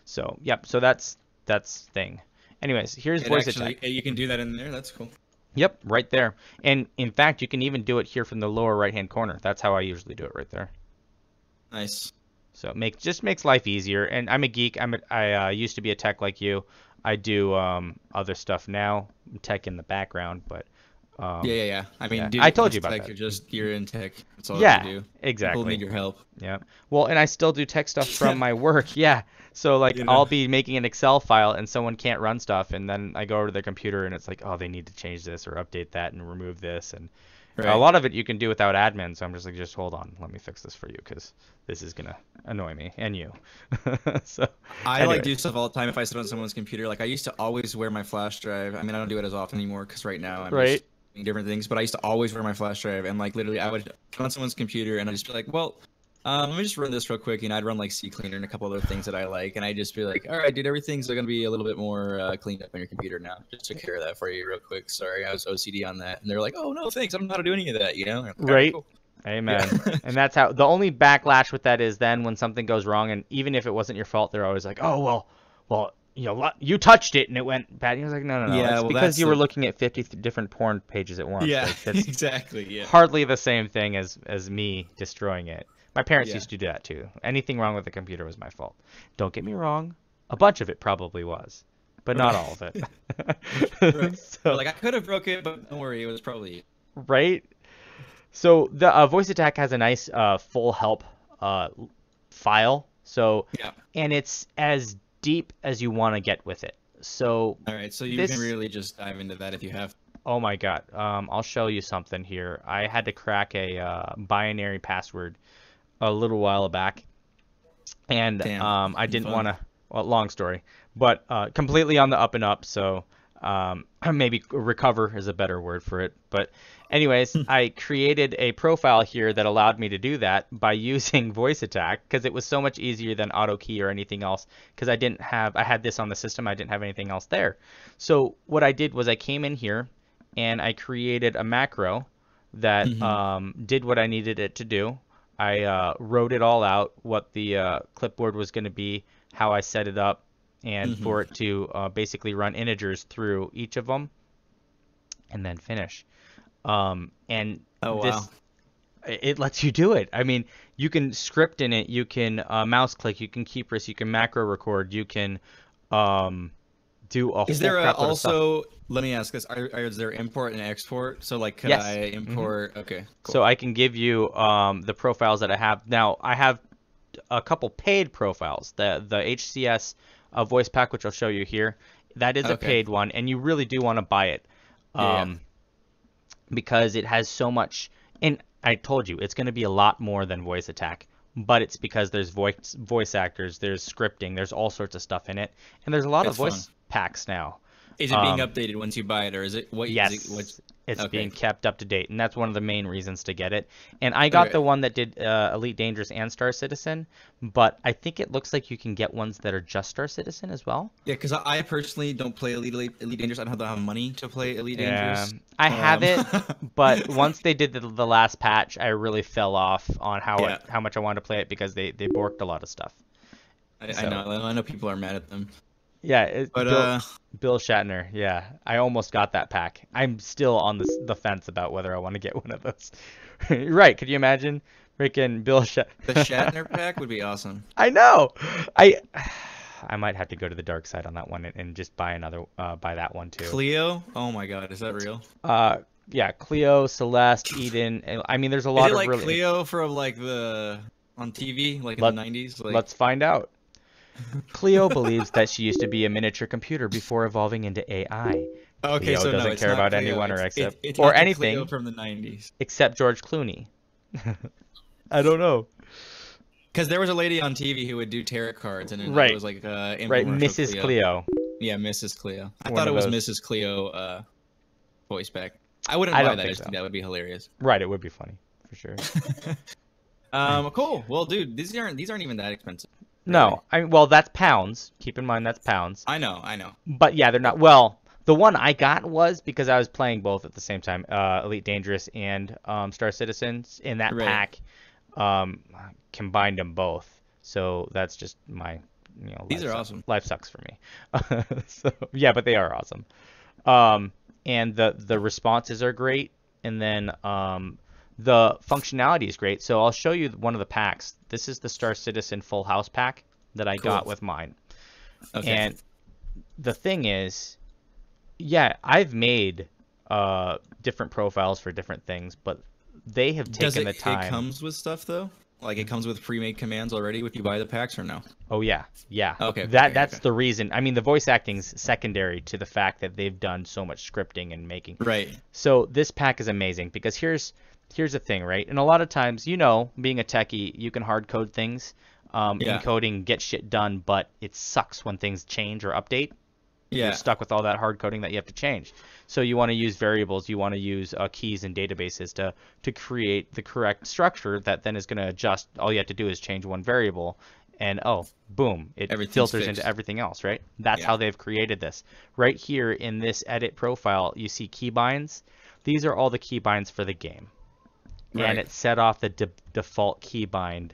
So yep. So that's thing. Anyways, here's voice attack. You can do that in there. That's cool. Yep, right there. And in fact, you can even do it here from the lower right-hand corner. That's how I usually do it, right there. Nice. So it just makes life easier. And I'm a geek. I used to be a tech like you. I do other stuff now, tech in the background, but. Yeah. I mean, I told you about that. You're in tech. That's all you do. Exactly. People need your help. Yeah. Well, and I still do tech stuff from my work. Yeah. So like I'll be making an Excel file and someone can't run stuff, and then I go over to their computer and it's like, oh, they need to change this or update that and remove this, and a lot of it you can do without admin. So I'm just like, just hold on, let me fix this for you because this is gonna annoy me and you. So I like do stuff all the time if I sit on someone's computer. Like I used to always wear my flash drive. I mean, I don't do it as often anymore because right now I'm just doing different things. But I used to always wear my flash drive, and like literally I would get on someone's computer and I'd just be like, well. Let me just run this real quick, and I'd run like CCleaner and a couple other things that I like, and I'd just be like, all right, dude, everything's gonna be a little bit more cleaned up on your computer now. Just took care of that for you real quick. Sorry, I was OCD on that, and they're like, oh no, thanks, I don't know how to do any of that, Right. Cool. Amen. And that's how the only backlash with that is then when something goes wrong, and even if it wasn't your fault, they're always like, oh well, you touched it and it went bad. And he was like, no. Yeah, it's because you were looking at 50 different porn pages at once. Yeah, like, that's exactly. Yeah. Hardly the same thing as me destroying it. My parents used to do that too. Anything wrong with the computer was my fault. Don't get me wrong. A bunch of it probably was, but not all of it. So, like I could have broke it, but don't worry, it was probably right. So the voice attack has a nice full help file. So and it's as deep as you want to get with it. So all right, so you can really just dive into that if you have. Oh my God. I'll show you something here. I had to crack a binary password a little while back, and I didn't want to. Well, long story, but completely on the up and up. So maybe recover is a better word for it. But anyways, I created a profile here that allowed me to do that by using voice attack because it was so much easier than AutoKey or anything else. Because I had this on the system, I didn't have anything else there. So what I did was I came in here and I created a macro that did what I needed it to do. I wrote it all out, what the clipboard was going to be, how I set it up, and for it to basically run integers through each of them, and then finish. It lets you do it. I mean, you can script in it, you can mouse click, you can keypress, you can macro record, you can do a whole Is there crap load of also stuff. Let me ask this: is there import and export? So like, could I import? Okay. Cool. So I can give you the profiles that I have now. I have a couple paid profiles. The HCS voice pack, which I'll show you here, that is a paid one, and you really do want to buy it, because it has so much. And I told you it's going to be a lot more than voice attack. But it's because there's voice actors, there's scripting, there's all sorts of stuff in it, and there's a lot of voice packs now. Is it being updated once you buy it, or is it what? Yes, it's being kept up to date, and that's one of the main reasons to get it. And I got the one that did Elite Dangerous and Star Citizen, but I think it looks like you can get ones that are just Star Citizen as well. Yeah, because I personally don't play Elite Dangerous. I don't have money to play Elite Dangerous. I have it, but once they did the last patch, I really fell off on how much I wanted to play it because they borked a lot of stuff. I know people are mad at them. Yeah, But Bill Shatner. Yeah, I almost got that pack. I'm still on the fence about whether I want to get one of those. Right? Could you imagine freaking Bill Shatner? the Shatner pack would be awesome. I know. I might have to go to the dark side on that one and just buy that one too. Cleo? Oh my God, is that real? Yeah, Cleo, Celeste, Eden. I mean, there's a lot Is it of like Cleo from like on TV, like in the 90s? Like... Let's find out. Cleo believes that she used to be a miniature computer before evolving into AI. Okay, Cleo so doesn't it's care not about Cleo. anyone or it's anything Cleo from the 90s. except George Clooney. I don't know. Because there was a lady on TV who would do tarot cards, and it was like right, Mrs. Cleo. Yeah, Mrs. Cleo. I thought it was Mrs. Cleo voice back. I wouldn't buy that. I just think that would be hilarious. Right, it would be funny for sure. Cool. Well, dude, these aren't even that expensive. No, well, that's pounds. Keep in mind that's pounds. I know. But yeah, they're not. Well, the one I got was because I was playing both at the same time, Elite Dangerous and Star Citizens in that pack. Combined them both. So that's just my, these are awesome. Life sucks for me. So yeah, but they are awesome. And the responses are great, and then the functionality is great. So I'll show you one of the packs. This is the Star Citizen Full House pack that I got with mine. Okay. And the thing is, yeah, I've made different profiles for different things, but they have taken the time. It comes with stuff though? Like it comes with pre-made commands already if you buy the packs or no? Oh yeah. Okay. That's the reason. I mean, the voice acting's secondary to the fact that they've done so much scripting and making. Right. So this pack is amazing because here's the thing, right? And a lot of times, being a techie, you can hard code things. Encoding gets shit done, but it sucks when things change or update. Yeah. You're stuck with all that hard coding that you have to change. So you want to use variables, you want to use keys and databases to create the correct structure that then is going to adjust. All you have to do is change one variable, and boom, it filters into everything else, right? That's how they've created this. Right here in this edit profile, you see keybinds. These are all the keybinds for the game. Right. And it set off the default keybind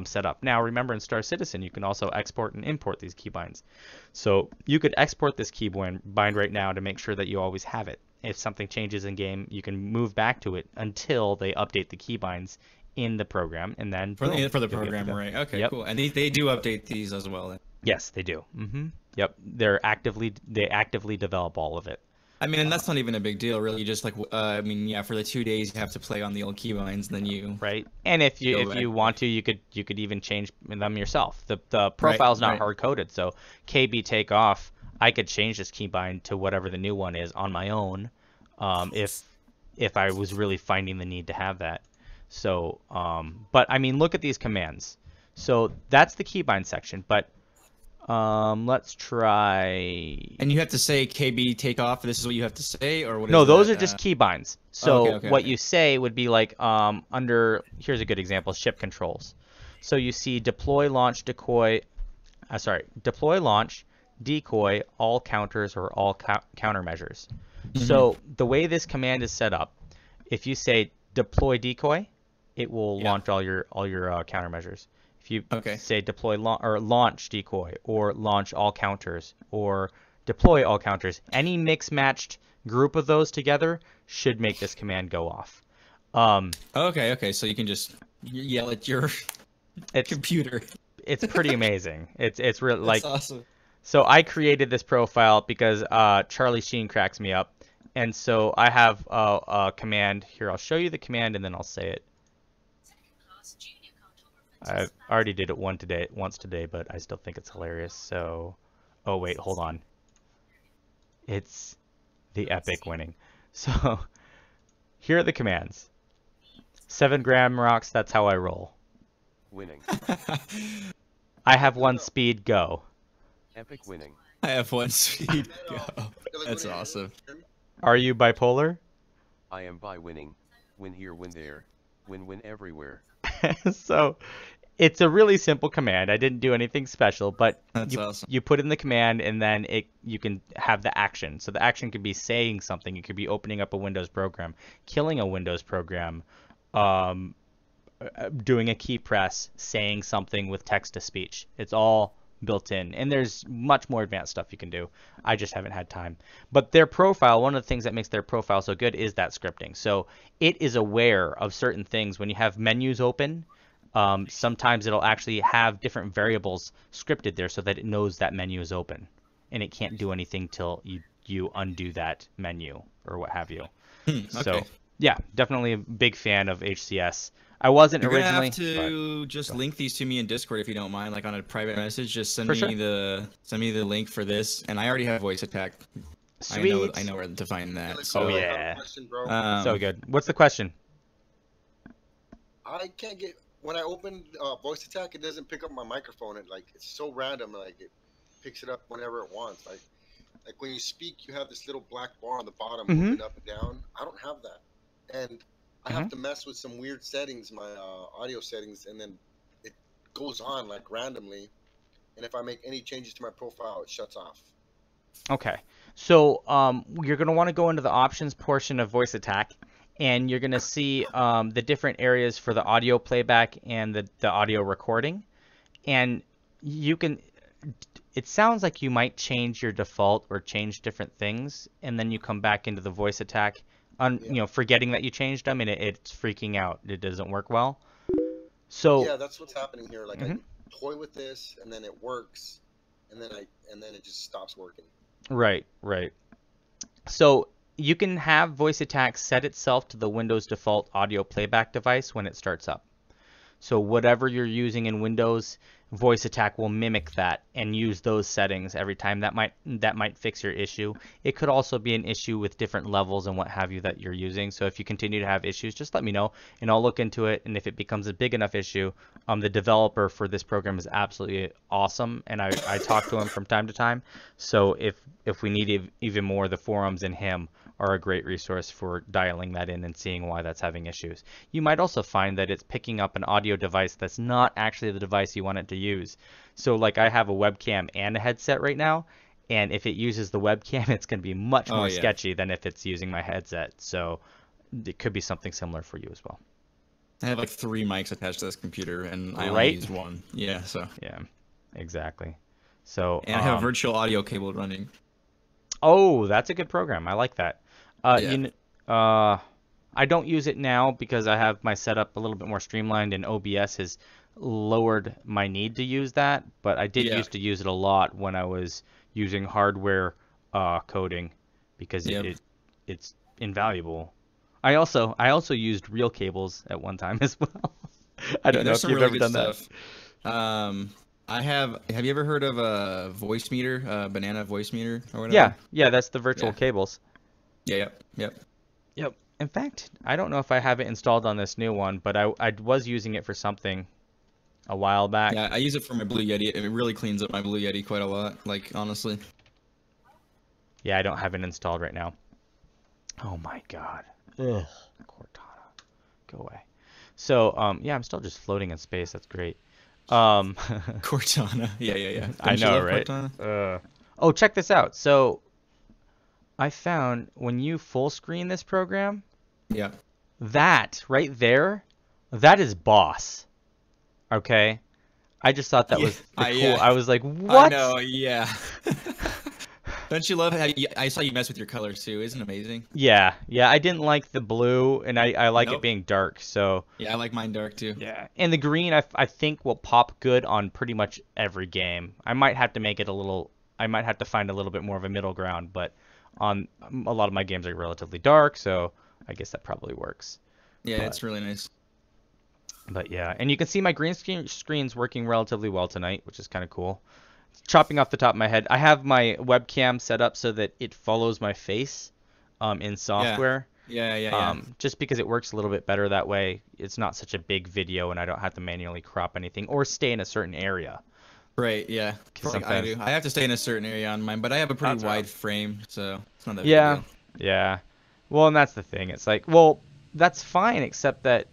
setup. Now, remember in Star Citizen, you can also export and import these keybinds. So you could export this keybind right now to make sure that you always have it. If something changes in game, you can move back to it until they update the keybinds in the program, and then for the program, right? Okay, cool. And they do update these as well. Then. Yes, they do. Yep, they actively develop all of it. I mean, and that's not even a big deal, really. Just like, for the 2 days you have to play on the old keybinds, then you And if you want to, you could even change them yourself. The profile's not hard coded, so KB Takeoff, I could change this keybind to whatever the new one is on my own, if I was really finding the need to have that. So, but I mean, look at these commands. So that's the keybind section, but. Let's try. And you have to say KB Takeoff. This is what you have to say, or what? No, those are just keybinds. So what you say would be like under. Here's a good example: ship controls. So you see deploy, launch, decoy. Deploy, launch, decoy, all counters or all countermeasures. So the way this command is set up, if you say deploy decoy, it will launch all your countermeasures. If you say deploy or launch decoy or launch all counters or deploy all counters, any mix-matched group of those together should make this command go off. Okay. So you can just yell at your computer. It's pretty amazing. It's really like. That's awesome. So I created this profile because Charlie Sheen cracks me up, and so I have a command here. I'll show you the command and then I'll say it. I already did it once today, but I still think it's hilarious. So, oh wait, hold on. It's the epic winning. So, here are the commands. 7 gram rocks, that's how I roll. Winning. I have 1 speed, go. Epic winning. I have 1 speed, go. That's awesome. Are you bipolar? I am by winning. Win here, win there. Win everywhere. So, it's a really simple command. I didn't do anything special, but you put in the command and then you can have the action. So the action could be saying something. It could be opening up a Windows program, killing a Windows program, doing a key press, saying something with text to speech. It's all built in, and there's much more advanced stuff you can do. I just haven't had time. But their profile, one of the things that makes their profile so good is that scripting. So it is aware of certain things. When you have menus open, sometimes it'll actually have different variables scripted there so that it knows that menu is open, and it can't do anything till you undo that menu or what have you. Okay. So yeah, definitely a big fan of HCS. I wasn't You're originally. You're gonna have to just link these to me in Discord if you don't mind, like on a private message. Just send For me sure. the link for this, and I already have voice attack. Sweet. I know where to find that. Oh yeah. Question, bro. So good. What's the question? I can't get when I open voice attack, it doesn't pick up my microphone. It's so random. Like it picks it up whenever it wants. Like when you speak, you have this little black bar on the bottom moving up and down. I don't have that, and I have to mess with some weird settings, my audio settings, and then it goes on like randomly. And if I make any changes to my profile, it shuts off. Okay. So you're going to want to go into the options portion of voice attack, and you're going to see the different areas for the audio playback and the audio recording. And you can, it sounds like you might change your default or change different things, and then you come back into the voice attack, forgetting that you changed them, and it's freaking out. It doesn't work well. So yeah, that's what's happening here. Like I toy with this, and then it works, and then it just stops working. Right. So you can have voice attack set itself to the Windows default audio playback device when it starts up. So whatever you're using in Windows, voice attack will mimic that and use those settings every time. That might fix your issue. It could also be an issue with different levels and what have you that you're using. So if you continue to have issues, just let me know and I'll look into it. And if it becomes a big enough issue, the developer for this program is absolutely awesome, and I talk to him from time to time. So if we need even more, the forums and him are a great resource for dialing that in and seeing why that's having issues. You might also find that it's picking up an audio device that's not actually the device you want it to use. So like I have a webcam and a headset right now, and if it uses the webcam, it's going to be much more sketchy than if it's using my headset. So it could be something similar for you as well. I have like 3 mics attached to this computer, and I only use one. Yeah, so. Yeah, exactly. So. And I have a virtual audio cable running. Oh, that's a good program. I like that. I don't use it now because I have my setup a little bit more streamlined, and OBS has lowered my need to use that. But I did used to use it a lot when I was using hardware coding because it's invaluable. I also used real cables at one time as well. I don't know if you've ever done that. Have you ever heard of a voice meter, banana voice meter or whatever? Yeah, that's the virtual cables. Yep. In fact, I don't know if I have it installed on this new one, but I was using it for something a while back. Yeah, I use it for my Blue Yeti. It really cleans up my Blue Yeti quite a lot, like, honestly. Yeah, I don't have it installed right now. Oh my god. Ugh. Cortana. Go away. So, yeah, I'm still just floating in space. That's great. Cortana. Yeah. I know, right? Oh, check this out. So I found when you full screen this program, that right there, that is Boss. Okay? I just thought that was cool. I was like, what? I know, yeah. Don't you love how I saw you mess with your colors too? Isn't it amazing? Yeah. I didn't like the blue, and I like it being dark, so. Yeah, I like mine dark too. Yeah, and the green I think will pop good on pretty much every game. I might have to make it I might have to find a little bit more of a middle ground, but on a lot of my games are relatively dark, so I guess that probably works. Yeah, it's really nice. But yeah, and you can see my green screen's working relatively well tonight, which is kind of cool. Chopping off the top of my head, I have my webcam set up so that it follows my face in software. Yeah. Just because it works a little bit better that way. It's not such a big video, and I don't have to manually crop anything or stay in a certain area. Right, yeah. Like I do. I have to stay in a certain area on mine, but I have a pretty wide frame, so it's not that big a deal. Yeah. Well, and that's the thing. It's like, well, that's fine, except that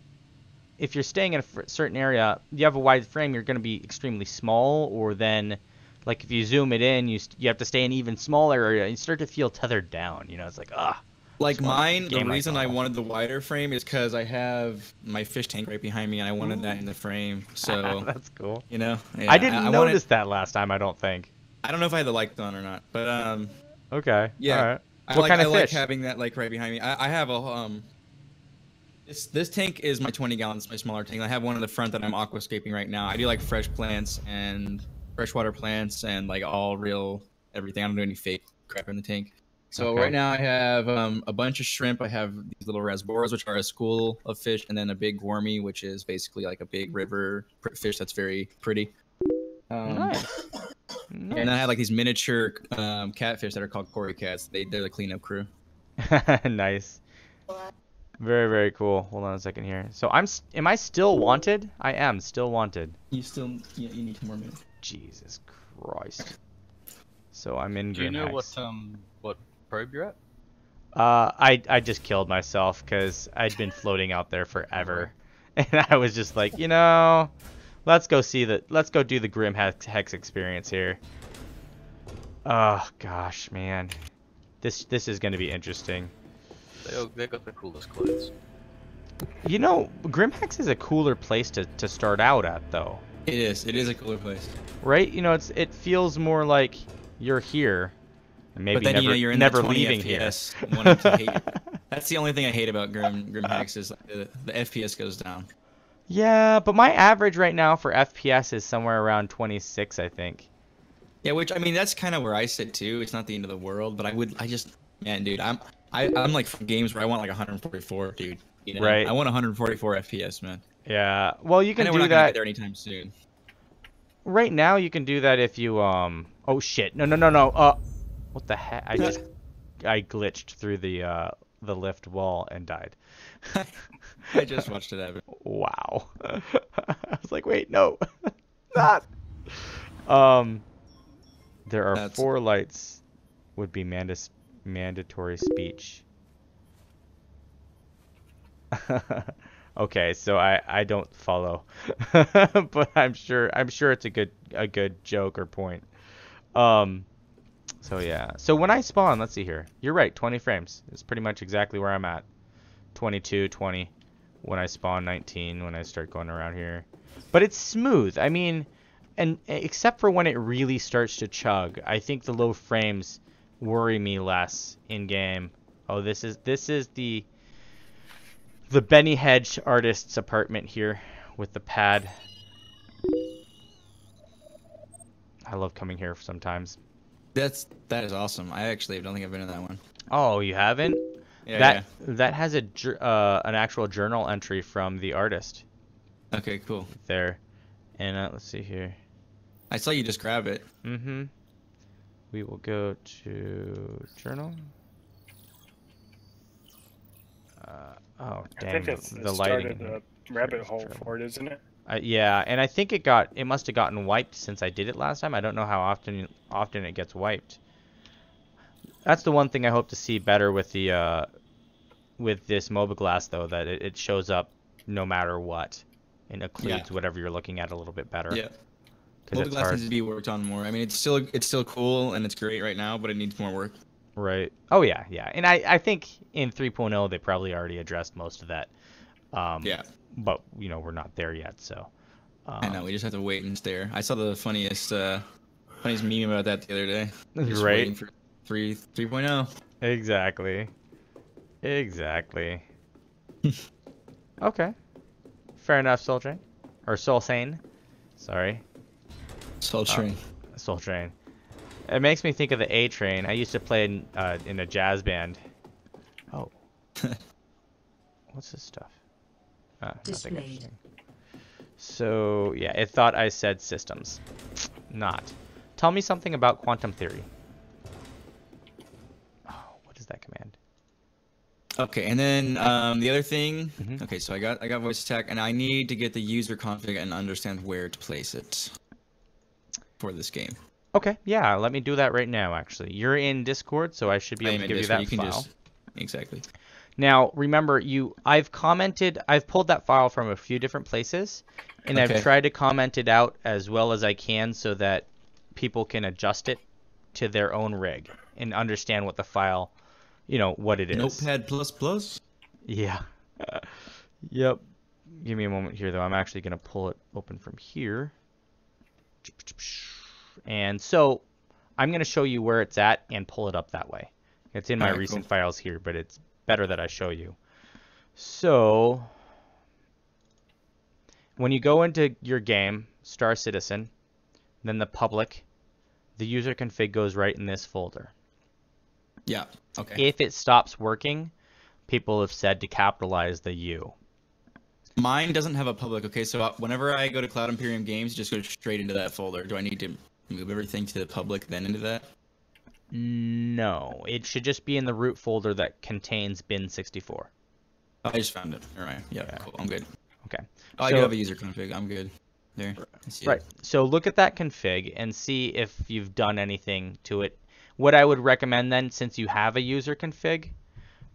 if you're staying in a certain area, you have a wide frame, you're going to be extremely small, or then, if you zoom it in, you have to stay in an even smaller area, and you start to feel tethered down. It's like, Like mine, the game reason I wanted the wider frame is because I have my fish tank right behind me, and I wanted that in the frame. So that's cool. You know, I didn't notice that last time. I don't think. I don't know if I had the light on or not, but Okay. Yeah. All right. I What like, kind of I like fish? having that like right behind me. I have a This tank is my 20 gallons, my smaller tank. I have one in the front that I'm aquascaping right now. I do like fresh plants and freshwater plants and like all real everything. I don't do any fake crap in the tank. So Okay. right now I have a bunch of shrimp. I have these little rasboras, which are a school of fish, and then a big wormy, which is basically like a big river fish that's very pretty. Nice. And then I have like these miniature catfish that are called Cory cats. They're the cleanup crew. Nice. Very, very cool. Hold on a second here. So am I still wanted? I am still wanted. You need 2 more minutes. Jesus Christ. So I'm in Do you know Grimhex. what probe you're at? I just killed myself because I'd been floating out there forever, and I was just like, let's go do the Grimhex experience here. Oh gosh, man, this is gonna be interesting. They got the coolest clothes. Grimhex is a cooler place to start out at, though. It is. It is a cooler place. Right? It feels more like you're here. And maybe but then you're in never that 20 leaving FPS, here. wanting to hate it. That's the only thing I hate about Grimhex is like the FPS goes down. Yeah, but my average right now for FPS is somewhere around 26, I think. Yeah, which I mean that's kind of where I sit too. It's not the end of the world, but man, dude, I'm like from games where I want like 144, dude. Right. I want 144 FPS, man. Yeah. Well, you can we're do not gonna that get there anytime soon. right now. You can do that if you Oh shit! No! What the heck? I glitched through the lift wall and died. I just watched it happen. Wow. I was like, wait, no, not. There are 4 lights. Would be mandatory speech. Okay, so I don't follow, but I'm sure it's a good joke or point. So yeah. So when I spawn, let's see here. You're right, 20 frames. It's pretty much exactly where I'm at. 22, 20 when I spawn, 19 when I start going around here. But it's smooth. I mean, and except for when it really starts to chug, I think the low frames worry me less in game. Oh, this is the Benny Hedge artist's apartment here with the pad. I love coming here sometimes. That is awesome. I actually don't think I've been in that one. Oh, you haven't? Yeah. That has an actual journal entry from the artist. Okay, cool. There, and let's see here. I saw you just grab it. Mm-hmm. We will go to journal. Oh, dang. I think that's the start lighting. of the rabbit hole for it, isn't it? Yeah, and I think it must have gotten wiped since I did it last time. I don't know how often it gets wiped. That's the one thing I hope to see better with the with this Mobiglass, though, that it shows up no matter what and occludes whatever you're looking at a little bit better. Yeah. Mobiglass needs to be worked on more. I mean, it's still cool and it's great right now, but it needs more work. Right. Oh yeah, yeah. And I think in 3.0 they probably already addressed most of that. Yeah. But we're not there yet, so. I know. We just have to wait and stare. I saw the funniest meme about that the other day. Just right. Waiting for 3.0. Exactly. Okay. Fair enough, Soul Train. Or Soul Sane. Sorry. Soul Train. Soul Train. It makes me think of the A Train. I used to play in a jazz band. Oh. What's this stuff? Nothing interesting. So, yeah, it thought I said systems. Not. Tell me something about quantum theory. Oh, what is that command? Okay, and then the other thing. Okay, so I got voice attack, and I need to get the user config and understand where to place it for this game. Okay, yeah, let me do that right now, actually. You're in Discord, so I should be able to give you that file. Exactly. Now, remember, I've pulled that file from a few different places, and I've tried to comment it out as well as I can so that people can adjust it to their own rig and understand what the file, you know, what it is. Notepad++? Yeah. Yep. Give me a moment here, though. I'm actually going to pull it open from here. And so I'm going to show you where it's at and pull it up that way. It's in my recent files here, but it's better that I show you. So when you go into your game, Star Citizen, then the public, the user config goes right in this folder. Yeah, okay. If it stops working, people have said to capitalize the U. Mine doesn't have a public. Okay, so whenever I go to Cloud Imperium Games, just go straight into that folder. Do I need to move everything to the public, then into that? No, it should just be in the root folder that contains bin64. Oh, I just found it. All right. Yeah, cool. I'm good. Okay. Oh, I do have a user config. I'm good. There. Right. So look at that config and see if you've done anything to it. What I would recommend then, since you have a user config,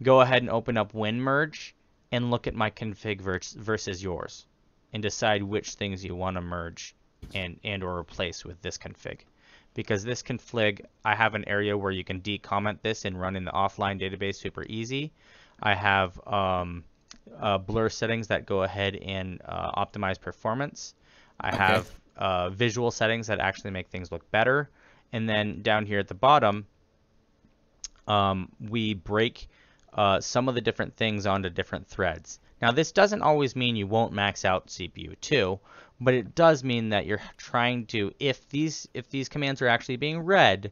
go ahead and open up WinMerge and look at my config versus yours and decide which things you want to merge and or replace with this config. Because this config, I have an area where you can decomment this and run in the offline database super easy. I have blur settings that go ahead and optimize performance. I have visual settings that actually make things look better. And then down here at the bottom, we break some of the different things onto different threads. Now this doesn't always mean you won't max out CPU 2, but it does mean that you're trying to, if these commands are actually being read,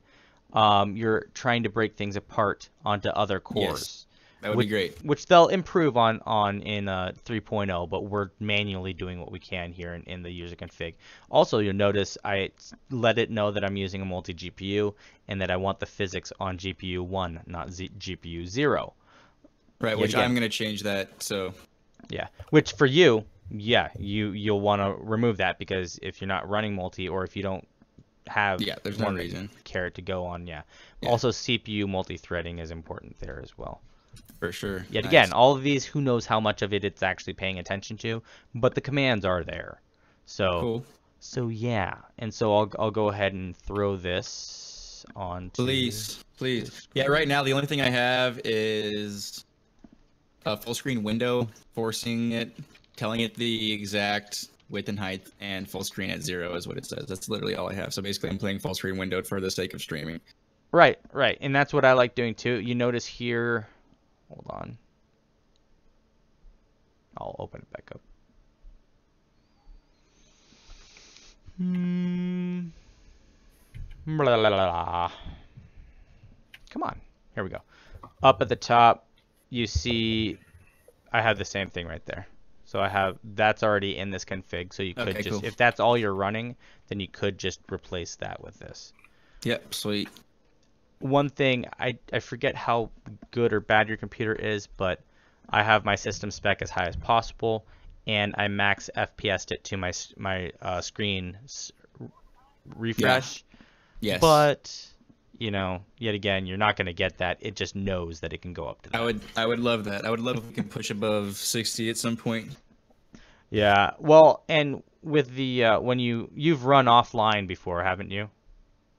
you're trying to break things apart onto other cores. Yes. That would be great. Which they'll improve on in 3.0, but we're manually doing what we can here in the user config. Also, you'll notice I let it know that I'm using a multi-GPU and that I want the physics on GPU 1, not GPU 0. Right, which I'm going to change that, so... Yeah, which for you, yeah, you'll want to remove that because if you're not running multi or if you don't have there's no reason. Care to go on, Also, CPU multi-threading is important there as well. For sure. Yet again, all of these, who knows how much of it it's actually paying attention to, but the commands are there. So, cool. So yeah, and so I'll go ahead and throw this on. Please. Yeah, right now the only thing I have is a full screen window, forcing it, telling it the exact width and height, and full screen at 0 is what it says. That's literally all I have. So basically, I'm playing full screen windowed for the sake of streaming. Right, and that's what I like doing too. You notice here. Hold on. I'll open it back up. Blah, blah, blah. Come on. Here we go. Up at the top, you see I have the same thing right there. So I have, that's already in this config. So you could just, if that's all you're running, then you could just replace that with this. Yep, sweet. One thing, I forget how good or bad your computer is, but I have my system spec as high as possible, and I max FPS'd it to my screen refresh. Yeah. Yes. But, you know, yet again, you're not going to get that. It just knows that it can go up to that. I would love that. I would love if we can push above 60 at some point. Yeah. Well, and with the when you've run offline before, haven't you?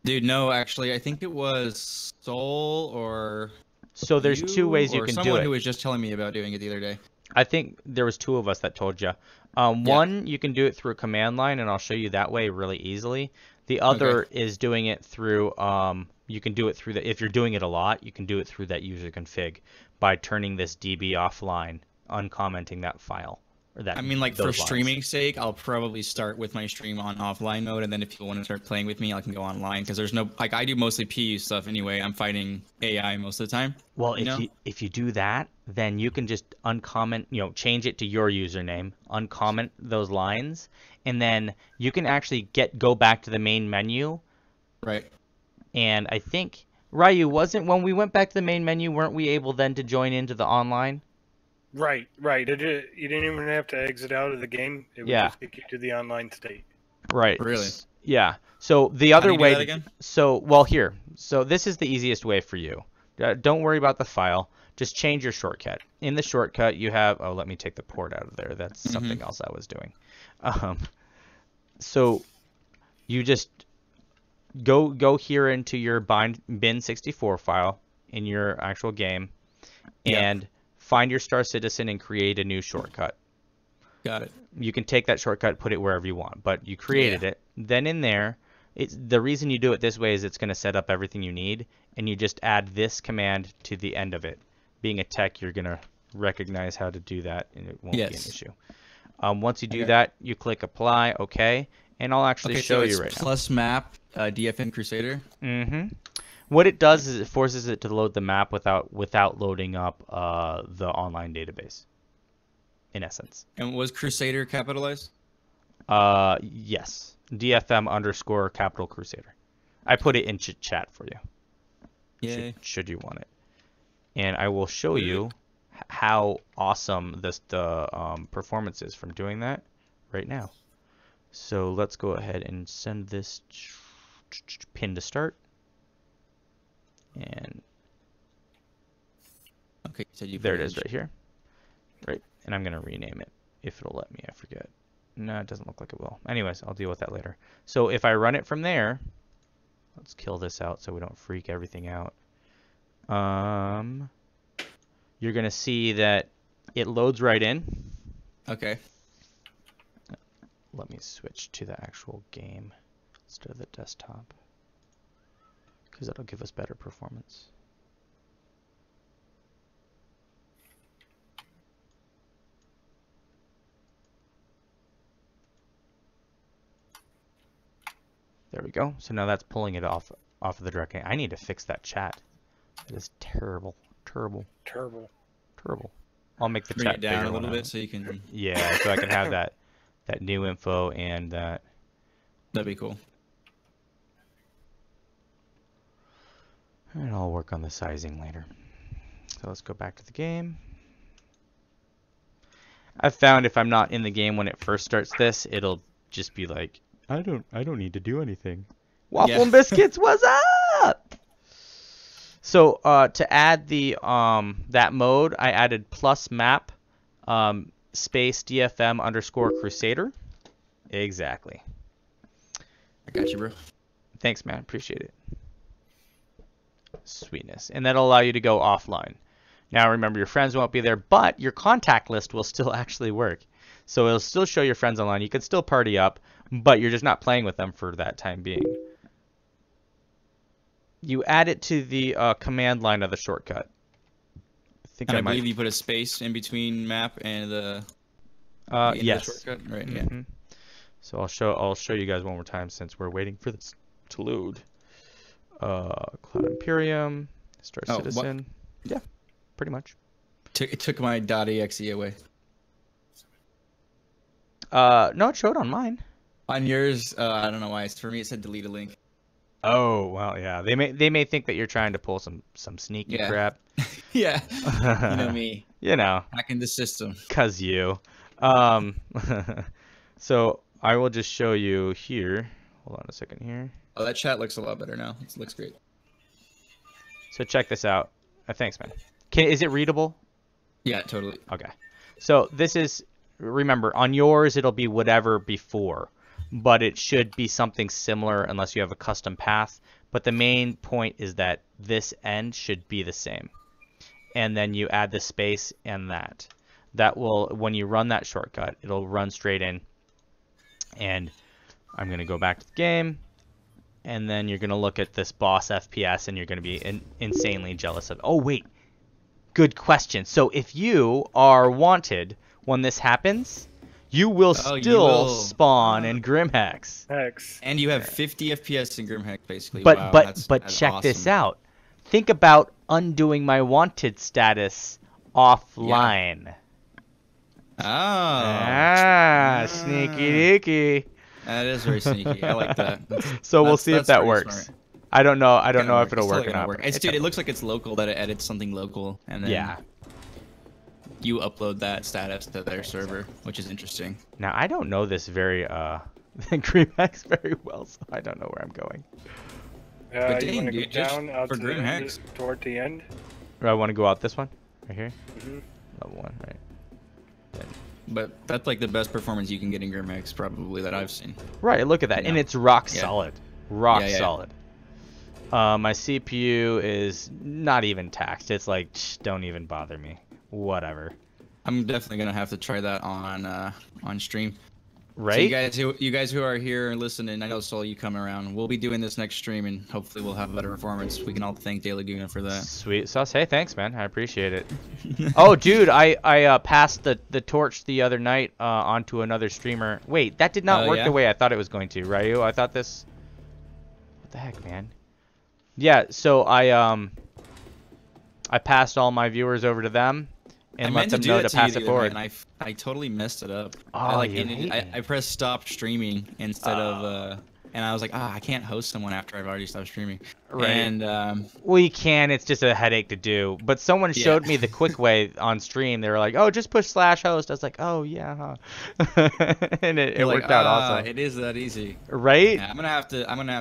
Dude, no, actually, I think it was Soul or... So there's two ways you can do it. Someone who was just telling me about doing it the other day. I think there was two of us that told you. One, you can do it through a command line, and I'll show you that way really easily. The other is doing it through... you can do it through if you're doing it a lot, you can do it through that user config by turning this DB offline, uncommenting that file. I mean, like, for streaming's sake, I'll probably start with my stream on offline mode, and then if you want to start playing with me, I can go online, because there's no, like, I do mostly PU stuff anyway. I'm fighting AI most of the time. Well, if you do that, then you can just uncomment, change it to your username, uncomment those lines, and then you can actually go back to the main menu. Right. And I think, Ryu, when we went back to the main menu, weren't we able then to join into the online? Right. You didn't even have to exit out of the game. It would just take you to the online state. Right. Really? Yeah. So the other way. Do that again? So this is the easiest way for you. Don't worry about the file. Just change your shortcut. In the shortcut, you have. Oh, let me take the port out of there. That's something else I was doing. So you just go here into your bin64 file in your actual game. and find your Star Citizen and create a new shortcut. Got it. You can take that shortcut, put it wherever you want, but you created it. Then in there, the reason you do it this way is it's going to set up everything you need, and you just add this command to the end of it. Being a tech, you're going to recognize how to do that, and it won't be an issue. Once you do that, you click apply, okay, and I'll actually show you right now. Plus map, DFM Crusader. What it does is it forces it to load the map without loading up the online database, in essence. And was Crusader capitalized? Yes. DFM_capital Crusader. I put it in chat for you. Yeah. Should you want it. And I will show you how awesome the performance is from doing that right now. So let's go ahead and send this pin to start. And okay, so there it is right here. Right, and I'm gonna rename it if it'll let me. I forget. No, it doesn't look like it will. Anyways, I'll deal with that later. So if I run it from there, let's kill this out so we don't freak everything out. You're gonna see that it loads right in. Okay. Let me switch to the actual game instead of the desktop, because that'll give us better performance. There we go. So now that's pulling it off of the direct. I need to fix that chat. It is terrible. I'll make the Bring chat it down bigger a little when bit so you can. Yeah, so I can have that new info and that. That'd be cool. And I'll work on the sizing later. So let's go back to the game. I've found if I'm not in the game when it first starts this, it'll just be like, I don't need to do anything. Waffle and Biscuits, what's up? So to add the that mode, I added plus map space DFM_Crusader. Exactly. I got you, bro. Thanks, man. Appreciate it. Sweetness. And that'll allow you to go offline. Now remember, your friends won't be there, but your contact list will still actually work. So it'll still show your friends online. You can still party up, but you're just not playing with them for that time being. You add it to the command line of the shortcut. I believe you put a space in between map and the yes. shortcut. Right. Mm-hmm. Yeah. So I'll show you guys one more time since we're waiting for this to load. Cloud Imperium, Star Citizen. What? Yeah, pretty much. It took my .exe away. No, it showed on mine. On yours, I don't know why. For me, it said delete a link. Oh well, yeah. They may think that you're trying to pull some sneaky crap. Yeah. You know me. You know. Back in the system. 'Cause you. So I will just show you here. Hold on a second here. Oh, that chat looks a lot better now. It looks great. So check this out. Thanks, man. Is it readable? Yeah, totally. Okay. So this is, remember, on yours it'll be whatever before, but it should be something similar unless you have a custom path. But the main point is that this end should be the same. And then you add the space and that. That will, when you run that shortcut, it'll run straight in. And I'm going to go back to the game. And then you're going to look at this boss FPS and you're going to be insanely jealous of. Oh, wait. Good question. So if you are wanted when this happens, you will still spawn in Grimhex. And you have 50 FPS in Grimhex, basically. But wow, but check this out. Think about undoing my wanted status offline. Yeah. Ah, sneaky deaky. That is very sneaky. I like that. So we'll see if that works. Smart. I don't know. I don't know if it'll work or not. Dude, it looks like it's local. That it edits something local, and then you upload that status to their server, which is interesting. Now I don't know this very Grimhex very well, so I don't know where I'm going. But you dang, want to dude, go down out for to the end, Grimhex. toward the end? I want to go out this one, right here. Mm-hmm. Level 1, right. Then. But that's like the best performance you can get in Grimhex, probably, that I've seen. Right, look at that, and it's rock solid. Rock solid. My CPU is not even taxed. It's like, don't even bother me. Whatever. I'm definitely gonna have to try that on stream. Right? So you guys who are here and listening, I know Soul, you come around. We'll be doing this next stream, and hopefully we'll have a better performance. We can all thank De Laguna for that. Sweet sauce. Hey, thanks, man. I appreciate it. Oh, dude, I passed the torch the other night onto another streamer. Wait, that did not work the way I thought it was going to, Ryu. I thought this. What the heck, man? Yeah. So I passed all my viewers over to them. And let them know to pass it forward. And I totally messed it up. Oh, I pressed stop streaming instead of and I was like, I can't host someone after I've already stopped streaming. Right. And well, you can. It's just a headache to do. But someone showed me the quick way on stream. They were like, "Oh, just push /host." I was like, "Oh yeah," and it worked out awesome. It is that easy, right? Yeah, I'm gonna have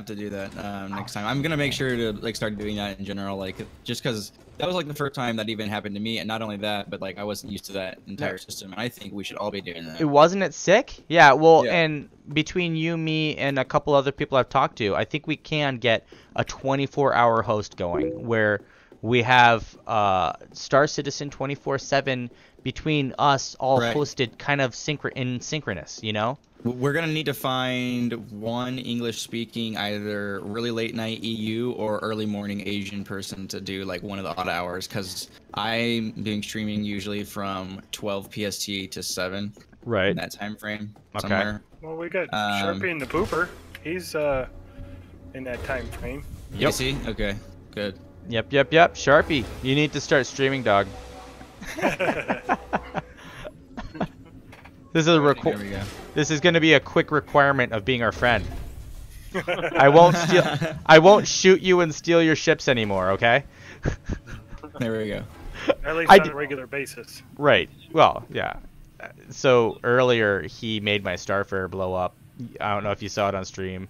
to do that next time. I'm gonna make sure to like start doing that in general, like just because that was like the first time that even happened to me, and not only that, but like I wasn't used to that entire system, and I think we should all be doing that. Wasn't it sick? Yeah. Well, and between you, me, and a couple other people I've talked to, I think we can get a 24-hour host going where we have Star Citizen 24/7 between us all hosted kind of synchronous, you know? We're going to need to find one English-speaking, either really late-night EU or early morning Asian person to do like one of the odd hours, because I'm doing streaming usually from 12 PST to 7. Right. In that time frame. Okay. Somewhere. Well, we got Sharpie and the Pooper. He's in that time frame. Yep. Is he? Okay. Good. Yep. Sharpie, you need to start streaming, dog. This is This is going to be a quick requirement of being our friend. I won't shoot you and steal your ships anymore, okay? There we go. At least on a regular basis. Right. Well, yeah. So earlier he made my Starfare blow up. I don't know if you saw it on stream,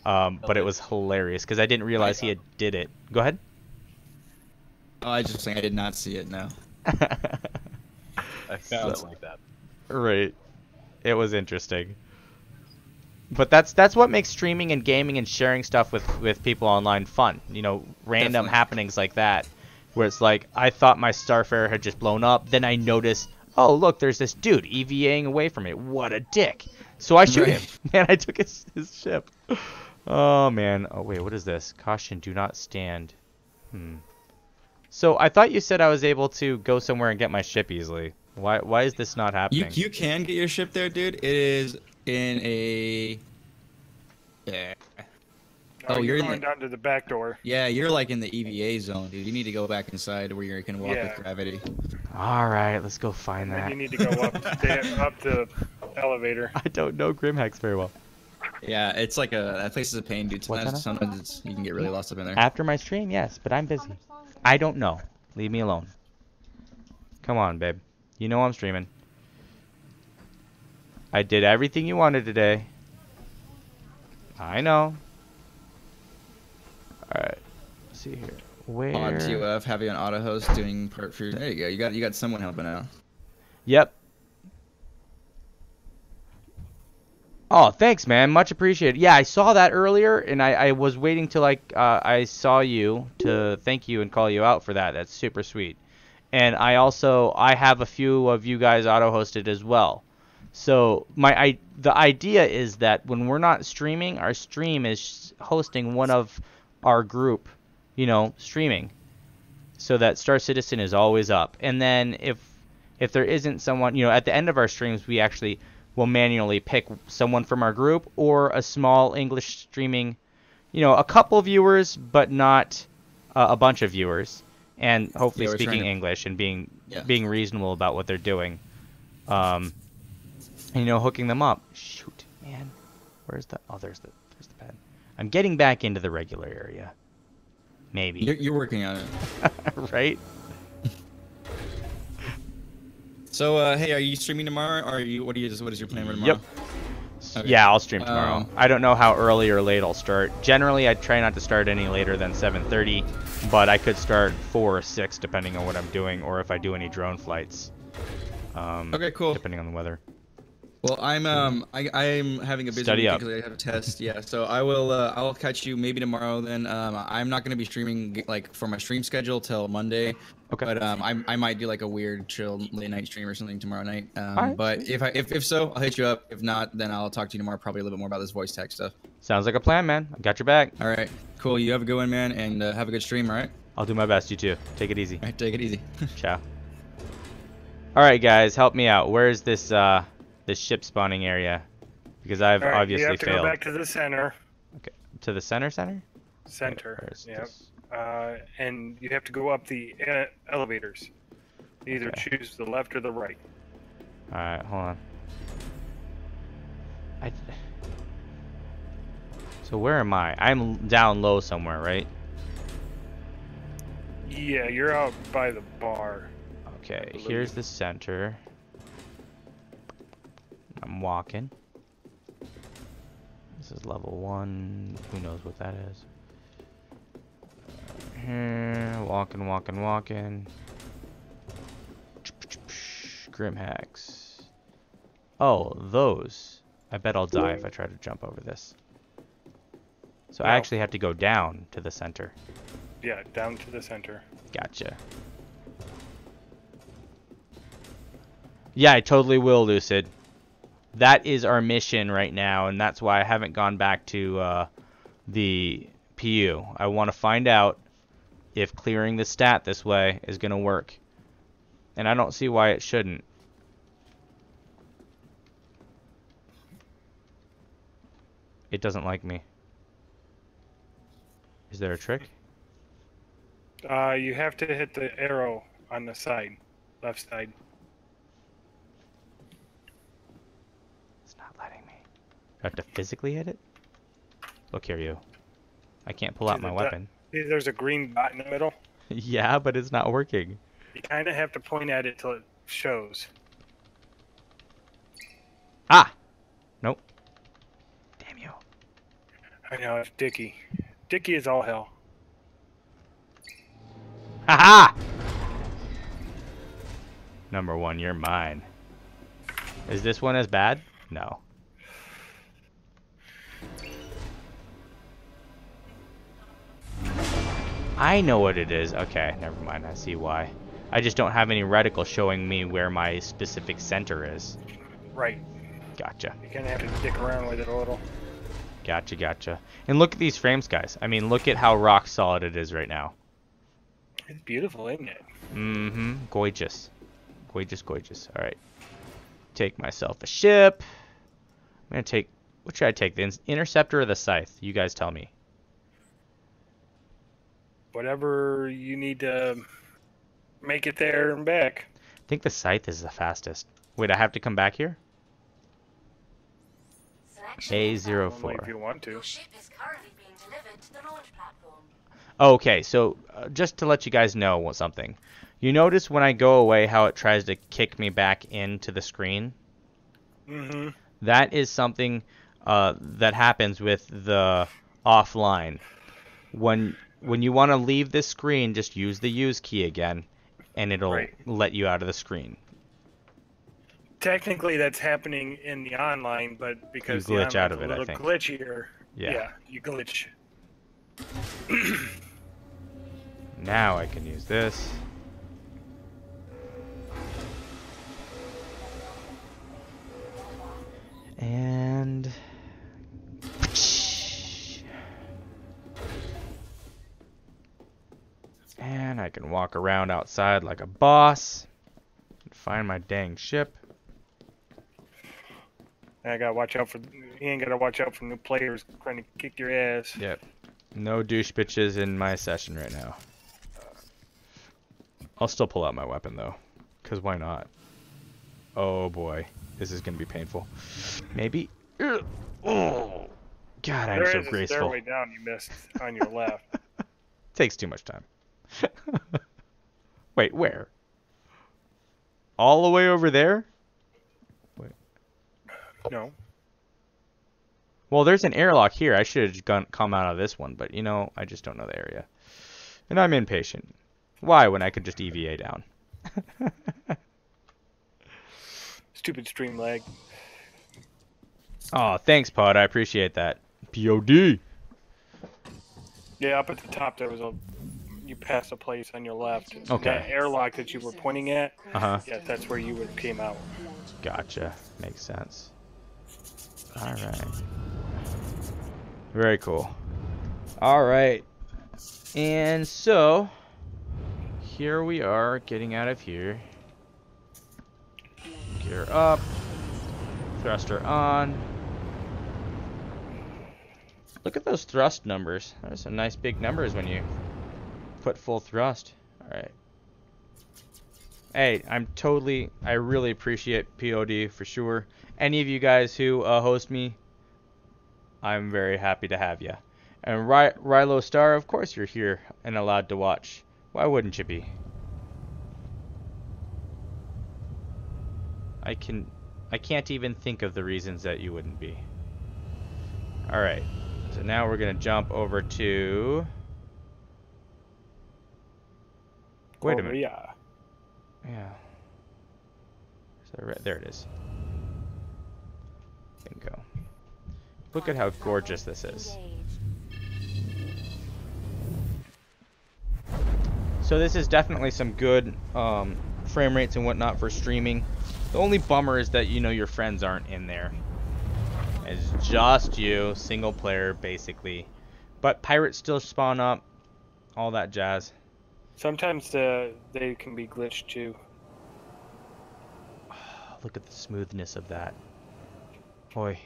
but it was hilarious because I didn't realize he did it. Go ahead. Oh, I just saying I did not see it. No. I found it like that. Right. It was interesting. But that's what makes streaming and gaming and sharing stuff with people online fun. You know, random happenings like that, where it's like I thought my Starfare had just blown up, then I noticed, oh look, there's this dude EVAing away from it. What a dick! So I shoot him, and I took his ship. Oh man. Oh wait, what is this? Caution: do not stand. So I thought you said I was able to go somewhere and get my ship easily. Why is this not happening? You can get your ship there, dude. It is in a. Yeah. Oh, you're going down to the back door. Yeah, you're like in the EVA zone, dude. You need to go back inside where you can walk with gravity. All right, let's go find that. And you need to go up the elevator. I don't know Grimhex very well. Yeah, it's like that place is a pain, dude. Sometimes you can get really lost up in there. After my stream, yes, but I'm busy. I don't know. Leave me alone. Come on, babe. You know I'm streaming. I did everything you wanted today. I know. Alright. Let's see here. Where? On TOF, have you an auto host doing part for. There you go. You got someone helping out. Yep. Oh, thanks, man. Much appreciated. Yeah, I saw that earlier, and I was waiting till I saw you to thank you and call you out for that. That's super sweet. And I have a few of you guys auto-hosted as well. So the idea is that when we're not streaming, our stream is hosting one of our group, streaming, so that Star Citizen is always up. And then if there isn't someone, at the end of our streams, we actually will manually pick someone from our group or a small English streaming, a couple viewers, but not a bunch of viewers. And hopefully speaking English and being reasonable about what they're doing, and, hooking them up. Shoot, man, where's the? Oh, there's the pen. I'm getting back into the regular area. Maybe. You're working on it, right? So, hey, are you streaming tomorrow? Or what is your plan for tomorrow? Yep. Okay. Yeah, I'll stream tomorrow. I don't know how early or late I'll start. Generally, I try not to start any later than 7:30, but I could start 4 or 6 depending on what I'm doing, or if I do any drone flights. Okay, cool. Depending on the weather. Well, I'm having a busy Study week up. because I have a test. Yeah, so I will I'll catch you maybe tomorrow. Then I'm not gonna be streaming like for my stream schedule till Monday. Okay. But I might do like a weird chill late night stream or something tomorrow night. Alright, But if so, I'll hit you up. If not, then I'll talk to you tomorrow probably a little bit more about this voice tech stuff. Sounds like a plan, man. I got your back. All right, cool. You have a good one, man, and have a good stream. All right. I'll do my best. You too. Take it easy. All right, take it easy. Ciao. All right, guys, help me out. Where's this this ship spawning area? Because I've All right, obviously you have to failed. go back to the center. Okay. To the center. Center. Where- Yep. And you have to go up the elevators. Either choose the left or the right. All right, hold on. So where am I? I'm down low somewhere, right? Yeah, you're out by the bar. Okay, here's the center. I'm walking. This is level 1. Who knows what that is? Here, walking. Grim hacks. Oh, those. I bet I'll die if I try to jump over this. So I actually have to go down to the center. Yeah, down to the center. Gotcha. Yeah, I totally will, Lucid. That is our mission right now, and that's why I haven't gone back to the PU. I want to find out if clearing the stat this way is going to work. And I don't see why it shouldn't. It doesn't like me. Is there a trick? You have to hit the arrow on the side, left side. It's not letting me. Do I have to physically hit it? Look here, you. I can't pull out my weapon. See, there's a green dot in the middle. Yeah, but it's not working. You kind of have to point at it till it shows. Ah! Nope. Damn you. I know, it's Dickie. Dickie is all hell. Haha! Number 1, you're mine. Is this one as bad? No. I know what it is. Okay, never mind. I see why. I just don't have any reticle showing me where my specific center is. Right. Gotcha. You're gonna have to dick around with it a little. Gotcha. And look at these frames, guys. I mean, look at how rock solid it is right now. It's beautiful, isn't it? Mm-hmm. Gorgeous. Gorgeous. All right. Take myself a ship. I'm gonna take. What should I take? The interceptor or the scythe? You guys tell me. Whatever you need to make it there and back. I think the scythe is the fastest. Wait, I have to come back here? A04. Only if you want to. Your ship is currently being delivered to the launch platform. Okay, so just to let you guys know something. You notice when I go away how it tries to kick me back into the screen? Mm-hmm. That is something that happens with the offline. When you want to leave this screen, just use the use key again, and it'll let you out of the screen. Technically, that's happening in the online, but because you glitch the out of online's it, a I little think. glitchier, Yeah. you glitch. Now I can use this. And I can walk around outside like a boss and find my dang ship. I gotta watch out for. You ain't gotta watch out for new players trying to kick your ass. Yep. No douche bitches in my session right now. I'll still pull out my weapon though, cause why not? Oh boy, this is gonna be painful. Maybe. Oh, God, I'm so There is a graceful. stairway down you missed on your left. Takes too much time. Wait, where? All the way over there? Wait. No. Well, there's an airlock here. I should have come out of this one, but you know, I just don't know the area. And I'm impatient. Why when I could just EVA down? Stupid stream lag. Oh, thanks, Pod. I appreciate that. POD. Yeah, up at the top there was a. You passed a place on your left. Okay. That airlock that you were pointing at. Uh-huh. Yeah, that's where you would came out. Gotcha. Makes sense. All right. Very cool. All right. And so, here we are getting out of here. Gear up. Thruster on. Look at those thrust numbers. Those are some nice big numbers when you put full thrust. All right. Hey, I really appreciate POD for sure. Any of you guys who host me, I'm very happy to have you. And Rilo Star, of course you're here and allowed to watch. Why wouldn't you be? I can't even think of the reasons that you wouldn't be. All right. So now we're going to jump over to... Wait a minute. Korea. Yeah. So there it is. Bingo. Look at how gorgeous this is. So this is definitely some good frame rates and whatnot for streaming. The only bummer is that, you know, your friends aren't in there. It's just you, single player, basically. But pirates still spawn up, all that jazz. Sometimes they can be glitched too. Look at the smoothness of that. Boy.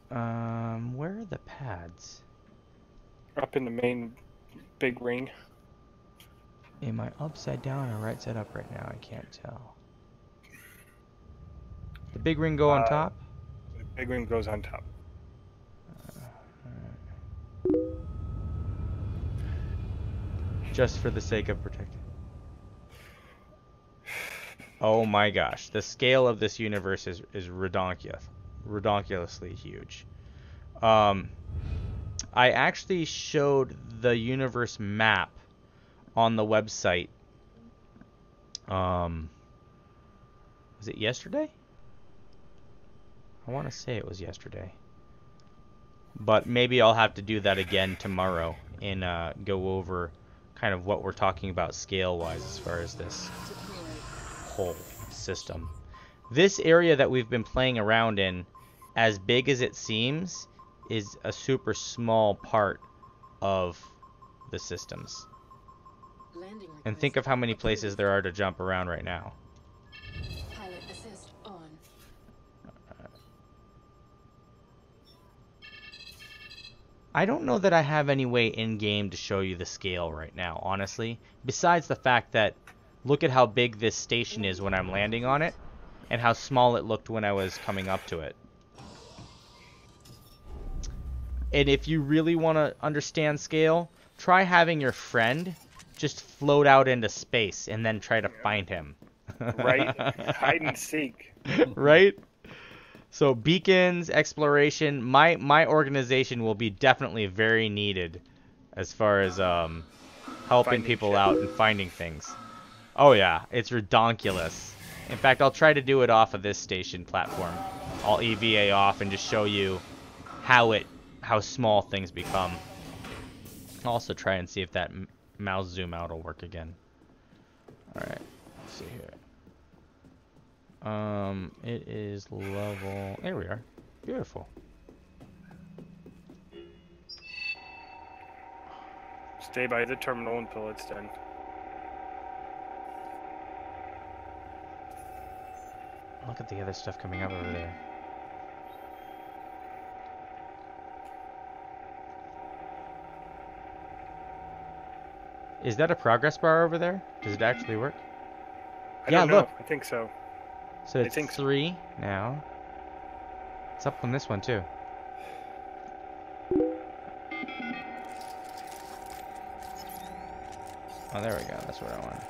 Where are the pads? Up in the main big ring. Am I upside down or right side up right now? I can't tell. The big ring go on top? The big ring goes on top. Just for the sake of protecting. Oh my gosh, the scale of this universe is redonkulously huge. I actually showed the universe map on the website. Was it yesterday? I want to say it was yesterday. But maybe I'll have to do that again tomorrow and go over kind of what we're talking about scale-wise as far as this whole system. This area that we've been playing around in, as big as it seems, is a super small part of the systems. And think of how many places there are to jump around right now. Pilot assist on. I don't know that I have any way in-game to show you the scale right now, honestly. Besides the fact that, look at how big this station is when I'm landing on it, and how small it looked when I was coming up to it. And if you really want to understand scale, try having your friend just float out into space and then try to find him. Right? Hide and seek. Right? So beacons, exploration, my organization will be definitely very needed as far as helping people out and finding things. Oh yeah, it's redonkulous. In fact, I'll try to do it off of this station platform. I'll EVA off and just show you how small things become. I'll also try and see if that mouse zoom out will work again. Alright, let's see here. It is level... There we are. Beautiful. Stay by the terminal until it's done. Look at the other stuff coming up over there. Is that a progress bar over there? Does it actually work? I don't know. I think so. So it's 3 now. It's up on this one too. Oh, there we go. That's what I wanted.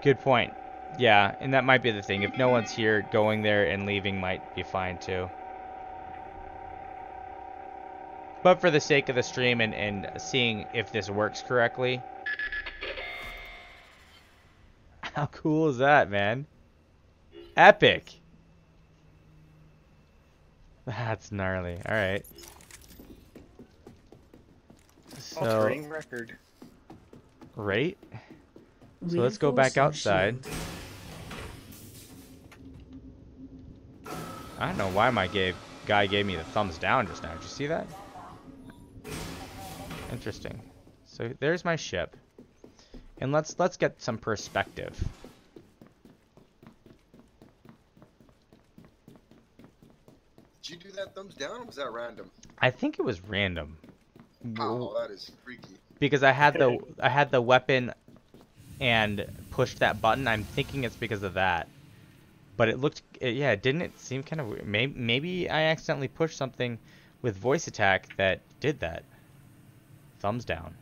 Good point. Yeah, and that might be the thing. If no one's here, going there and leaving might be fine too. But for the sake of the stream and seeing if this works correctly. How cool is that, man? Epic! That's gnarly. Alright. So, ring record. Right? So let's go back outside. I don't know why my guy gave me the thumbs down just now. Did you see that? Interesting. So there's my ship. And let's get some perspective. Did you do that thumbs down or was that random? I think it was random. Oh, that is freaky. Because I had the weapon and pushed that button. I'm thinking it's because of that. But it looked, yeah, didn't it seem kind of weird? Maybe I accidentally pushed something with voice attack that did that. Thumbs down.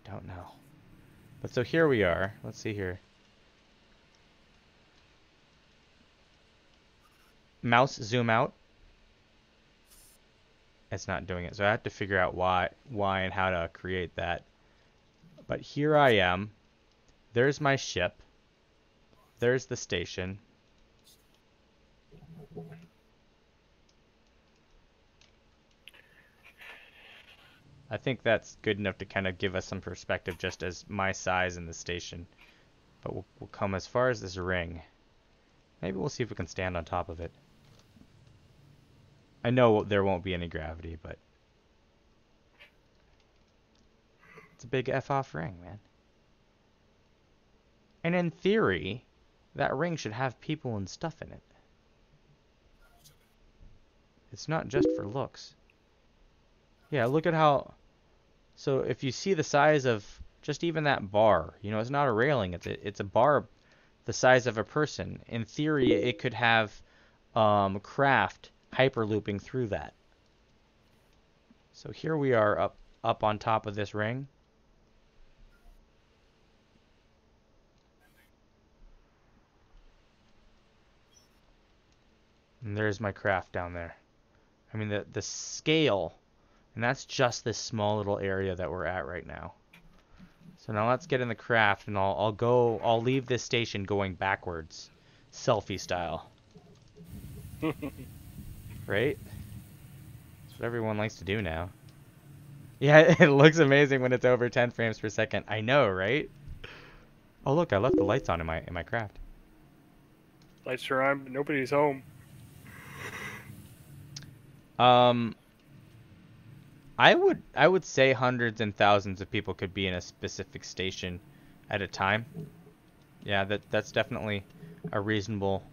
Don't know. But so here we are. Let's see here. Mouse zoom out. It's not doing it. So I have to figure out why and how to create that. But here I am. There's my ship. There's the station. I think that's good enough to kind of give us some perspective just as my size in the station. But we'll come as far as this ring. Maybe we'll see if we can stand on top of it. I know there won't be any gravity, but it's a big F-off ring, man. And in theory, that ring should have people and stuff in it. It's not just for looks. Yeah, look at how... So if you see the size of just even that bar, you know, it's not a railing, it's a bar the size of a person. In theory, it could have craft hyperlooping through that. So here we are up on top of this ring. And there's my craft down there. I mean, the scale, and that's just this small little area that we're at right now. So now let's get in the craft, and I'll leave this station going backwards, selfie style. Right? That's what everyone likes to do now. Yeah, it looks amazing when it's over 10 frames per second. I know, right? Oh look, I left the lights on in my craft. Lights are on, but nobody's home. I would say hundreds and thousands of people could be in a specific station at a time. Yeah, that's definitely a reasonable.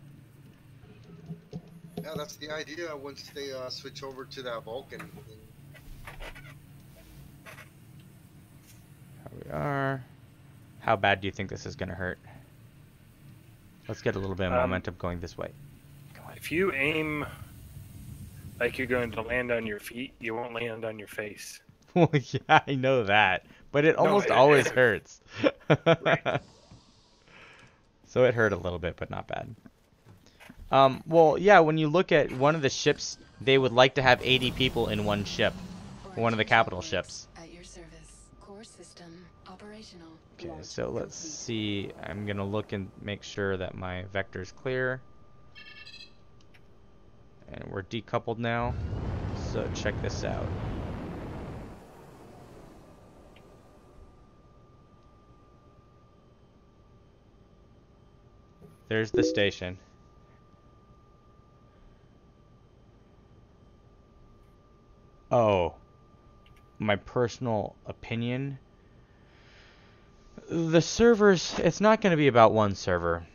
Yeah, that's the idea once they switch over to that Vulcan. Here we are. How bad do you think this is gonna hurt? Let's get a little bit of momentum going this way. If you aim like you're going to land on your feet, you won't land on your face. Well, yeah, I know that, but it almost always hurts. Right. So it hurt a little bit, but not bad. Well, yeah, when you look at one of the ships, they would like to have 80 people in one ship, one of the capital ships. At your service. Core system operational. Okay, so let's see. I'm gonna look and make sure that my vector's clear. And we're decoupled now, so check this out. There's the station. Oh, my personal opinion. The servers, it's not going to be about one server.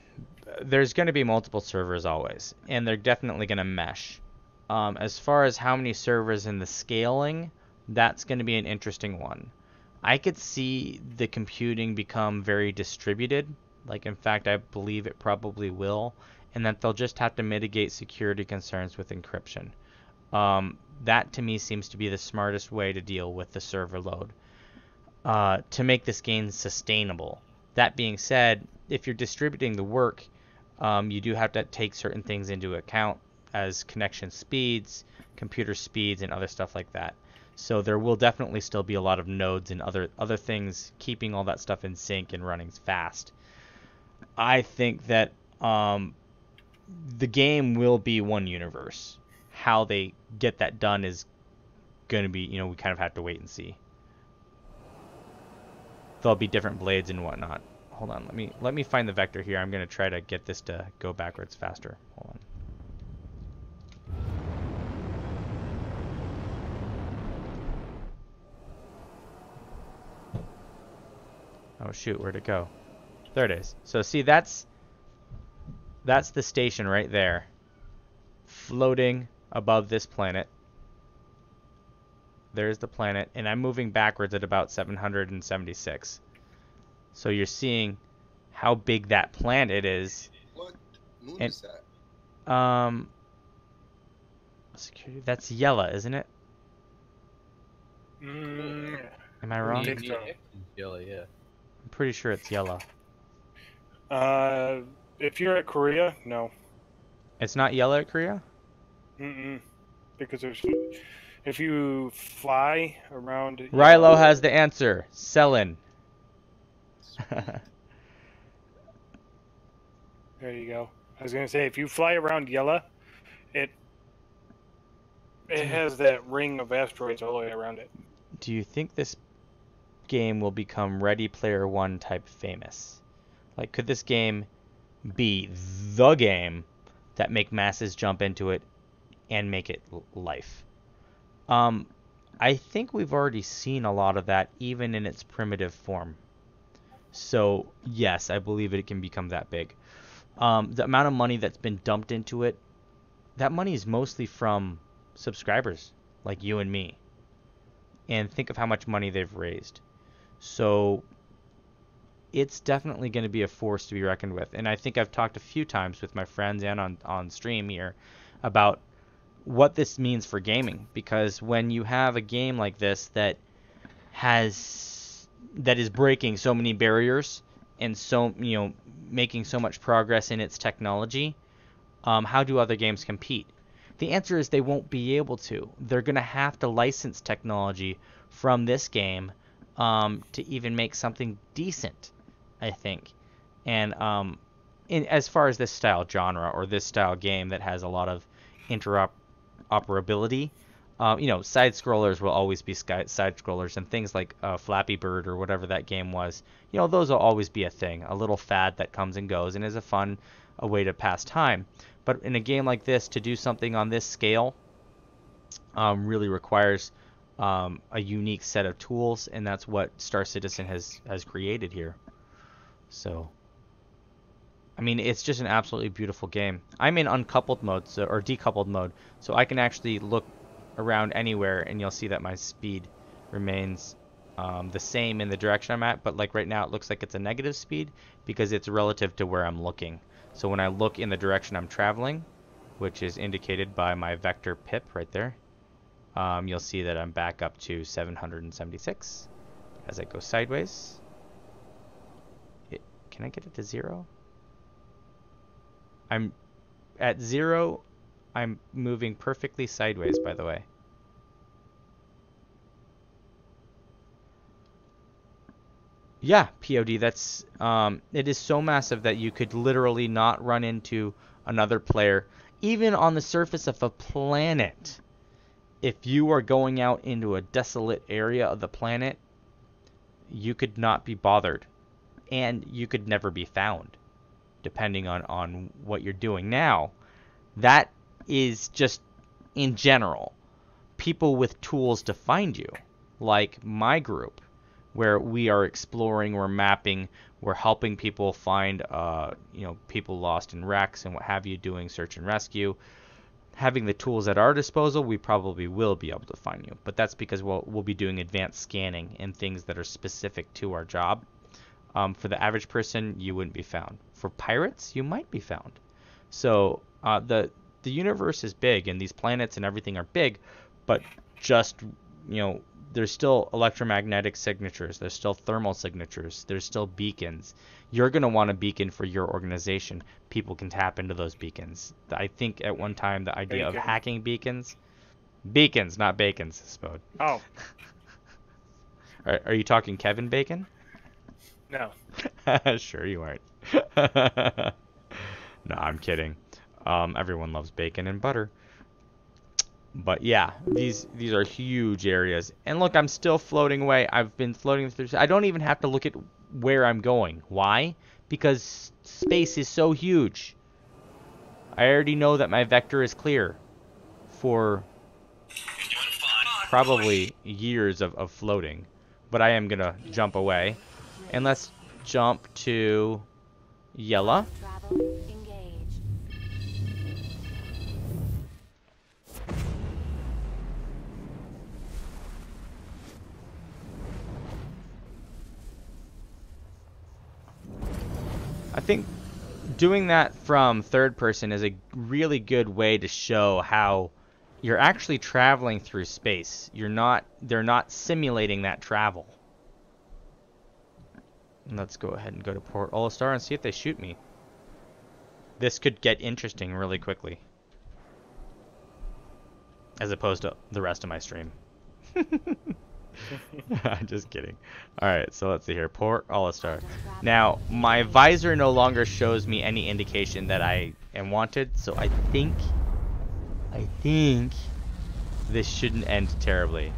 There's going to be multiple servers always, and they're definitely going to mesh. As far as how many servers and the scaling, that's going to be an interesting one. I could see the computing become very distributed. Like, in fact, I believe it probably will, and that they'll just have to mitigate security concerns with encryption. That, to me, seems to be the smartest way to deal with the server load to make this game sustainable. That being said, if you're distributing the work, you do have to take certain things into account as connection speeds, computer speeds, and other stuff like that. So there will definitely still be a lot of nodes and other things keeping all that stuff in sync and running fast. I think that the game will be one universe. How they get that done is going to be, we kind of have to wait and see. There'll be different blades and whatnot. Hold on, let me find the vector here. I'm going to try to get this to go backwards faster. Hold on. Oh shoot, where'd it go? There it is. So see, that's the station right there, floating above this planet. There's the planet, and I'm moving backwards at about 776. So you're seeing how big that planet is. What moon is that? Security. That's Yella, isn't it? Am I wrong? Yella, yeah. I'm pretty sure it's Yella. If you're at Korea, no. It's not Yella at Korea? Because if you fly around... Rilo has the answer. Selin. There you go. I was going to say, if you fly around Yella, it has that ring of asteroids all the way around it. Do you think this game will become Ready Player One type famous? Like, could this game be the game that make masses jump into it and make it life? I think we've already seen a lot of that, even in its primitive form. So, yes, I believe it can become that big. The amount of money that's been dumped into it, that money is mostly from subscribers like you and me. And think of how much money they've raised. So it's definitely going to be a force to be reckoned with. And I think I've talked a few times with my friends and on stream here about what this means for gaming. Because when you have a game like this that is breaking so many barriers and so making so much progress in its technology, how do other games compete? The answer is they won't be able to. They're going to have to license technology from this game to even make something decent, I think. And as far as this style genre or this style game that has a lot of interoperability, side scrollers will always be side scrollers, and things like Flappy Bird or whatever that game was, those will always be a thing, a little fad that comes and goes and is a way to pass time. But in a game like this, to do something on this scale really requires a unique set of tools, and that's what Star Citizen has created here. So, I mean, it's just an absolutely beautiful game. I'm in uncoupled mode, or decoupled mode, so I can actually look around anywhere, and you'll see that my speed remains the same in the direction I'm at. But like right now, it looks like it's a negative speed because it's relative to where I'm looking. So when I look in the direction I'm traveling, which is indicated by my vector pip right there, you'll see that I'm back up to 776 as I go sideways. Can I get it to 0? I'm at 0. I'm moving perfectly sideways, by the way. Yeah, POD, that's it is so massive that you could literally not run into another player, even on the surface of a planet. If you are going out into a desolate area of the planet, you could not be bothered, and you could never be found, depending on what you're doing. Now, that is just in general. People with tools to find you, like my group, where we are exploring, we're mapping, we're helping people find, people lost in wrecks and what have you, doing search and rescue. Having the tools at our disposal, we probably will be able to find you. But that's because we'll be doing advanced scanning and things that are specific to our job. For the average person, you wouldn't be found. For pirates, you might be found. So the universe is big, and these planets and everything are big, but just there's still electromagnetic signatures, there's still thermal signatures, there's still beacons. You're going to want a beacon for your organization. People can tap into those beacons. I think at one time the idea of hacking beacons, not bacons, Spode. Oh. Are you talking Kevin Bacon? No. Sure you aren't. No, I'm kidding. Everyone loves bacon and butter. But yeah, these are huge areas. And look, I'm still floating away. I've been floating through. I don't even have to look at where I'm going. Why? Because space is so huge. I already know that my vector is clear for probably years of floating. But I am going to jump away. And let's jump to Yella. I think doing that from third person is a really good way to show how you're actually traveling through space. They're not simulating that travel. Let's go ahead and go to Port Olisar and see if they shoot me. This could get interesting really quickly. As opposed to the rest of my stream. I'm just kidding. Alright, so let's see here. Port Olisar. Now, my visor no longer shows me any indication that I am wanted, so I think this shouldn't end terribly.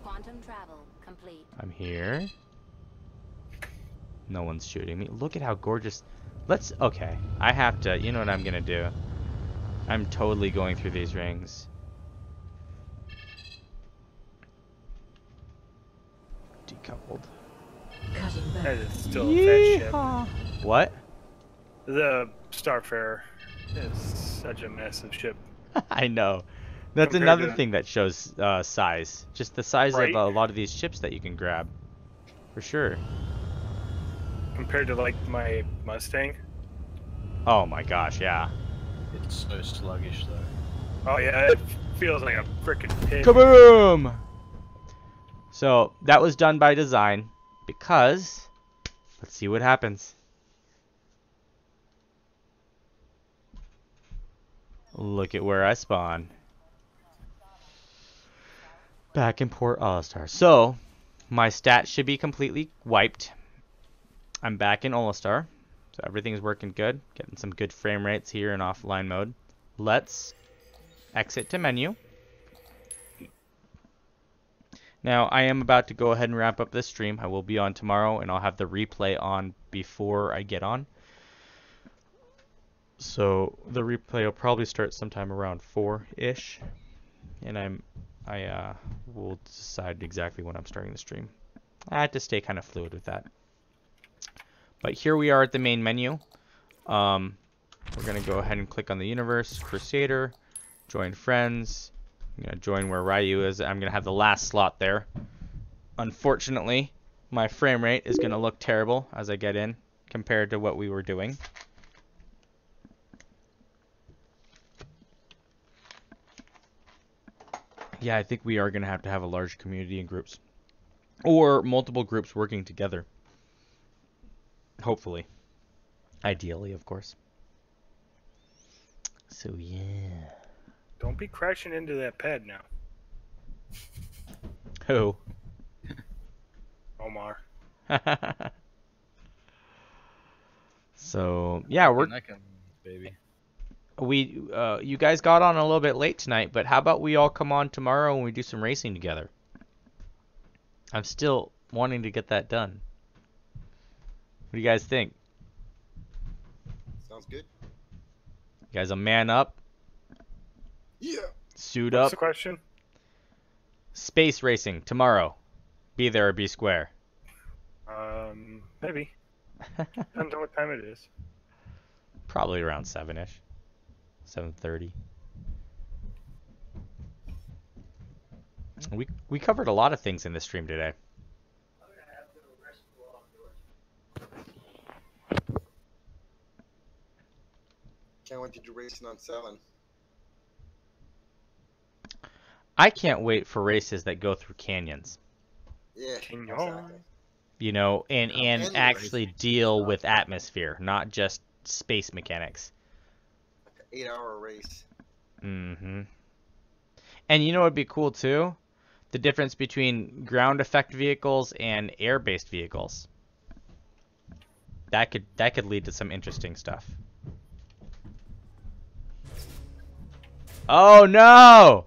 Quantum travel complete. I'm here. No one's shooting me. Look at how gorgeous. Okay. I have to, you know what I'm gonna do? I'm totally going through these rings. Decoupled. That is still a fat ship. What? The Starfarer is such a massive ship. I know. That's another thing that shows size. Just the size of a lot of these ships that you can grab. For sure. Compared to, like, my Mustang? Oh my gosh, yeah. It's so sluggish, though. Oh, yeah, it feels like a frickin' pig. Kaboom! So, that was done by design because... Let's see what happens. Look at where I spawn. Back in Port Olisar. So, my stats should be completely wiped. I'm back in Olisar. So everything's working good. Getting some good frame rates here in offline mode. Let's exit to menu. Now, I am about to go ahead and wrap up this stream. I will be on tomorrow, and I'll have the replay on before I get on. So the replay will probably start sometime around 4-ish. And I will decide exactly when I'm starting the stream. I had to stay kind of fluid with that. But here we are at the main menu. We're going to go ahead and click on the universe, Crusader, join friends. I'm going to join where Ryu is. I'm going to have the last slot there. Unfortunately, my frame rate is going to look terrible as I get in compared to what we were doing. Yeah, I think we are going to have a large community in groups. Or multiple groups working together. Hopefully. Ideally, of course. So, yeah. Don't be crashing into that pad now. Who? Omar. So, yeah, baby. You guys got on a little bit late tonight, but how about we all come on tomorrow and we do some racing together? I'm still wanting to get that done. What do you guys think? Sounds good. You guys a man up? Yeah. Suit What's up? the question? Space racing tomorrow. Be there or be square. Maybe. Depends on what time it is. Probably around 7-ish. 7:30. We covered a lot of things in this stream today. Can't wait to do racing on 7. I can't wait for races that go through canyons. Yeah. Exactly. You know, and actually deal with atmosphere, not just space mechanics. Like an 8-hour race. Mm-hmm. And you know what would be cool too? The difference between ground effect vehicles and air-based vehicles. That could lead to some interesting stuff. Oh no!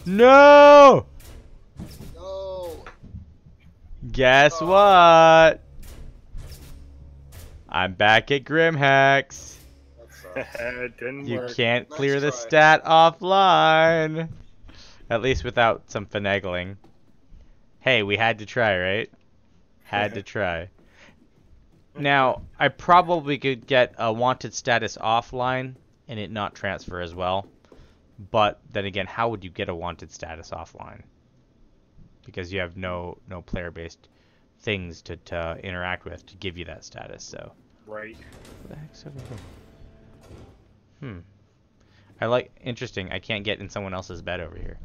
No! No! Guess what? I'm back at Grimhex. It didn't You work. can't clear the stat offline. At least without some finagling. Hey, we had to try, right? Had to try. Now, I probably could get a wanted status offline and it not transfer as well. But then again, how would you get a wanted status offline? Because you have no player-based things to interact with to give you that status. So. Right. What the heck's over here? Interesting. I can't get in someone else's bed over here.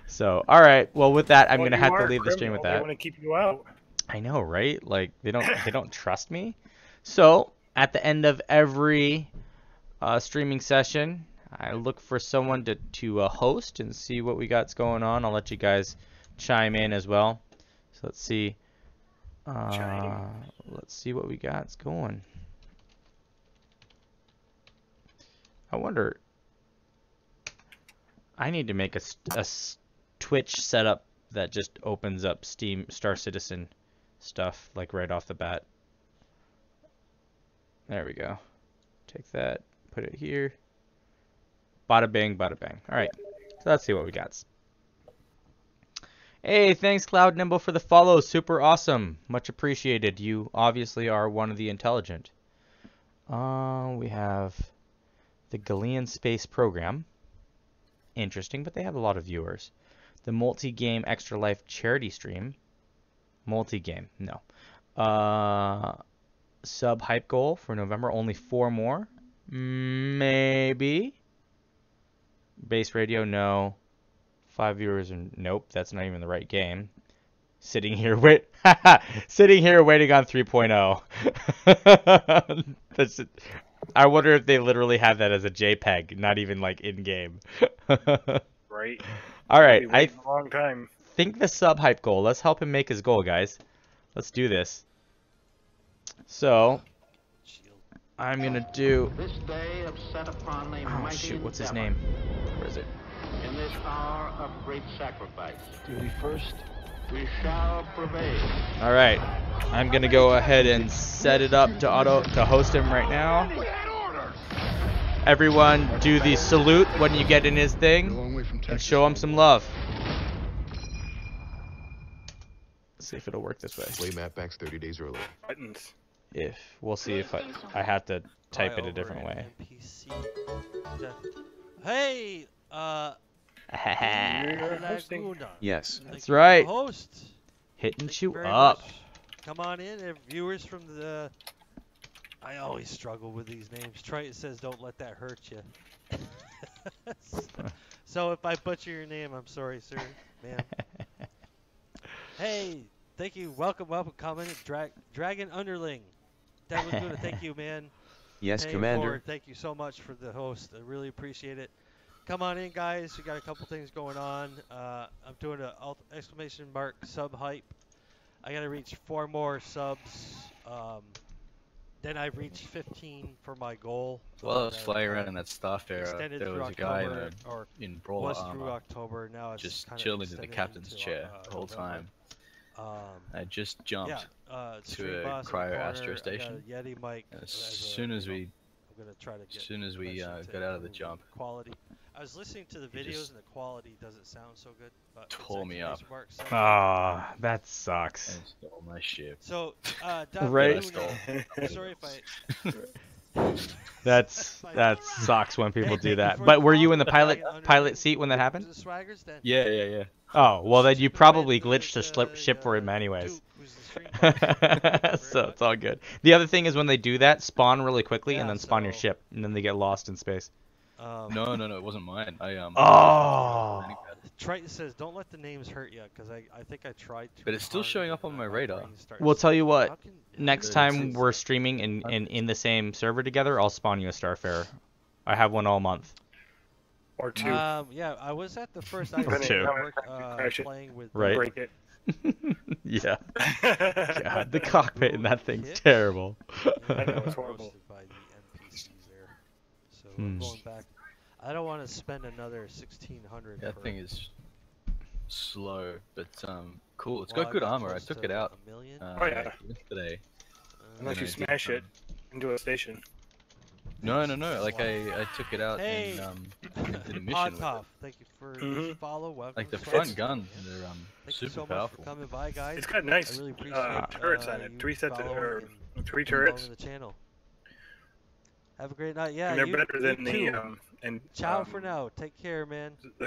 So, all right. Well, with that, I'm gonna have to leave the stream with that. They want to keep you out. I know, right? Like they don't trust me. So at the end of every streaming session, I look for someone to host and see what we got going on. I'll let you guys chime in as well. So let's see. Let's see what we got going. I wonder. I need to make a Twitch setup that just opens up Steam Star Citizen stuff like right off the bat. There we go. Take that, put it here. Bada bang, bada bang. All right, so let's see what we got. Hey, thanks Cloud Nimble for the follow. Super awesome, much appreciated. You obviously are one of the intelligent. We have the Galleon Space Program. Interesting, but they have a lot of viewers. The multi-game Extra Life charity stream. Multi-game, no. Sub hype goal for November, only 4 more. Maybe. Base radio, no. 5 viewers, nope, that's not even the right game. Sitting here waiting on 3.0. That's it. I wonder if they literally have that as a JPEG, not even like in game. Right. All right, A long time. Think the sub hype goal. Let's help him make his goal, guys. Let's do this. So, I'm gonna do. This day of set upon a Oh shoot, what's his name? Where is it? In this hour of great sacrifice. Duty first. We shall prevail. All right, I'm gonna go ahead and set it up to host him right now. Everyone, do the salute when you get in his thing, and show him some love. Let's see if it'll work this way. Way map backs 30 days early. Buttons. If we'll see if I have to type it a different way. Hey, Yes. That's right. Host. Hitting you Very up. much. Come on in, viewers from the. I always struggle with these names. Triton says, "Don't let that hurt you." So if I butcher your name, I'm sorry, sir, ma'am. Hey, thank you. Welcome, comment. Dragon Underling. That was good. Thank you, man. Yes, Hey, Commander. Ford, thank you so much for the host. I really appreciate it. Come on in, guys. We got a couple things going on. I'm doing an exclamation mark sub hype. I got to reach 4 more subs. Then I reached 15 for my goal. Well, I was flying around in that staff era. Extended There through was a guy October, in brawler was through armor, October. Now it's just kinda chilling in the extended captain's into, chair the whole November. time. I just jumped Stream to a Boss in the cryo corner. astro I got a station. Yeti mic As soon as we, I'm gonna try to get got out of the jump, quality. I was listening to the He videos just and the quality doesn't sound so good. But tore me up. Ah, that sucks. And stole my ship. So, Right. I'm sorry if That sucks when people do that. But were you in the pilot seat when that happened? Yeah. Oh, well then you probably glitched the ship for him anyways. So it's all good. The other thing is when they do that, spawn really quickly and then spawn your ship, and then they get lost in space. No, it wasn't mine. Triton says, "Don't let the names hurt you," because I think I tried to. But it's still showing up on my radar. We'll tell you what. Next time we're streaming and in the same server together, I'll spawn you a Starfarer. I have one all month. Or 2. Yeah, I was at the first Or 2. Playing with. Right. Break it. Yeah. God, the cockpit in that thing's terrible. I know, it's horrible. By the NPCs there. So I'm going back. I don't want to spend another 1,600. That thing is slow, but cool. It's got good armor. I took it out yesterday. Unless you smash it into a station. No. Like I took it out and did a mission with it. Thank you for the follow. Welcome. Like the front gun, they're Thank you super so powerful. much for coming by, guys. It's got nice I really appreciate turrets on it. 3 sets of 3 turrets. The channel. Have a great night. Yeah, and they're better than the Ciao for now. Take care, man. The